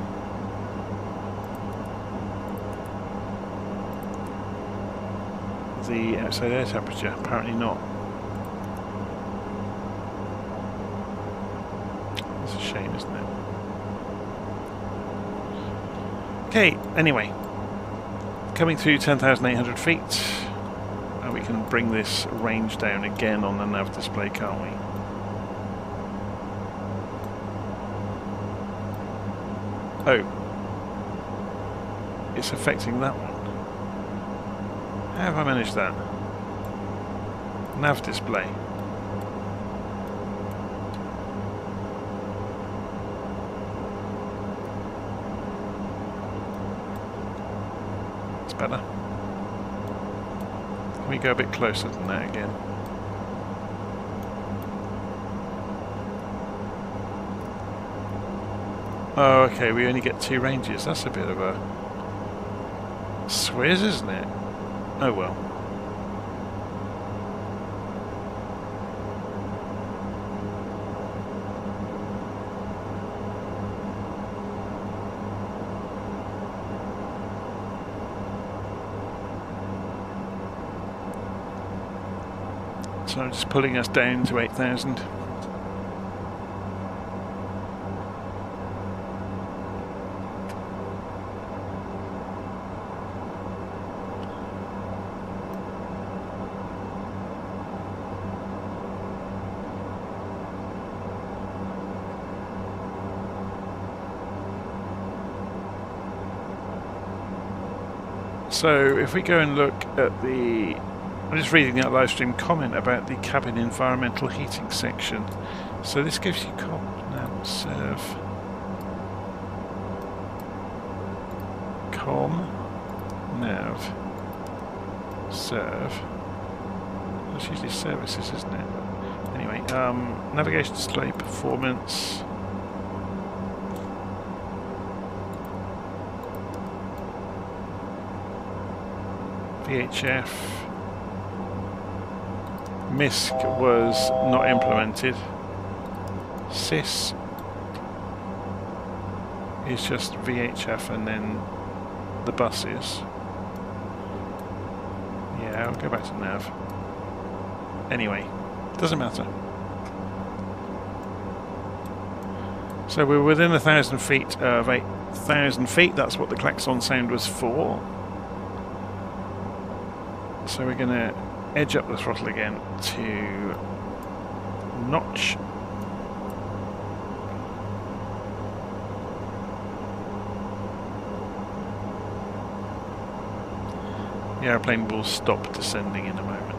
the outside air temperature. Apparently not. That's a shame, isn't it? Okay, anyway. Coming through 10,800 feet. And we can bring this range down again on the nav display, can't we? Oh, it's affecting that one. How have I managed that? Nav display. It's better. Can we go a bit closer than that again? Oh, okay, we only get 2 ranges. That's a bit of a swizz, isn't it? Oh well. So I'm just pulling us down to 8,000. So if we go and look at the... I'm just reading that live stream comment about the cabin environmental heating section. So this gives you nav serve. Nav serve. That's usually services, isn't it? Anyway, navigation display performance. VHF. MISC was not implemented. SIS is just VHF and then the buses. Yeah, I'll go back to nav. Anyway, doesn't matter. So we're within 1,000 feet of 8,000 feet. That's what the klaxon sound was for. So we're going to edge up the throttle again to notch. The airplane will stop descending in a moment.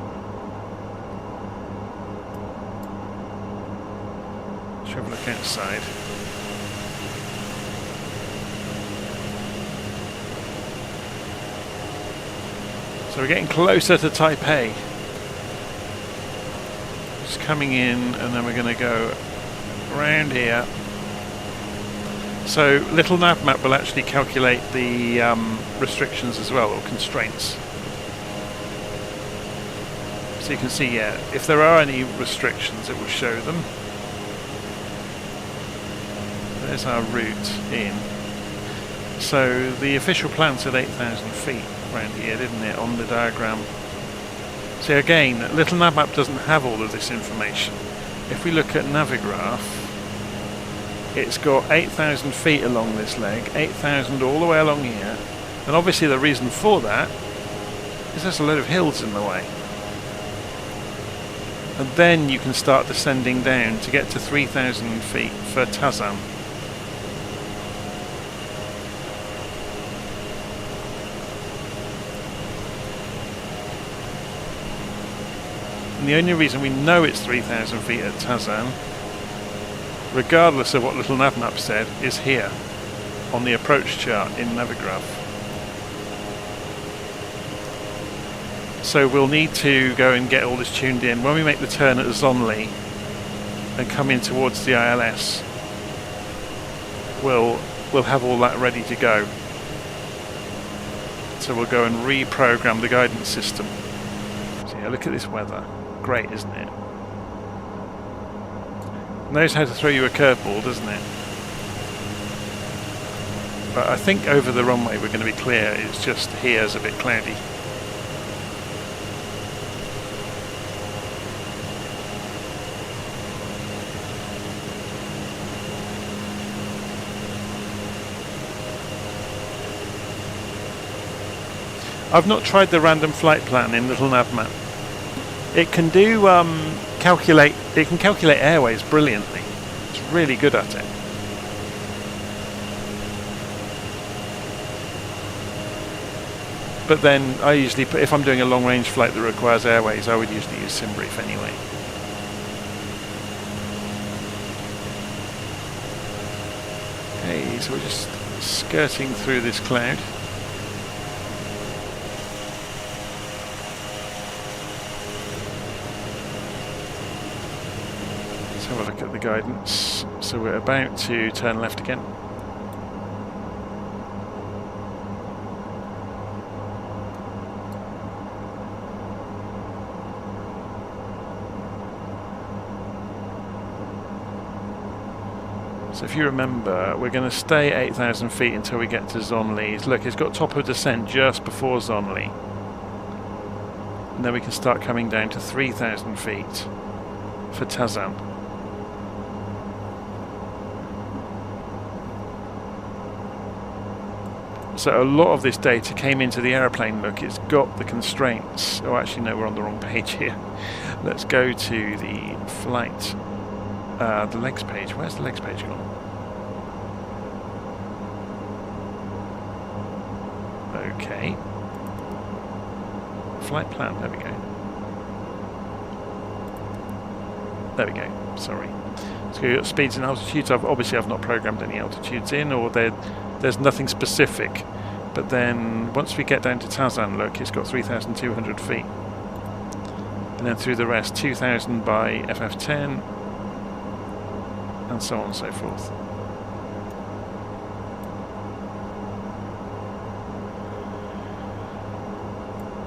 Let's have a look outside. So we're getting closer to Taipei. Just coming in, and then we're going to go around here. So LittleNavMap will actually calculate the restrictions as well, or constraints. So you can see, yeah, if there are any restrictions, it will show them. There's our route in. So the official plan said 8,000 feet around here, didn't it, on the diagram? So again, LittleNavMap doesn't have all of this information. If we look at Navigraph, it's got 8,000 feet along this leg, 8,000 all the way along here, and obviously the reason for that is there's a load of hills in the way. And then you can start descending down to get to 3,000 feet for Taiwan. And the only reason we know it's 3,000 feet at Taiwan, regardless of what LittleNavMap said, is here on the approach chart in Navigraph. So we'll need to go and get all this tuned in. When we make the turn at Zonli and come in towards the ILS, we'll have all that ready to go. So we'll go and reprogram the guidance system. So yeah, look at this weather. Great, isn't it? Knows how to throw you a curveball, doesn't it? But I think over the runway we're going to be clear. It's just here's a bit cloudy. I've not tried the random flight plan in LittleNavMap. It can do calculate. It can calculate airways brilliantly. It's really good at it. But then I usually put, if I'm doing a long range flight that requires airways, I would usually use Simbrief anyway. Okay, so we're just skirting through this cloud. Have a look at the guidance. So we're about to turn left again. So if you remember, we're going to stay 8,000 feet until we get to Zonli. Look, it's got top of descent just before Zonli. And then we can start coming down to 3,000 feet for Taiwan. So a lot of this data came into the aeroplane. Look, it's got the constraints. Oh, actually, no, we're on the wrong page here. Let's go to the flight, the legs page. Where's the legs page gone? Okay. flight plan. There we go. There we go. Sorry. So you've got speeds and altitudes. Obviously I've not programmed any altitudes in, or there's nothing specific. But then once we get down to Taiwan, look, it's got 3,200 feet. And then through the rest, 2,000 by FF10, and so on and so forth.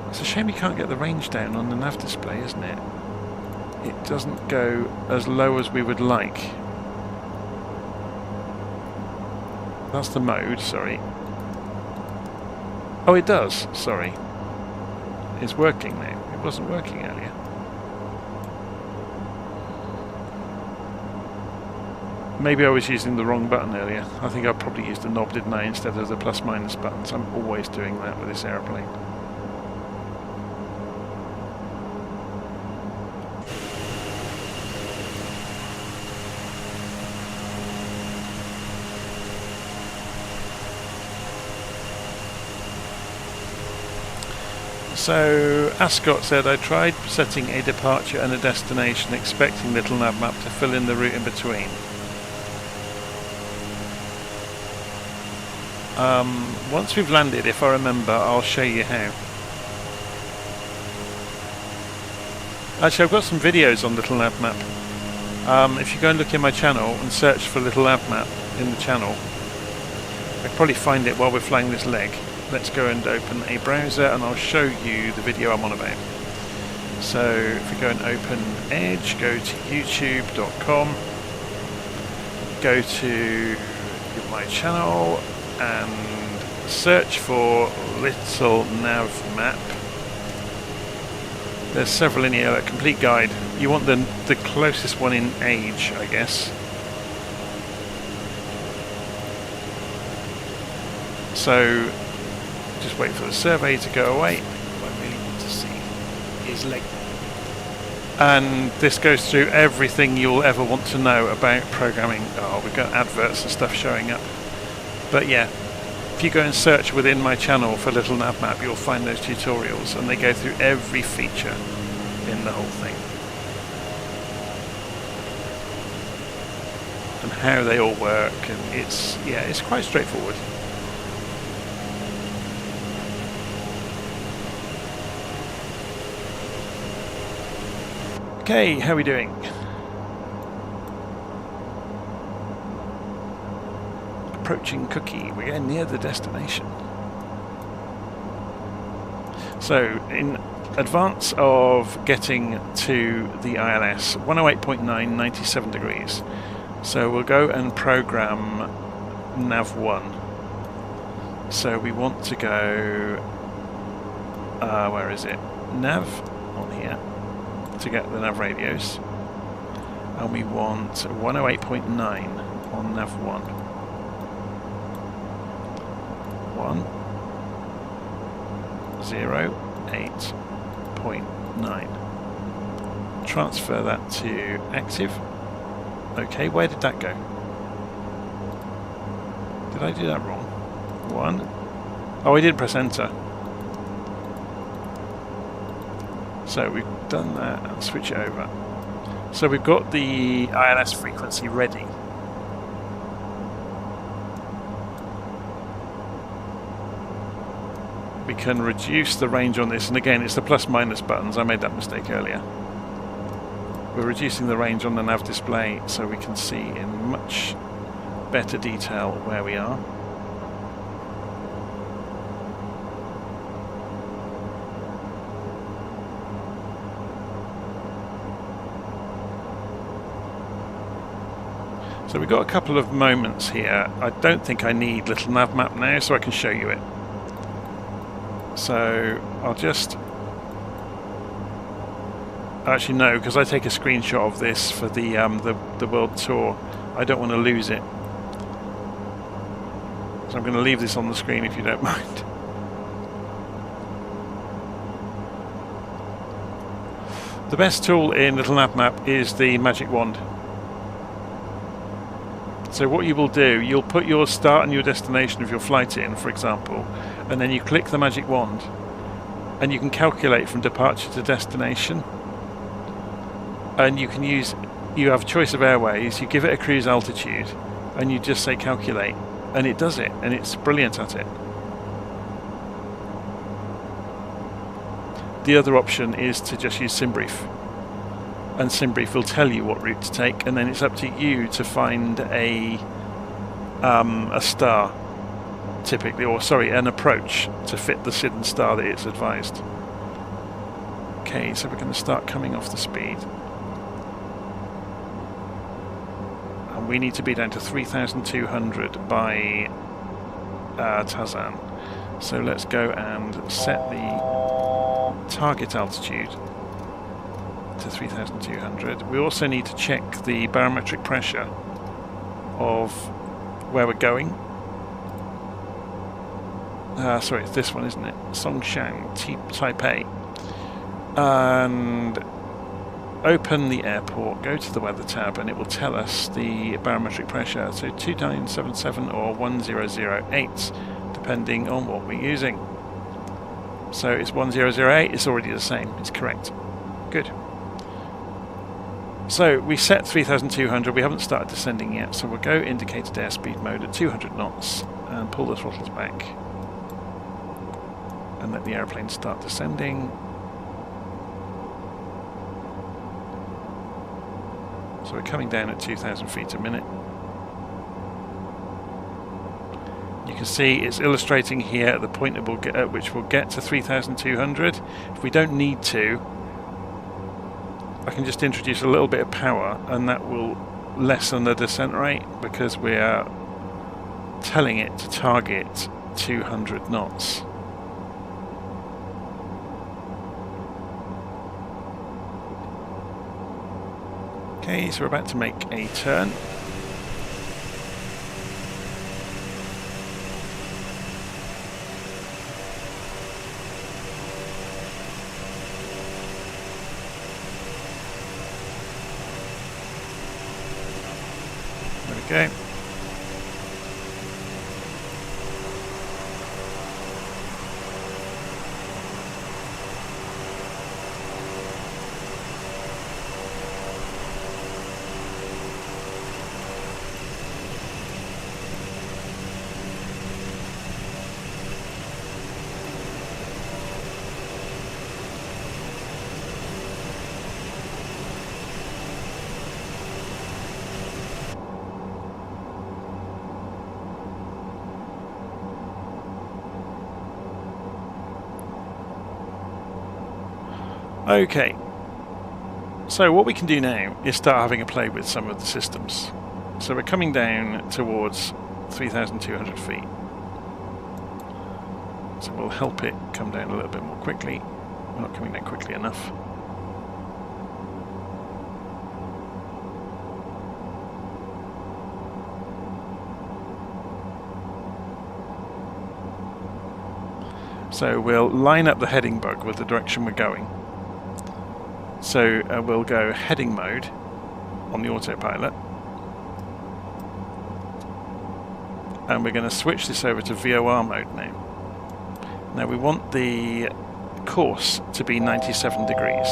It's a shame you can't get the range down on the nav display, isn't it? It doesn't go as low as we would like. That's the mode, sorry. Oh, it does, sorry. It's working now. It wasn't working earlier. Maybe I was using the wrong button earlier. I think I probably used the knob, didn't I, instead of the plus-minus buttons. I'm always doing that with this aeroplane. So Ascot said, I tried setting a departure and a destination expecting LittleNavMap to fill in the route in between. Once we've landed, if I remember, I'll show you how. Actually, I've got some videos on LittleNavMap. If you go and look in my channel and search for LittleNavMap in the channel, I can probably find it while we're flying this leg. Let's go and open a browser and I'll show you the video I'm on about. So if we go and open Edge, go to youtube.com, go to my channel and search for LittleNavMap. There's several in here, a complete guide. You want the closest one in age, I guess. So just wait for the survey to go away. I really want to see his leg. And this goes through everything you'll ever want to know about programming. Oh, we've got adverts and stuff showing up. But yeah, if you go and search within my channel for LittleNavMap, you'll find those tutorials, and they go through every feature in the whole thing. And how they all work, and it's quite straightforward. Okay, how are we doing? Approaching Cookie, we're getting near the destination. So, in advance of getting to the ILS, 108.9, 97 degrees. So we'll go and program Nav1. So we want to go, where is it? Nav, on here, to get the nav radios. And we want 108.9 on Nav1. 108.9. Transfer that to active. Okay, where did that go? Did I do that wrong? 1. Oh, I did press enter. So we've done that and switch it over. So we've got the ILS frequency ready. We can reduce the range on this, and again it's the plus minus buttons. I made that mistake earlier. We're reducing the range on the nav display so we can see in much better detail where we are. So we've got a couple of moments here. I don't think I need LittleNavMap now, so I can show you it. So I'll just... Actually no, because I take a screenshot of this for the world tour. I don't want to lose it. So I'm going to leave this on the screen if you don't mind. The best tool in LittleNavMap is the magic wand. So what you will do, you'll put your start and your destination of your flight in, for example, and then you click the magic wand, and you can calculate from departure to destination. And you have a choice of airways, you give it a cruise altitude, and you just say calculate, and it does it, and it's brilliant at it. The other option is to just use Simbrief, and Simbrief will tell you what route to take, and then it's up to you to find a star, typically, or sorry, an approach to fit the SID and star that it's advised. Okay, so we're going to start coming off the speed. And we need to be down to 3,200 by Tazan. So let's go and set the target altitude to 3,200. We also need to check the barometric pressure of where we're going. Sorry, it's this one, isn't it? Songshan, Taipei. And open the airport, go to the weather tab, and it will tell us the barometric pressure. So 2977 or 1008, depending on what we're using. So it's 1008, it's already the same, it's correct. Good. So we set 3,200, we haven't started descending yet, so we'll go indicated airspeed mode at 200 knots and pull the throttles back and let the airplane start descending. So we're coming down at 2,000 feet a minute. You can see it's illustrating here at the point at which we'll get to 3,200. If we don't need to, I can just introduce a little bit of power, and that will lessen the descent rate because we are telling it to target 200 knots. Okay, so we're about to make a turn. There we go. Okay, so what we can do now is start having a play with some of the systems. So we're coming down towards 3,200 feet. So we'll help it come down a little bit more quickly. We're not coming down quickly enough. So we'll line up the heading bug with the direction we're going. So we'll go heading mode on the autopilot, and we're going to switch this over to VOR mode now. Now we want the course to be 97 degrees.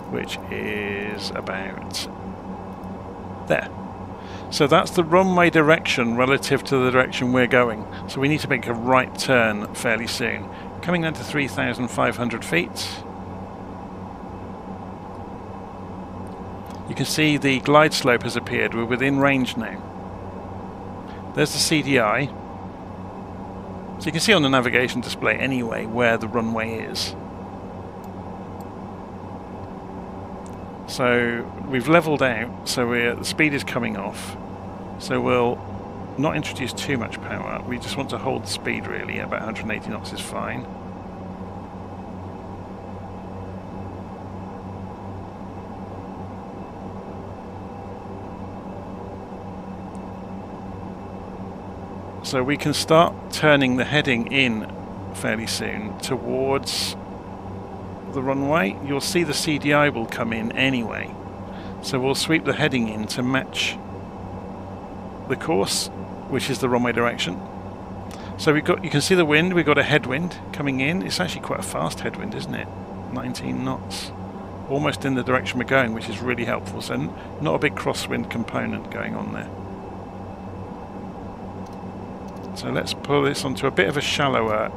Which is about there. So that's the runway direction relative to the direction we're going. So we need to make a right turn fairly soon. Coming down to 3,500 feet. You can see the glide slope has appeared. We're within range now. There's the CDI. So you can see on the navigation display anyway where the runway is. So we've leveled out, so the speed is coming off. So we'll not introduce too much power. We just want to hold the speed really. About 180 knots is fine. So we can start turning the heading in fairly soon towards the runway. You'll see the CDI will come in anyway. So we'll sweep the heading in to match the course, which is the runway direction. So you can see the wind. We've got a headwind coming in. It's actually quite a fast headwind, isn't it? 19 knots, almost in the direction we're going, which is really helpful. So not a big crosswind component going on there. So let's pull this onto a bit of a shallower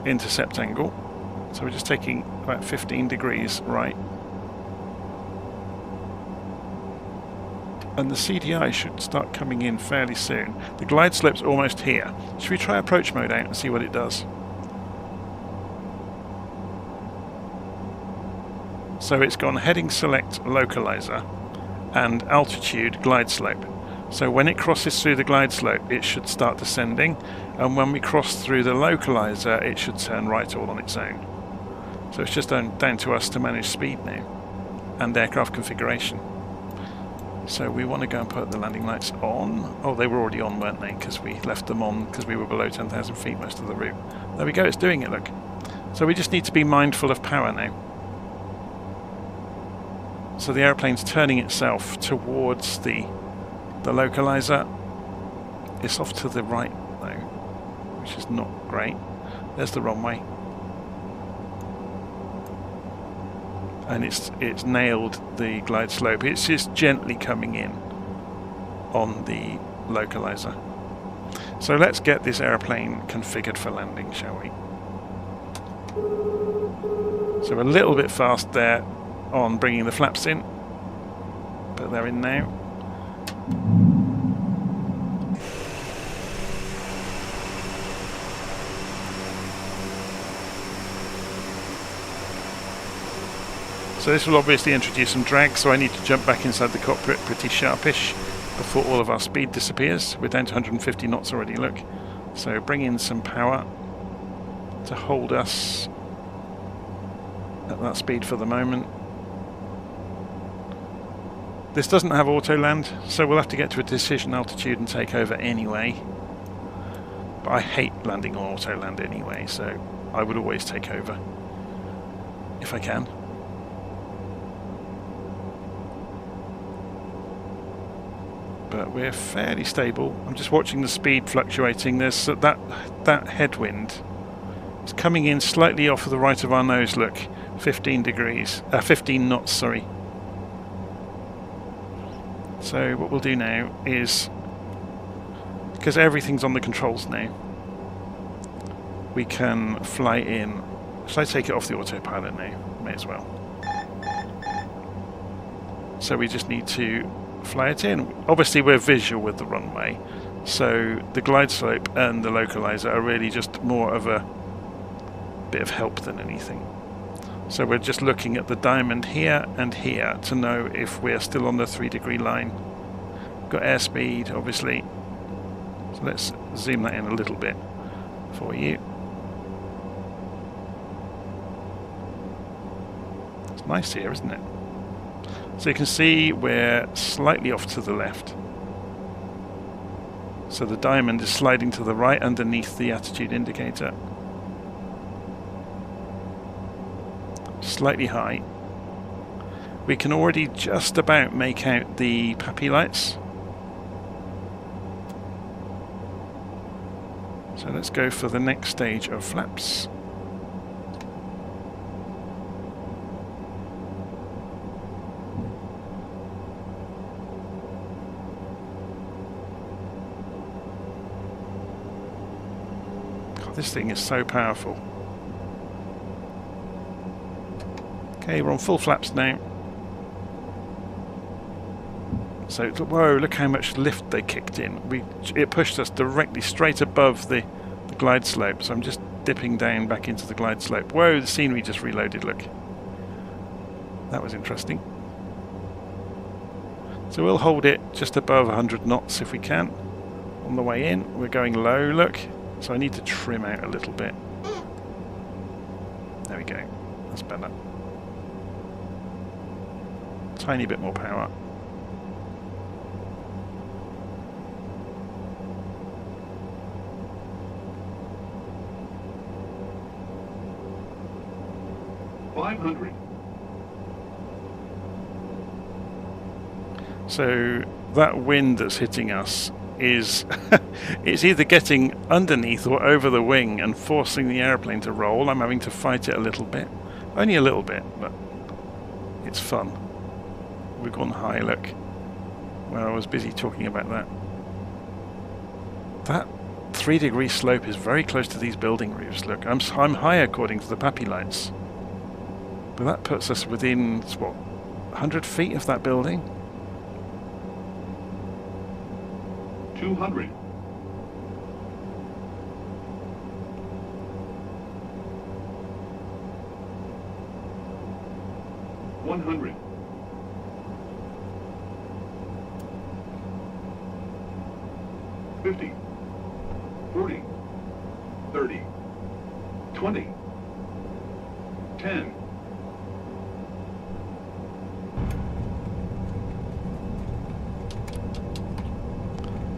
intercept angle. So we're just taking about 15 degrees right. And the CDI should start coming in fairly soon. The glide slope's almost here. Should we try approach mode out and see what it does? So it's gone heading select localizer and altitude glide slope. So when it crosses through the glide slope, it should start descending, and when we cross through the localizer, it should turn right all on its own. So it's just down to us to manage speed now and aircraft configuration. So we want to go and put the landing lights on. Oh, they were already on, weren't they? Because we left them on because we were below 10,000 feet most of the route. There we go, it's doing it, look. So we just need to be mindful of power now. So the aeroplane's turning itself towards the localizer. It's off to the right though, which is not great. There's the runway. And it's nailed the glide slope. It's just gently coming in on the localizer. So let's get this airplane configured for landing, shall we? So we're a little bit fast there on bringing the flaps in, but they're in now. So this will obviously introduce some drag, so I need to jump back inside the cockpit pretty sharpish before all of our speed disappears. We're down to 150 knots already, look. So bring in some power to hold us at that speed for the moment. This doesn't have auto land, so we'll have to get to a decision altitude and take over anyway. But I hate landing on auto land anyway, so I would always take over if I can. But we're fairly stable. I'm just watching the speed fluctuating. There's that headwind. It's coming in slightly off of the right of our nose, look. 15 knots, sorry. So what we'll do now is, because everything's on the controls now, we can fly in. Shall I take it off the autopilot now? May as well. So we just need to fly it in. Obviously we're visual with the runway, so the glide slope and the localizer are really just more of a bit of help than anything. So we're just looking at the diamond here and here to know if we're still on the 3-degree line. Got airspeed, obviously. So let's zoom that in a little bit for you. It's nice here, isn't it? So you can see we're slightly off to the left. So the diamond is sliding to the right underneath the attitude indicator. Slightly high. We can already just about make out the PAPI lights. So let's go for the next stage of flaps. God, this thing is so powerful. Okay, we're on full flaps now. So, whoa, look how much lift they kicked in. It pushed us directly straight above the glide slope. So I'm just dipping down back into the glide slope. Whoa, the scenery just reloaded, look. That was interesting. So we'll hold it just above 100 knots if we can. On the way in, we're going low, look. So I need to trim out a little bit. There we go. That's better. Tiny bit more power. So that wind that's hitting us is it's either getting underneath or over the wing and forcing the airplane to roll. I'm having to fight it a little bit. Only a little bit, but it's fun. We've gone high, look. Where I was busy talking about that. That 3-degree slope is very close to these building roofs. Look, I'm high according to the PAPI lights. But that puts us within, what, 100 feet of that building? 200. 100. 50. 40. 30. 20. 10.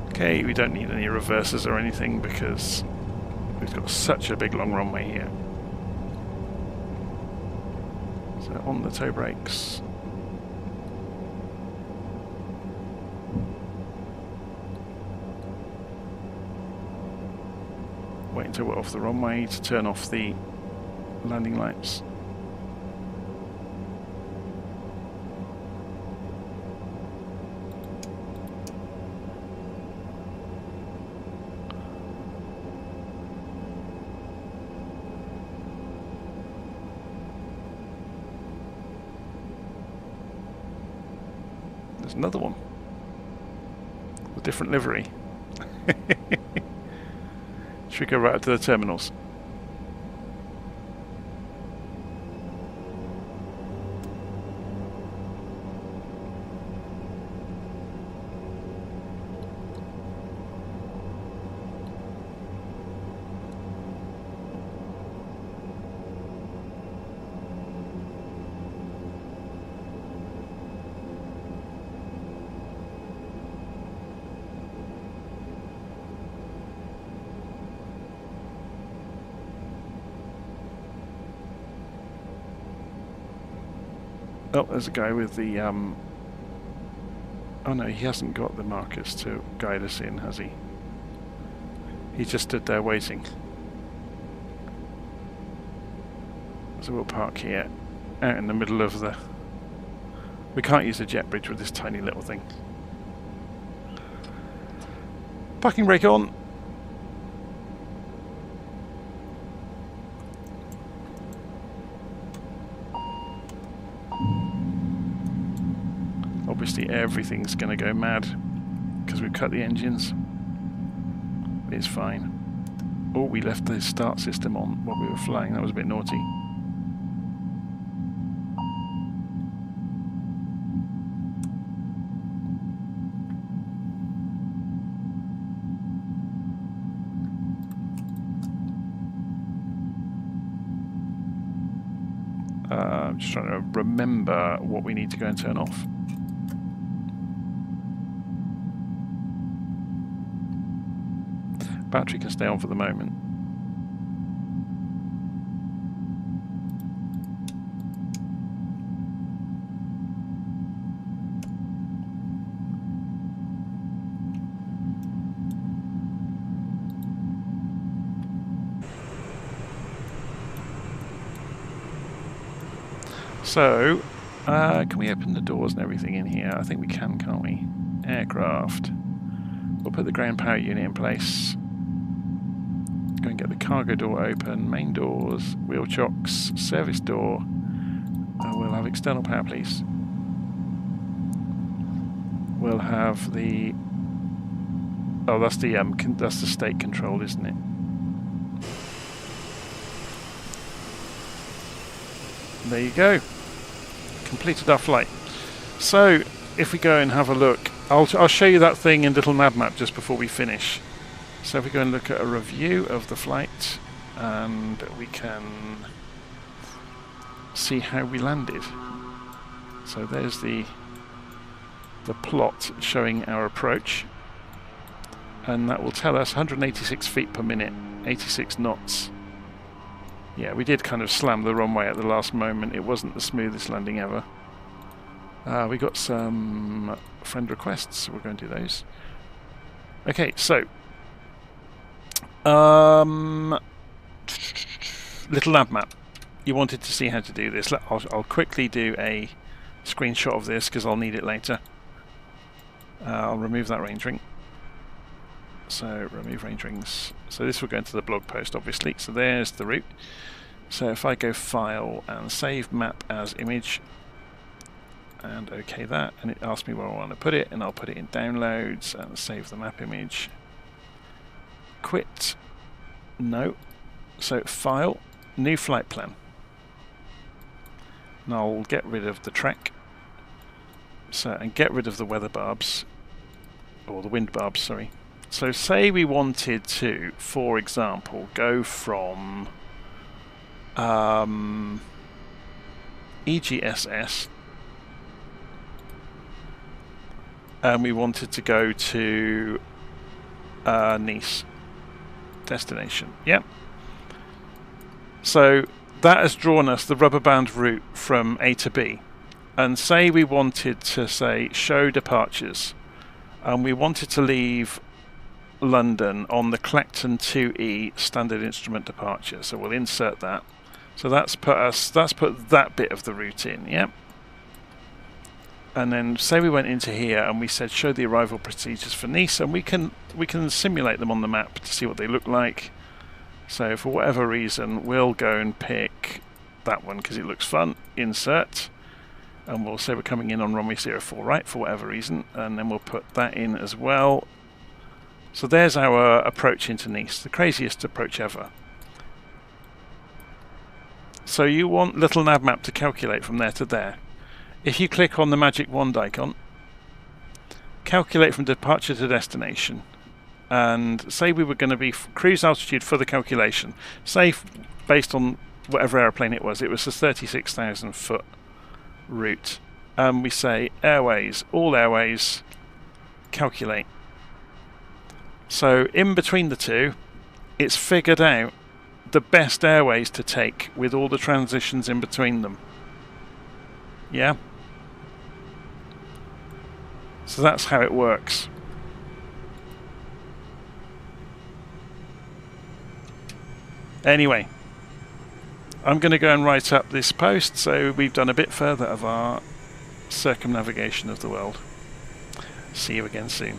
Okay, we don't need any reversers or anything because we've got such a big long runway here. So on the toe brakes. Wait until we're off the runway to turn off the landing lights. There's another one. A different livery. Should we go right up to the terminals? Oh, there's a guy with the, oh no, he hasn't got the markers to guide us in, has he? He just stood there waiting. So we'll park here, out in the middle of the... We can't use a jet bridge with this tiny little thing. Parking brake on. Obviously everything's going to go mad because we've cut the engines. It's fine. Oh, we left the start system on while we were flying. That was a bit naughty. I'm just trying to remember what we need to go and turn off. Battery can stay on for the moment. So, can we open the doors and everything in here? I think we can, can't we? Aircraft. We'll put the ground power unit in place. Go and get the cargo door open, main doors, wheel chocks, service door. We'll have external power, please. We'll have the... Oh, that's the state control, isn't it? There you go. Completed our flight. So, if we go and have a look, I'll show you that thing in LittleNavMap just before we finish. So if we go and look at a review of the flight, and we can see how we landed. So there's the plot showing our approach, and that will tell us 186 feet per minute, 86 knots. Yeah, we did kind of slam the runway at the last moment. It wasn't the smoothest landing ever. We got some friend requests, so we're going to do those. Okay, so LittleNavMap. You wanted to see how to do this. I'll quickly do a screenshot of this because I'll need it later. I'll remove that range ring. So remove range rings. So this will go into the blog post, obviously. So there's the route. So if I go File and Save Map as Image, and OK that, and it asks me where I want to put it, and I'll put it in Downloads and save the map image. Quit. No. So File, New Flight Plan. And I'll get rid of the track. So, and get rid of the weather barbs, or the wind barbs, sorry. So say we wanted to, for example, go from EGSS, and we wanted to go to Nice destination. Yep. So that has drawn us the rubber band route from A to B. And say we wanted to say show departures, and we wanted to leave London on the Clacton 2E standard instrument departure. So we'll insert that. So that's put that bit of the route in, yeah. And then say we went into here and we said show the arrival procedures for Nice, and we can simulate them on the map to see what they look like. So for whatever reason we'll go and pick that one because it looks fun. Insert, and we'll say we're coming in on runway 04 right for whatever reason, and then we'll put that in as well. So there's our approach into Nice, the craziest approach ever. So you want LittleNavMap to calculate from there to there. If you click on the magic wand icon, calculate from departure to destination, and say we were going to be cruise altitude for the calculation, say based on whatever airplane it was a 36,000 foot route, and we say airways, all airways, calculate. So in between the two, it's figured out the best airways to take with all the transitions in between them. Yeah? So that's how it works. Anyway, I'm going to go and write up this post, so we've done a bit further of our circumnavigation of the world. See you again soon.